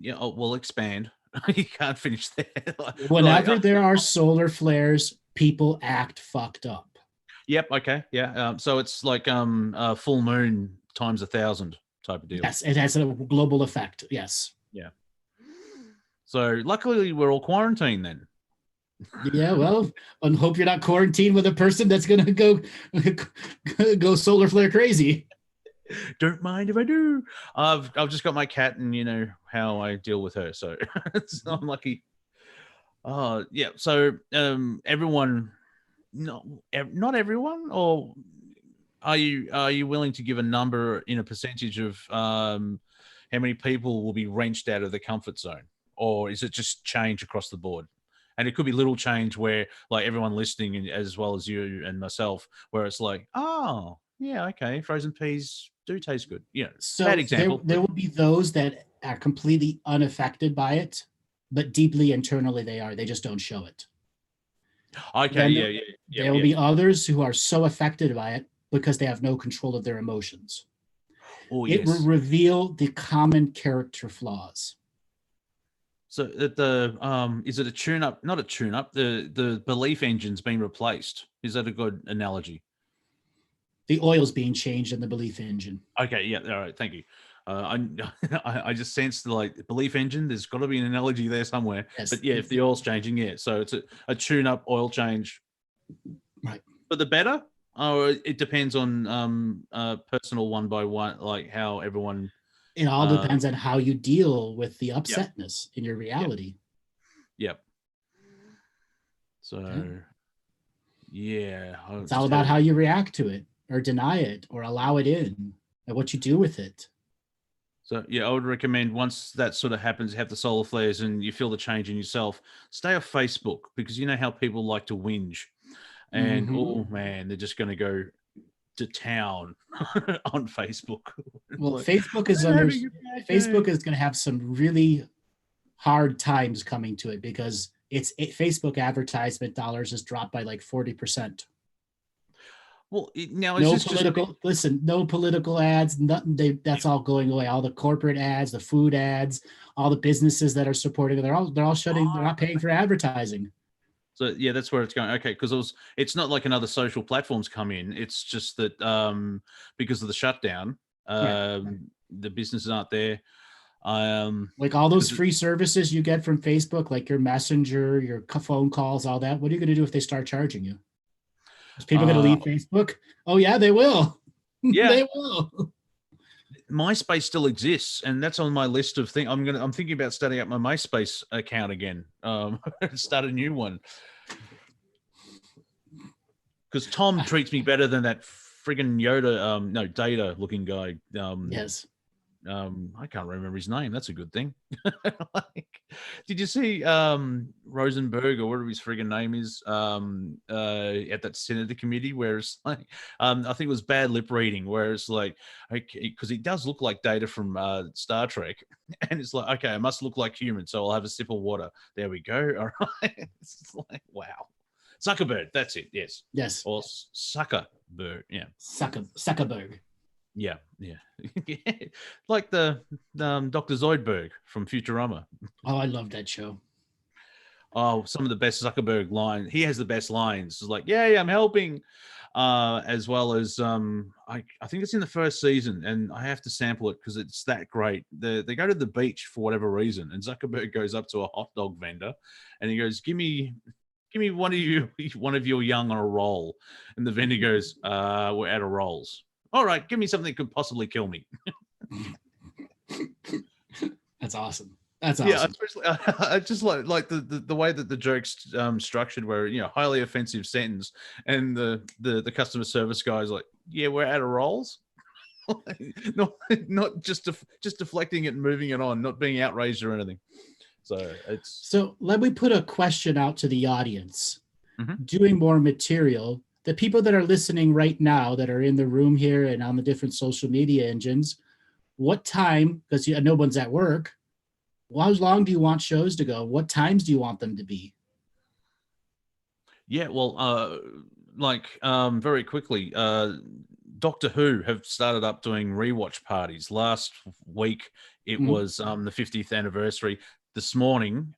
Yeah, we'll expand. You can't finish there. Whenever there are solar flares, people act fucked up. Yep. Okay. Yeah. So it's like full moon times 1,000 type of deal. Yes, it has a global effect. Yes. Yeah. So luckily we're all quarantined then. Yeah. Well, I hope you're not quarantined with a person that's gonna go solar flare crazy. Don't mind if I do. I've just got my cat, and you know how I deal with her, so I'm lucky. Yeah. So everyone. No, not everyone, or are you willing to give a number in a percentage of how many people will be wrenched out of the comfort zone, or is it just change across the board? And it could be little change where, like, everyone listening, as well as you and myself, where it's like, oh yeah, okay, frozen peas do taste good. Yeah, so bad example. There will be those that are completely unaffected by it, but deeply internally they just don't show it. Okay, then there will be others who are so affected by it because they have no control of their emotions. Oh, it will reveal the common character flaws. So is it a tune-up? Not a tune-up. The belief engine's been replaced. Is that a good analogy? The oil's being changed in the belief engine. Okay, yeah, all right, thank you. I just sensed like belief engine. There's got to be an analogy there somewhere. Yes. But yeah, if the oil's changing, yeah. So it's a tune-up oil change, right? For the better. Oh, it depends on personal one by one, like how everyone. It all depends on how you deal with the upsetness in your reality. Yep. So, yeah. It's all about how you react to it or deny it or allow it in and what you do with it. So, yeah, I would recommend once that sort of happens, have the solar flares and you feel the change in yourself, stay off Facebook because you know how people like to whinge. And, oh, man, they're just going to go to town on Facebook. Well, Like, Facebook is Facebook is going to have some really hard times coming to it because Facebook advertisement dollars has dropped by like 40%. Well, now no political. Listen, no political ads. Nothing. That's all going away. All the corporate ads, the food ads, all the businesses that are supporting it. They're all shutting. They're not paying for advertising. So yeah, that's where it's going. Okay, because it's not like another social platforms come in. It's just that because of the shutdown, the businesses aren't there. Like all those free services you get from Facebook, like your Messenger, your phone calls, all that. What are you going to do if they start charging you? Is people going to leave Facebook? Oh yeah, they will. Yeah, they will. MySpace still exists, and that's on my list of things. I'm thinking about starting up my MySpace account again. Start a new one because Tom treats me better than that friggin' Yoda, Data looking guy. Yes. I can't remember his name. That's a good thing. Did you see Rosenberg or whatever his friggin' name is at that Senator committee where it's like, I think it was bad lip reading where it's like, okay, because he does look like Data from Star Trek, and it's like, okay, I must look like human, so I'll have a sip of water. There we go. All right. It's like, wow. Zuckerberg, that's it. Yes. Yes. Or Zuckerberg. Yeah. Zuckerberg. Yeah. Like the Dr. Zoidberg from Futurama. Oh, I love that show. Oh, some of the best Zuckerberg lines. He has the best lines. It's like, yay, I'm helping. As well as I think it's in the first season, and I have to sample it because it's that great. They go to the beach for whatever reason, and Zuckerberg goes up to a hot dog vendor, and he goes, "Give me one of your young on a roll," and the vendor goes, "We're out of rolls." All right, give me something that could possibly kill me. That's awesome. That's awesome. Yeah, especially I just like the way that the joke's structured, where highly offensive sentence, and the customer service guy's like, "Yeah, we're out of rolls." not just deflecting it and moving it on, not being outraged or anything. So let me put a question out to the audience. Doing more material. The people that are listening right now that are in the room here and on the different social media engines, what time, because no one's at work, how long do you want shows to go? What times do you want them to be? Yeah, well, very quickly, Doctor Who have started up doing rewatch parties. Last week, it was the 50th anniversary. This morning,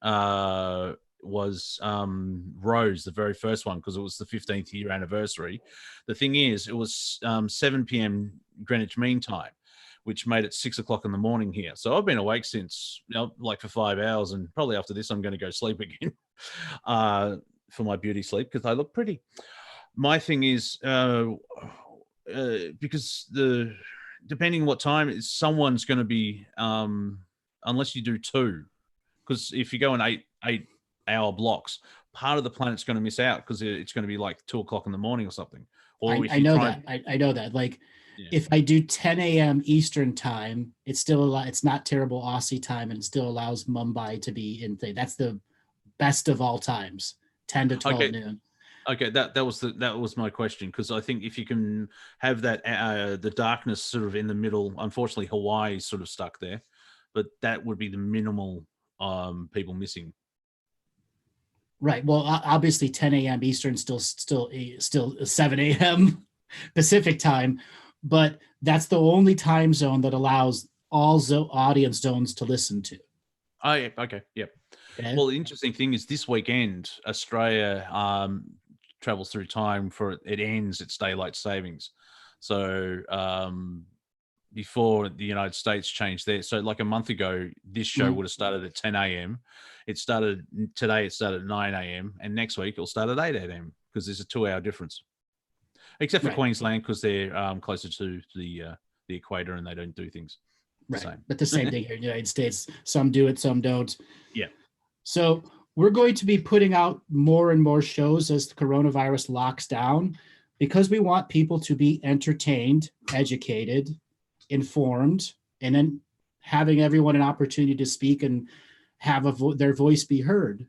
was Rose, the very first one, because it was the 15th year anniversary. The thing is, it was 7 p.m. Greenwich Mean Time, which made it 6 o'clock in the morning here. So I've been awake since, for 5 hours, and probably after this, I'm going to go sleep again for my beauty sleep because I look pretty. My thing is, because depending what time, someone's going to be, unless you do two, because if you go in eight-hour blocks, part of the planet's going to miss out because it's going to be like 2 o'clock in the morning or something. Or I know that. I know that. Like, if I do 10 a.m. Eastern time, it's not terrible Aussie time, and it still allows Mumbai to be in thing. That's the best of all times, 10 to 12 noon. Okay, that was my question, because I think if you can have that the darkness sort of in the middle, unfortunately Hawaii is sort of stuck there, but that would be the minimal people missing. Right. Well, obviously 10 a.m. Eastern still 7 a.m. Pacific time, but that's the only time zone that allows all audience zones to listen to. Oh, yeah. Okay. Yep. Okay. Well, the interesting thing is this weekend, Australia travels through time for it ends its daylight savings. So before the United States changed there, so like a month ago, this show would have started at 10 a.m. It started at 9 a.m. and next week it'll start at 8 a.m. because there's a 2-hour difference. except for Right. Queensland because they're closer to the equator and they don't do things the Right. same. But the same thing here in the United States. Some do it, some don't. Yeah. So we're going to be putting out more and more shows as the coronavirus locks down because we want people to be entertained, educated, informed, and then having everyone an opportunity to speak and have their voice be heard.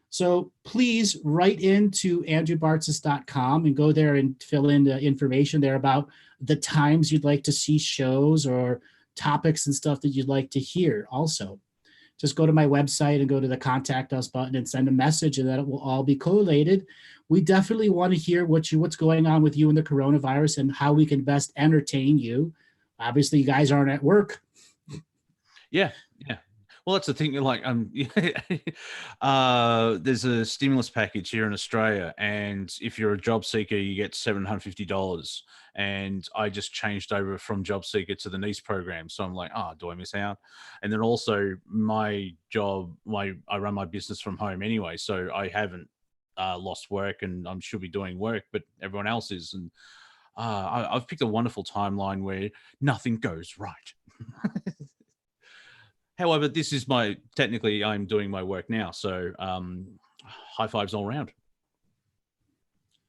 So please write into andrewbartzis.com and go there and fill in the information there about the times you'd like to see shows or topics and stuff that you'd like to hear. Also, just go to my website and go to the contact us button and send a message, and that it will all be collated. We definitely want to hear what's going on with you and the coronavirus and how we can best entertain you. Obviously, you guys aren't at work. Yeah. Well, that's the thing. Like, there's a stimulus package here in Australia, and if you're a job seeker, you get $750. And I just changed over from job seeker to the NICE program, so I'm like, do I miss out? And then also my job, I run my business from home anyway, so I haven't lost work, and I should be doing work, but everyone else is. And I've picked a wonderful timeline where nothing goes right. However, this is technically I'm doing my work now. So high fives all around.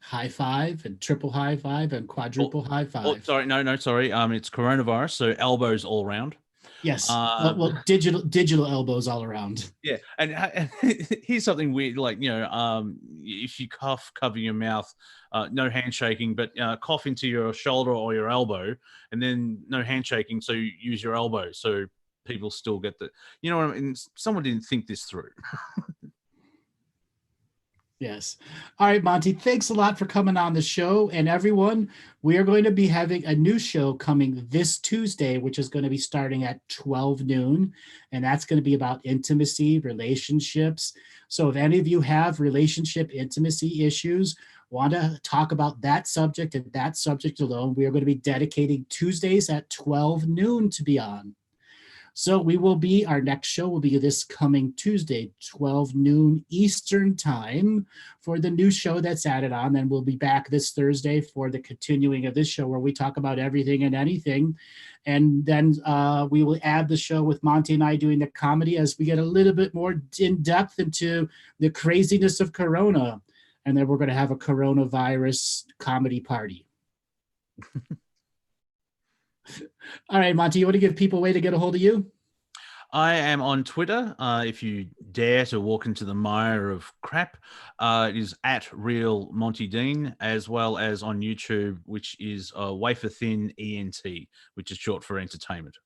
High five and triple high five and quadruple high five. Oh, sorry. It's coronavirus. So elbows all around. Yes. Well, digital elbows all around. Yeah. And here's something weird. Like, if you cough, cover your mouth, no handshaking, but cough into your shoulder or your elbow, and then no handshaking. So you use your elbow. So people still get the, you know what I mean? Someone didn't think this through. Yes. All right, Monty, thanks a lot for coming on the show. And everyone, we are going to be having a new show coming this Tuesday, which is going to be starting at 12 noon. And that's going to be about intimacy, relationships. So if any of you have relationship intimacy issues, want to talk about that subject and that subject alone, we are going to be dedicating Tuesdays at 12 noon to be on. So our next show will be this coming Tuesday, 12 noon Eastern time for the new show that's added on. Then we'll be back this Thursday for the continuing of this show where we talk about everything and anything. And then we will add the show with Monty and I doing the comedy as we get a little bit more in depth into the craziness of Corona. And then we're going to have a coronavirus comedy party. All right, Monty, you want to give people a way to get a hold of you? I am on Twitter. If you dare to walk into the mire of crap, it is at Real Monty Dean, as well as on YouTube, which is Wafer Thin ENT, which is short for entertainment.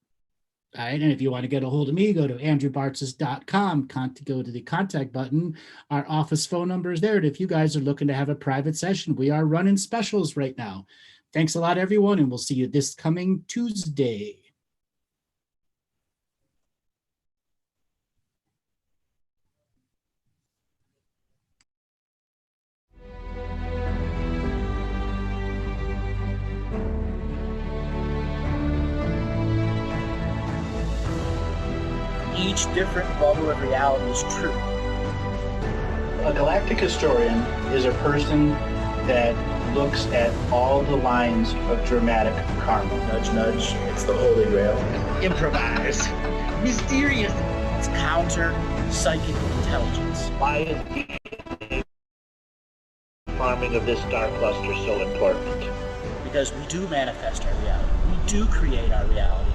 All right, and if you want to get a hold of me, go to andrewbartzis.com, go to the contact button. Our office phone number is there. And if you guys are looking to have a private session, we are running specials right now. Thanks a lot, everyone, and we'll see you this coming Tuesday. Each different bubble of reality is true. A galactic historian is a person that looks at all the lines of dramatic karma. Nudge, nudge, it's the Holy Grail. Improvise. Mysterious. It's counter psychic intelligence. Why is the farming of this star cluster so important? Because we do manifest our reality. We do create our reality.